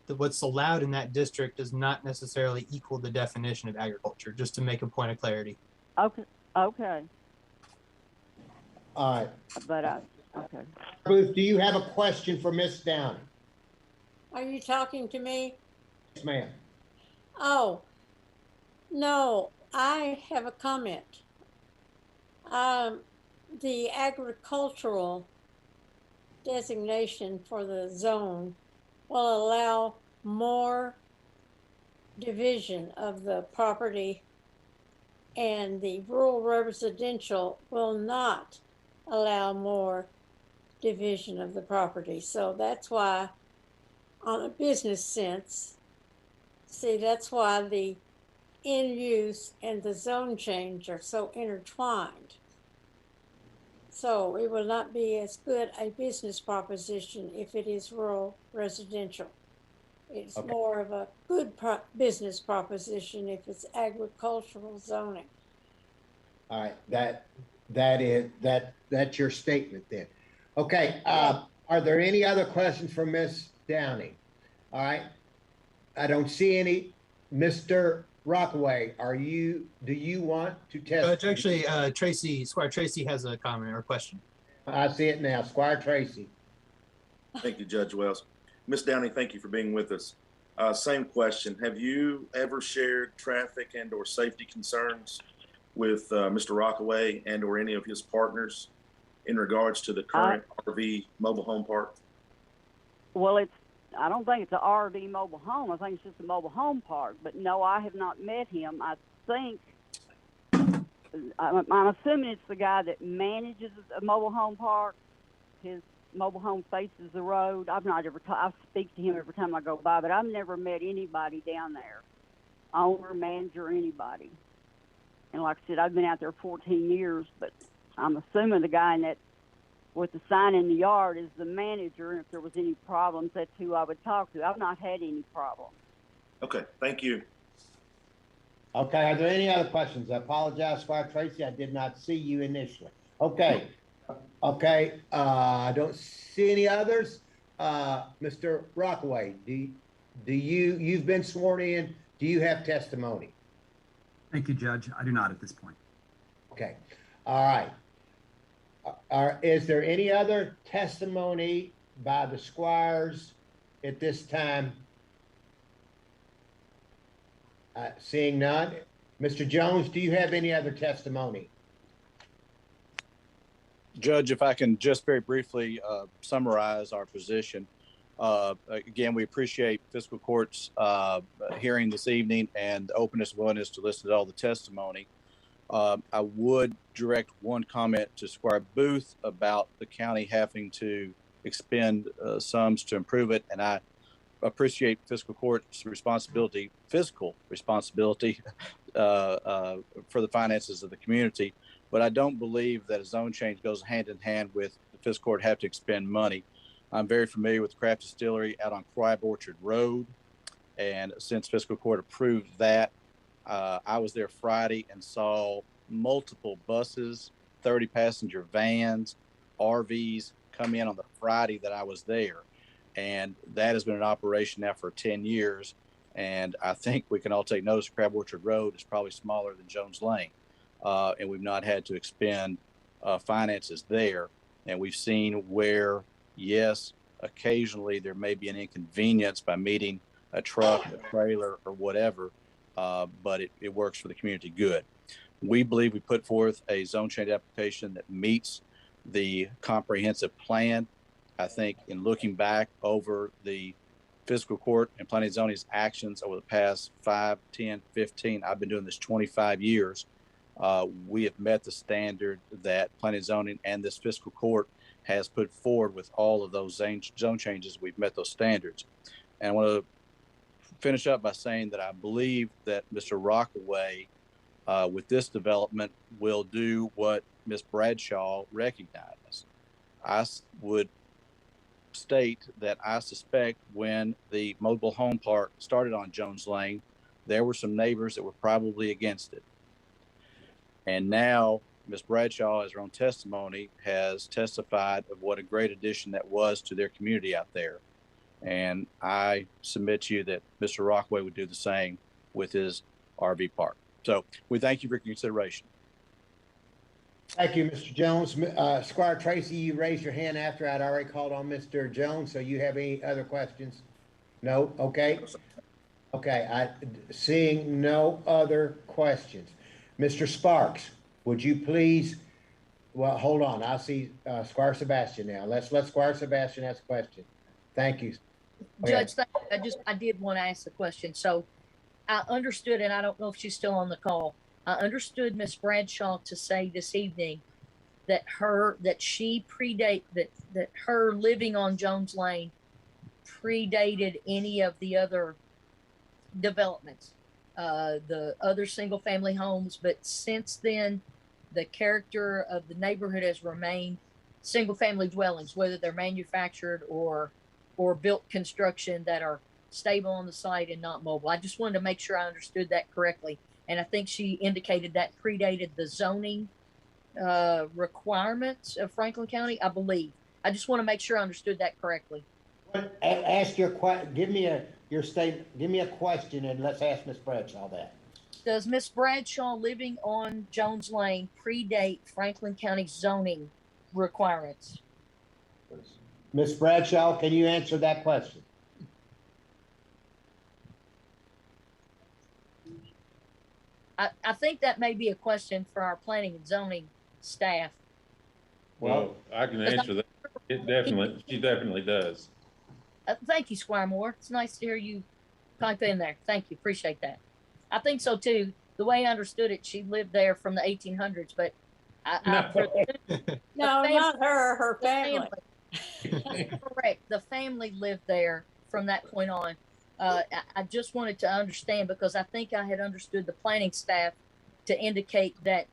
That what's allowed in that district does not necessarily equal the definition of agriculture, just to make a point of clarity. Okay, All right. but okay. Booth, do you have a question for Miss Downing? Are you talking to me? Yes, ma'am. Oh, no, I have a comment. The agricultural designation for the zone will allow more division of the property, and the rural residential will not allow more division of the property. So that's why, on a business sense, see, that's why the in use and the zone change are so intertwined. So it will not be as good a business proposition if it is rural residential. It's Okay. more of a good business proposition if it's agricultural zoning. All right, that's your statement then. Okay, are there any other questions for Miss Downing? All right, I don't see any. Mr. Rockaway, do you want to test? Actually, Squire Tracy has a comment or question. I see it now, Squire Tracy. Thank you, Judge Wells. Miss Downing, thank you for being with us. Same question. Have you ever shared traffic and or safety concerns with Mr. Rockaway and or any of his partners in regards to the current RV mobile home park? Well, I don't think it's an RV mobile home. I think it's just a mobile home park. But no, I have not met him. I think, I'm assuming it's the guy that manages a mobile home park. His mobile home faces the road. I've not ever I speak to him every time I go by, but I've never met anybody down there, owner, manager, anybody. And like I said, I've been out there 14 years, but I'm assuming the guy with the sign in the yard is the manager, and if there was any problems, that's who I would talk to. I've not had any problems. Okay, thank you. Okay, are there any other questions? I apologize, Squire Tracy, I did not see you initially. Okay, I don't see any others. Mr. Rockaway, you've been sworn in, do you have testimony? Thank you, Judge. I do not at this point. Okay, all right. Is there any other testimony by the squires at this time? Seeing none. Mr. Jones, do you have any other testimony? Judge, if I can just very briefly summarize our position. Again, we appreciate fiscal court's hearing this evening and the openness and willingness to listen to all the testimony. I would direct one comment to Squire Booth about the county having to expend sums to improve it, and I appreciate fiscal court's fiscal responsibility for the finances of the community, but I don't believe that a zone change goes hand in hand with the fiscal court have to expend money. I'm very familiar with the craft distillery out on Cribe Orchard Road, and since fiscal court approved that, I was there Friday and saw multiple buses, 30 passenger vans, RVs come in on the Friday that I was there. And that has been an operation now for 10 years. And I think we can all take notice Crab Orchard Road is probably smaller than Jones Lane. And we've not had to expend finances there. And we've seen where, yes, occasionally there may be an inconvenience by meeting a truck, a trailer, or whatever, but it works for the community good. We believe we put forth a zone change application that meets the comprehensive plan. I think in looking back over the fiscal court and planning and zoning's actions over the past 5, 10, 15, I've been doing this 25 years. We have met the standard that planning and zoning and this fiscal court has put forward with all of those zone changes. We've met those standards. And I want to finish up by saying that I believe that Mr. Rockaway with this development will do what Ms. Bradshaw recognized. I would state that I suspect when the mobile home park started on Jones Lane, there were some neighbors that were probably against it. And now Ms. Bradshaw, as her own testimony, has testified of what a great addition that was to their community out there. And I submit to you that Mr. Rockaway would do the same with his RV park. So we thank you for your consideration. Thank you, Mr. Jones. Squire Tracy, you raised your hand after I'd already called on Mr. Jones, so you have any other questions? No? Okay. Okay, seeing no other questions. Mr. Sparks, would you please, well, hold on, I see Squire Sebastian now. Let's let Squire Sebastian ask a question. Thank you. Go ahead. Judge, I did want to ask the question. So I understood, and I don't know if she's still on the call. I understood Miss Bradshaw to say this evening that her living on Jones Lane predated any of the other developments, the other single family homes. But since then, the character of the neighborhood has remained single family dwellings, whether they're manufactured or built construction that are stable on the site and not mobile. I just wanted to make sure I understood that correctly. And I think she indicated that predated the zoning requirements of Franklin County, I believe. I just want to make sure I understood that correctly. Ask your question. Give me your statement. Give me a question, and let's ask Miss Bradshaw that. Does Miss Bradshaw living on Jones Lane predate Franklin County zoning requirements? Miss Bradshaw, can you answer that question? I think that may be a question for our planning and zoning staff. Well, I can answer that. She definitely does. Thank you, Squire Moore. It's nice to hear you pipe in there. Thank you. Appreciate that. I think so too. The way I understood it, she lived there from the 1800s, but No, not her, her family. Correct. The family lived there from that point on. I just wanted to understand, because I think I had understood the planning staff to indicate that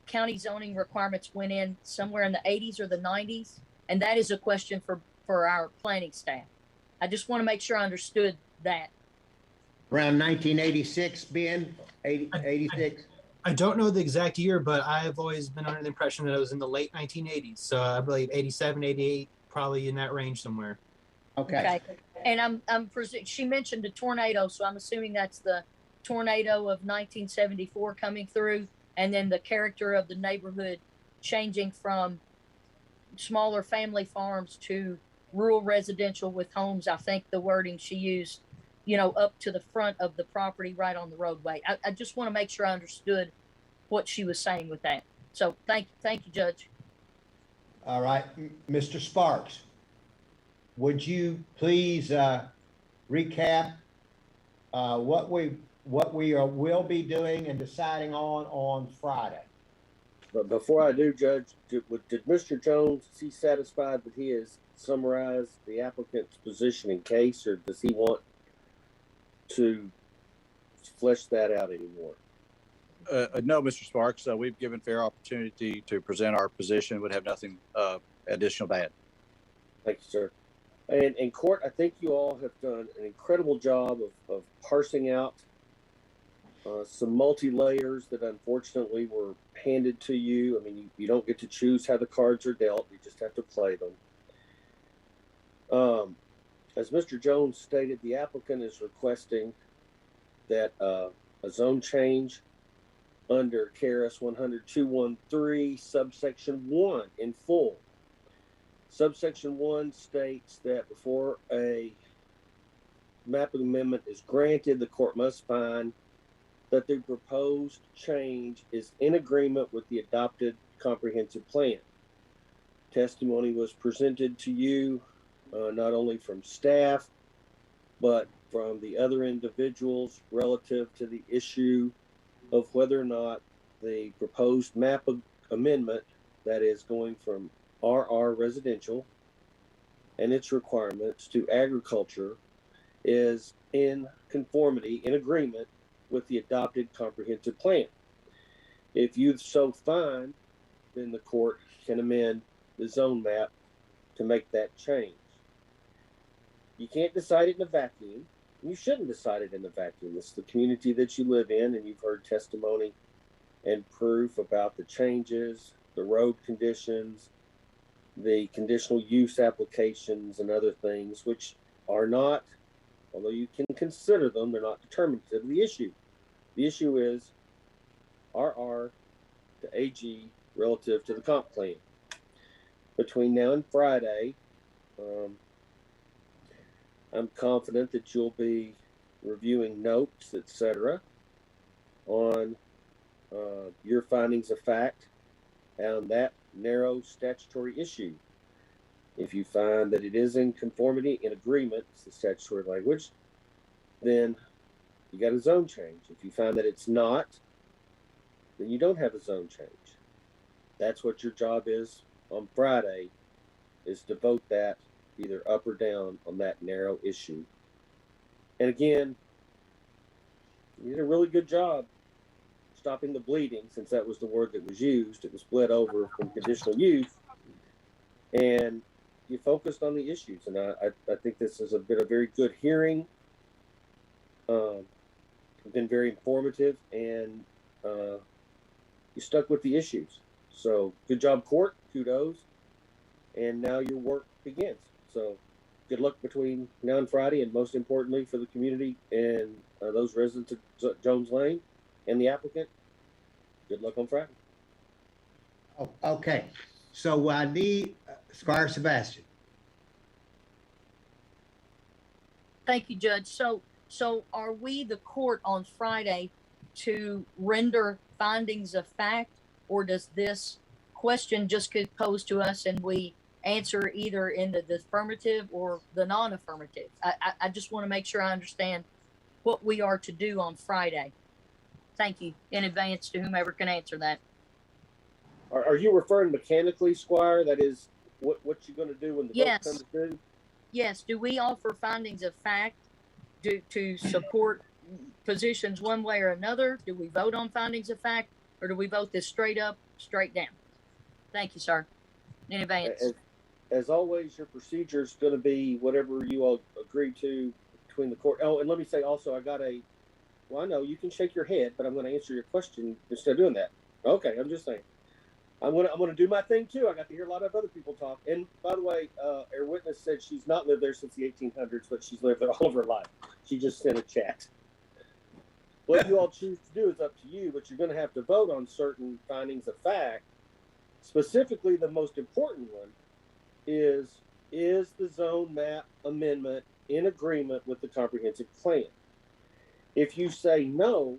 county zoning requirements went in somewhere in the 80s or the 90s. And that is a question for our planning staff. I just want to make sure I understood that. Around 1986, Ben, 86. I don't know the exact year, but I've always been under the impression that it was in the late 1980s. So I believe 87, 88, probably in that range somewhere. Okay. And she mentioned a tornado, so I'm assuming that's the tornado of 1974 coming through, and then the character of the neighborhood changing from smaller family farms to rural residential with homes. I think the wording she used, up to the front of the property right on the roadway. I just want to make sure I understood what she was saying with that. So thank you, Judge. All right, Mr. Sparks, would you please recap what we will be doing and deciding on Friday? But before I do, Judge, did Mr. Jones, is he satisfied that he has summarized the applicant's position in case, or does he want to flesh that out anymore? No, Mr. Sparks, we've given fair opportunity to present our position. Would have nothing additional to add. Thank you, sir. And in court, I think you all have done an incredible job of parsing out some multi-layers that unfortunately were handed to you. I mean, you don't get to choose how the cards are dealt. You just have to play them. As Mr. Jones stated, the applicant is requesting that a zone change under KRS 100-213 subsection 1 in full. Subsection 1 states that before a mapping amendment is granted, the court must find that the proposed change is in agreement with the adopted comprehensive plan. Testimony was presented to you not only from staff, but from the other individuals relative to the issue of whether or not the proposed map amendment that is going from RR residential and its requirements to agriculture is in conformity, in agreement with the adopted comprehensive plan. If you so find, then the court can amend the zone map to make that change. You can't decide it in a vacuum. You shouldn't decide it in a vacuum. It's the community that you live in, and you've heard testimony and proof about the changes, the road conditions, the conditional use applications, and other things, which are not, although you can consider them, they're not determinative of the issue. The issue is RR to AG relative to the comp plan. Between now and Friday, I'm confident that you'll be reviewing notes, etc., on your findings of fact on that narrow statutory issue. If you find that it is in conformity, in agreement, it's the statutory language, then you got a zone change. If you find that it's not, then you don't have a zone change. That's what your job is on Friday, is to vote that either up or down on that narrow issue. And again, you did a really good job stopping the bleeding, since that was the word that was used. It was bled over from conditional use, and you focused on the issues. And I think this has been a very good hearing. Been very informative, and you stuck with the issues. So good job, court. Kudos. And now your work begins. So good luck between now and Friday, and most importantly for the community and those residents of Jones Lane and the applicant. Good luck on Friday. Oh, okay. So I need Squire Sebastian. Thank you, Judge. So are we, the court, on Friday to render findings of fact, or does this question just get posed to us and we answer either in the affirmative or the non-affirmative? I just want to make sure I understand what we are to do on Friday. Thank you in advance to whomever can answer that. Are you referring mechanically, Squire? That is what you're going to do when the vote comes through? Yes. Do we offer findings of fact to support positions one way or another? Do we vote on findings of fact, or do we vote this straight up, straight down? Thank you, sir, in advance. As always, your procedure is going to be whatever you all agree to between the court. Oh, and let me say also, I know you can shake your head, but I'm going to answer your question instead of doing that. Okay, I'm just saying. I'm gonna do my thing too. I got to hear a lot of other people talk. And by the way, our witness said she's not lived there since the 1800s, but she's lived there all of her life. She just sent a chat. What you all choose to do is up to you, but you're going to have to vote on certain findings of fact. Specifically, the most important one is the zone map amendment in agreement with the comprehensive plan? If you say no,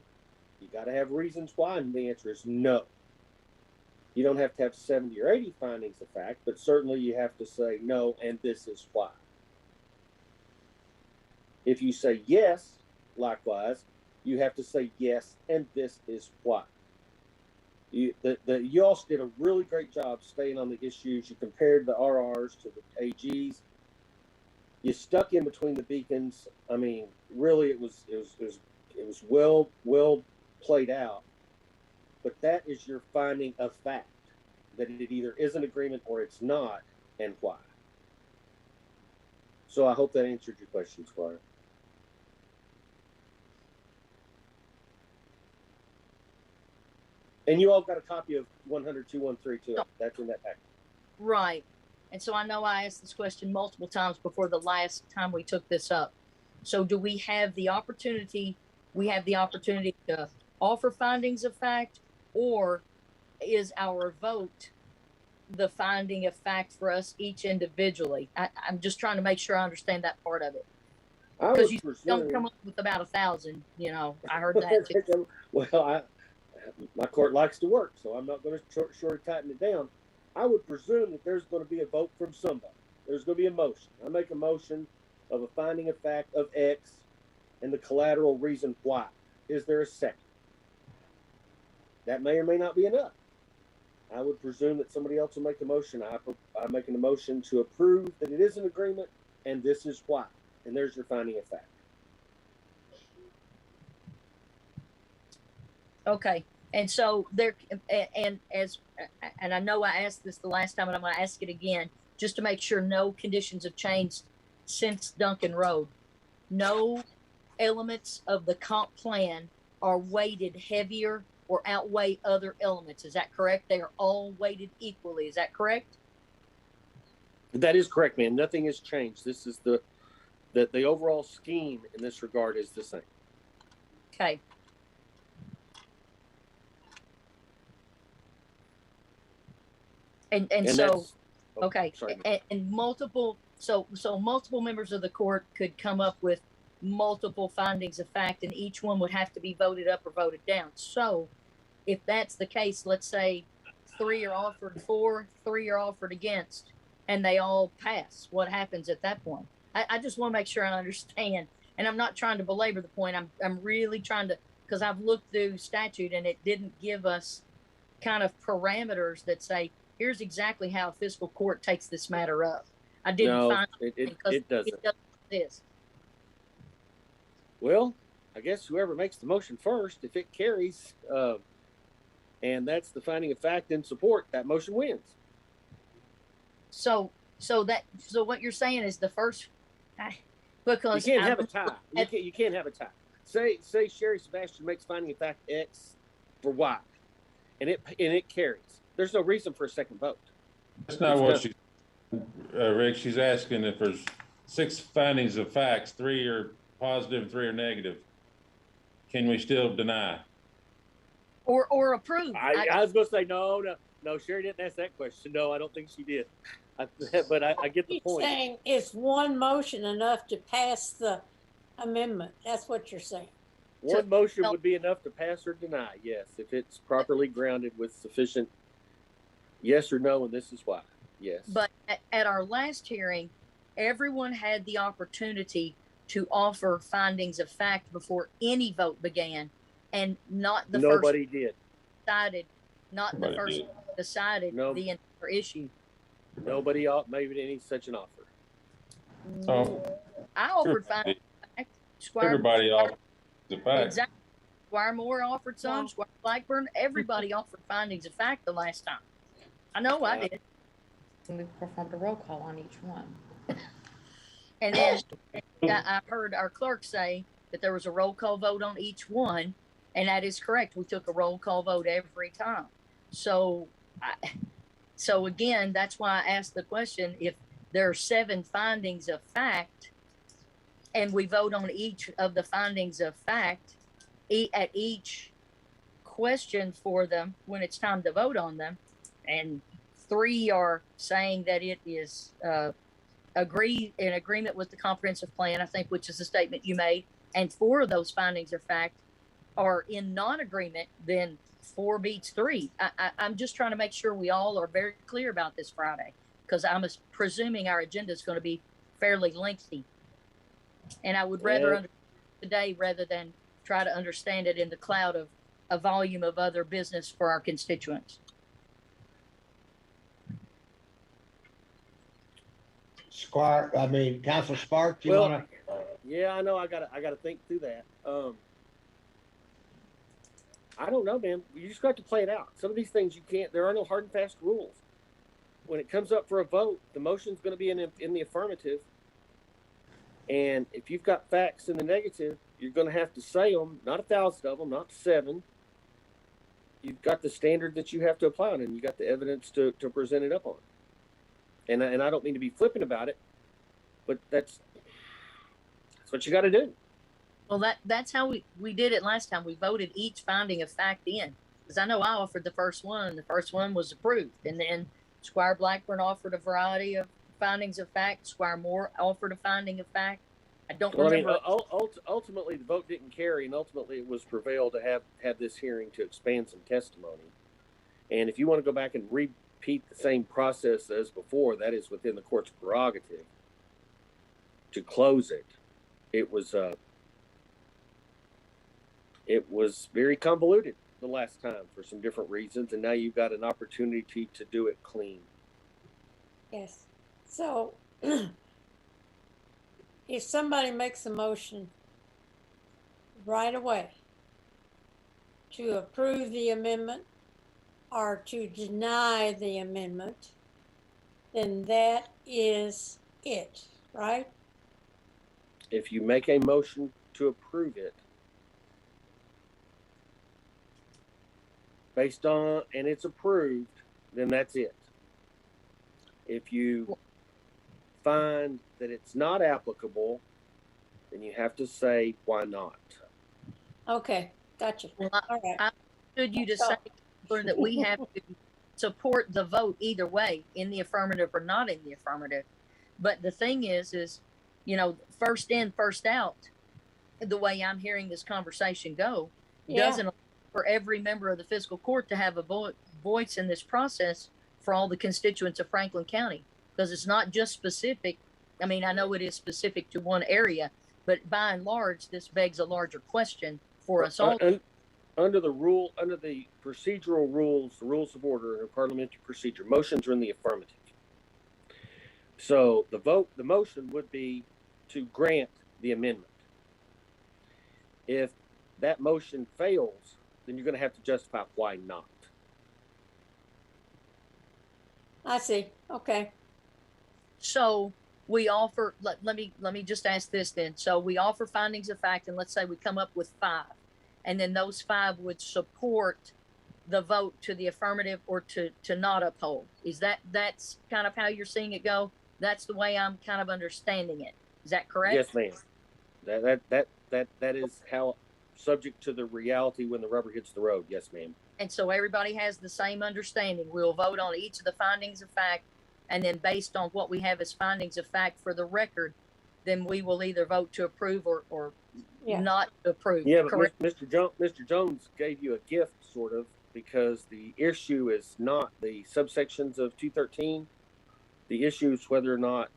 you got to have reasons why, and the answer is no. You don't have to have 70 or 80 findings of fact, but certainly you have to say no, and this is why. If you say yes, likewise, you have to say yes, and this is why. You all did a really great job staying on the issues. You compared the RRs to the AGs. You stuck in between the beacons. I mean, really, it was well played out. But that is your finding of fact, that it either is an agreement or it's not, and why. So I hope that answered your question, Squire. And you all got a copy of 100-2132 too. That's in that package. Right. And so I know I asked this question multiple times before the last time we took this up. So do we have the opportunity? We have the opportunity to offer findings of fact, or is our vote the finding of fact for us each individually? I'm just trying to make sure I understand that part of it. Because you don't come up with about 1,000, I heard that too. Well, my court likes to work, so I'm not going to short tighten it down. I would presume that there's going to be a vote from somebody. There's going to be a motion. I make a motion of a finding of fact of X and the collateral reason why. Is there a second? That may or may not be enough. I would presume that somebody else will make a motion. I'm making a motion to approve that it is an agreement, and this is why. And there's your finding of fact. Okay. And so and I know I asked this the last time, and I'm going to ask it again, just to make sure no conditions have changed since Duncan Road. No elements of the comp plan are weighted heavier or outweigh other elements. Is that correct? They are all weighted equally. Is that correct? That is correct, man. Nothing has changed. This is the overall scheme in this regard is the same. Okay. And so, that's, okay, sorry. and multiple, so multiple members of the court could come up with multiple findings of fact, and each one would have to be voted up or voted down. So if that's the case, let's say 3 are offered for, 3 are offered against, and they all pass, what happens at that point? I just want to make sure I understand, and I'm not trying to belabor the point. I'm really trying to, because I've looked through statute and it didn't give us kind of parameters that say, here's exactly how a fiscal court takes this matter up. I didn't No, find it doesn't. It doesn't exist. Well, I guess whoever makes the motion first, if it carries, and that's the finding of fact in support, that motion wins. So what you're saying is the first, because you can't have a tie. You can't have a tie. Say Sherry Sebastian makes finding of fact X for Y, and it carries. There's no reason for a second vote. That's not what she, Rick. She's asking if there's 6 findings of facts, 3 are positive, 3 are negative. Can we still deny? Or approve? I was going to say no. Sherry didn't ask that question. No, I don't think she did. But I get the point. You're saying is one motion enough to pass the amendment? That's what you're saying. One motion would be enough to pass or deny, yes, if it's properly grounded with sufficient yes or no, and this is why, yes. But at our last hearing, everyone had the opportunity to offer findings of fact before any vote began, and not the Nobody first did. decided, not the first did. decided the entire issue. Nobody made any such an offer. Oh, I offered findings of fact. everybody offered the fact. Exactly. Squire Moore offered some. Squire Blackburn. Everybody offered findings of fact the last time. I know I did. And we performed a roll call on each one. And then I heard our clerk say that there was a roll call vote on each one, and that is correct. We took a roll call vote every time. So again, that's why I asked the question: if there are 7 findings of fact, and we vote on each of the findings of fact at each question for them when it's time to vote on them, and 3 are saying that it is in agreement with the comprehensive plan, I think, which is the statement you made, and 4 of those findings of fact are in non-agreement, then 4 beats 3. I'm just trying to make sure we all are very clear about this Friday, because I'm presuming our agenda is going to be fairly lengthy. And I would rather understand today rather than try to understand it in the cloud of a volume of other business for our constituents. Councilor Sparks, you Well, want to? Yeah, I know. I gotta think through that. I don't know, man. You just got to play it out. Some of these things you can't. There are no hard and fast rules. When it comes up for a vote, the motion's going to be in the affirmative. And if you've got facts in the negative, you're going to have to say them. Not 1,000 of them, not 7. You've got the standard that you have to apply on, and you got the evidence to present it up on. And I don't mean to be flippant about it, but that's what you got to do. Well, that's how we did it last time. We voted each finding of fact in, because I know I offered the first one, and the first one was approved. And then Squire Blackburn offered a variety of findings of fact. Squire Moore offered a finding of fact. I don't remember. Ultimately, the vote didn't carry, and ultimately it was prevailed to have this hearing to expand some testimony. And if you want to go back and repeat the same process as before, that is within the court's prerogative to close it. It was very convoluted the last time for some different reasons, and now you've got an opportunity to do it clean. Yes. So if somebody makes a motion right away to approve the amendment or to deny the amendment, then that is it, right? If you make a motion to approve it based on, and it's approved, then that's it. If you find that it's not applicable, then you have to say why not. Okay, gotcha. Well, All right. I understood you to say that we have to support the vote either way, in the affirmative or not in the affirmative. But the thing is, you know, first in, first out, the way I'm hearing this conversation go, doesn't allow for every member of the fiscal court to have a voice in this process for all the constituents of Franklin County, because it's not just specific. I mean, I know it is specific to one area, but by and large, this begs a larger question for us all. Under the procedural rules, the rules of order and parliamentary procedure, motions are in the affirmative. So the motion would be to grant the amendment. If that motion fails, then you're going to have to justify why not. I see. Okay. So we offer, let me just ask this then. So we offer findings of fact, and let's say we come up with 5, and then those 5 would support the vote to the affirmative or to not uphold. That's kind of how you're seeing it go? That's the way I'm kind of understanding it. Is that correct? Yes, ma'am. That is how, subject to the reality when the rubber hits the road. Yes, ma'am. And so everybody has the same understanding. We'll vote on each of the findings of fact, and then based on what we have as findings of fact for the record, then we will either vote to approve or not approve. Yeah, but correct? Mr. Jones gave you a gift, sort of, because the issue is not the subsections of 213. The issue is whether or not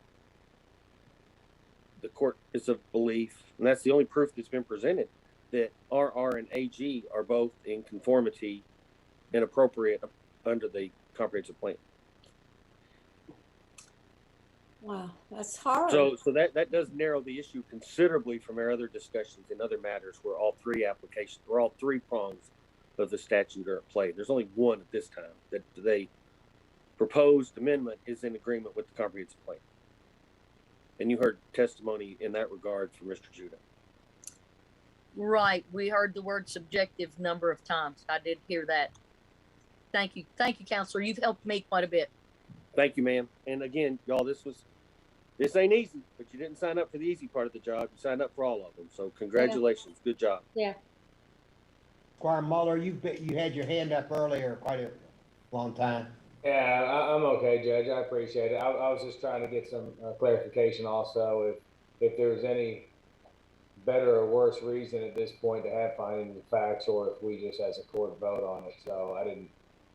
the court is of belief, and that's the only proof that's been presented, that RR and AG are both in conformity and appropriate under the comprehensive plan. Wow, that's hard. So that does narrow the issue considerably from our other discussions in other matters where all 3 prongs of the statute are at play. There's only one at this time, that the proposed amendment is in agreement with the comprehensive plan. And you heard testimony in that regard from Mr. Judah. Right. We heard the word subjective number of times. I did hear that. Thank you, Counselor. You've helped me quite a bit. Thank you, ma'am. And again, y'all, this ain't easy, but you didn't sign up for the easy part of the job. You signed up for all of them. So congratulations. Good job. Yeah. Squire Muller, you had your hand up earlier quite a long time. Yeah, I'm okay, Judge. I appreciate it. I was just trying to get some clarification also if there was any better or worse reason at this point to have findings of facts, or if we just as a court vote on it. So I didn't,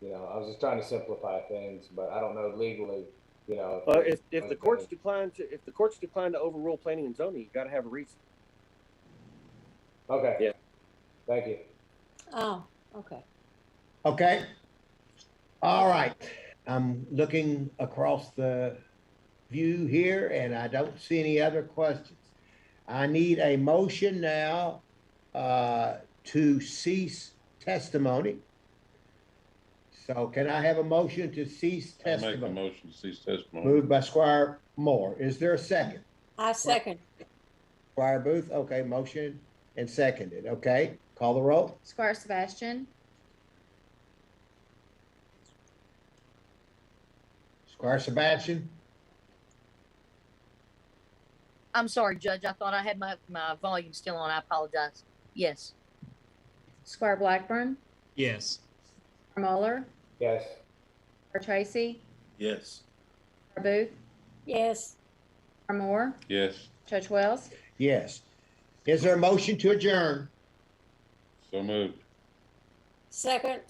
I was just trying to simplify things, but I don't know legally, if the courts decline to overrule planning and zoning, you got to have a reason. Okay. Yeah. Thank you. Oh, okay. Okay. All right. I'm looking across the view here and I don't see any other questions. I need a motion now to cease testimony. So can I have a motion to cease testimony? I'll make a motion to cease testimony. Moved by Squire Moore. Is there a second? I second. Squire Booth. Okay. Motion and seconded. Okay. Call the roll. Squire Sebastian, Squire Sebastian. I'm sorry, Judge. I thought I had my volume still on. I apologize. Yes. Squire Blackburn, Yes. Squire Muller, Yes. Squire Tracy, Yes. Squire Booth, Yes. Squire Moore, Yes. Judge Wells. Yes. Is there a motion to adjourn? So moved. Second.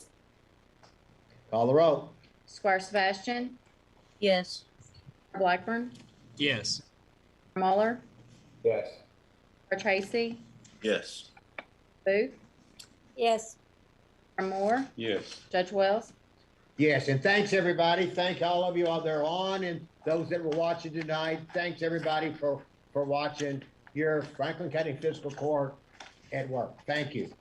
Call the roll. Squire Sebastian, Yes. Squire Blackburn, Yes. Squire Muller, Yes. Squire Tracy, Yes. Booth, Yes. Squire Moore, Yes. Judge Wells. Yes, and thanks everybody. Thank all of you out there on and those that were watching tonight. Thanks everybody for watching your Franklin County Fiscal Court at work. Thank you.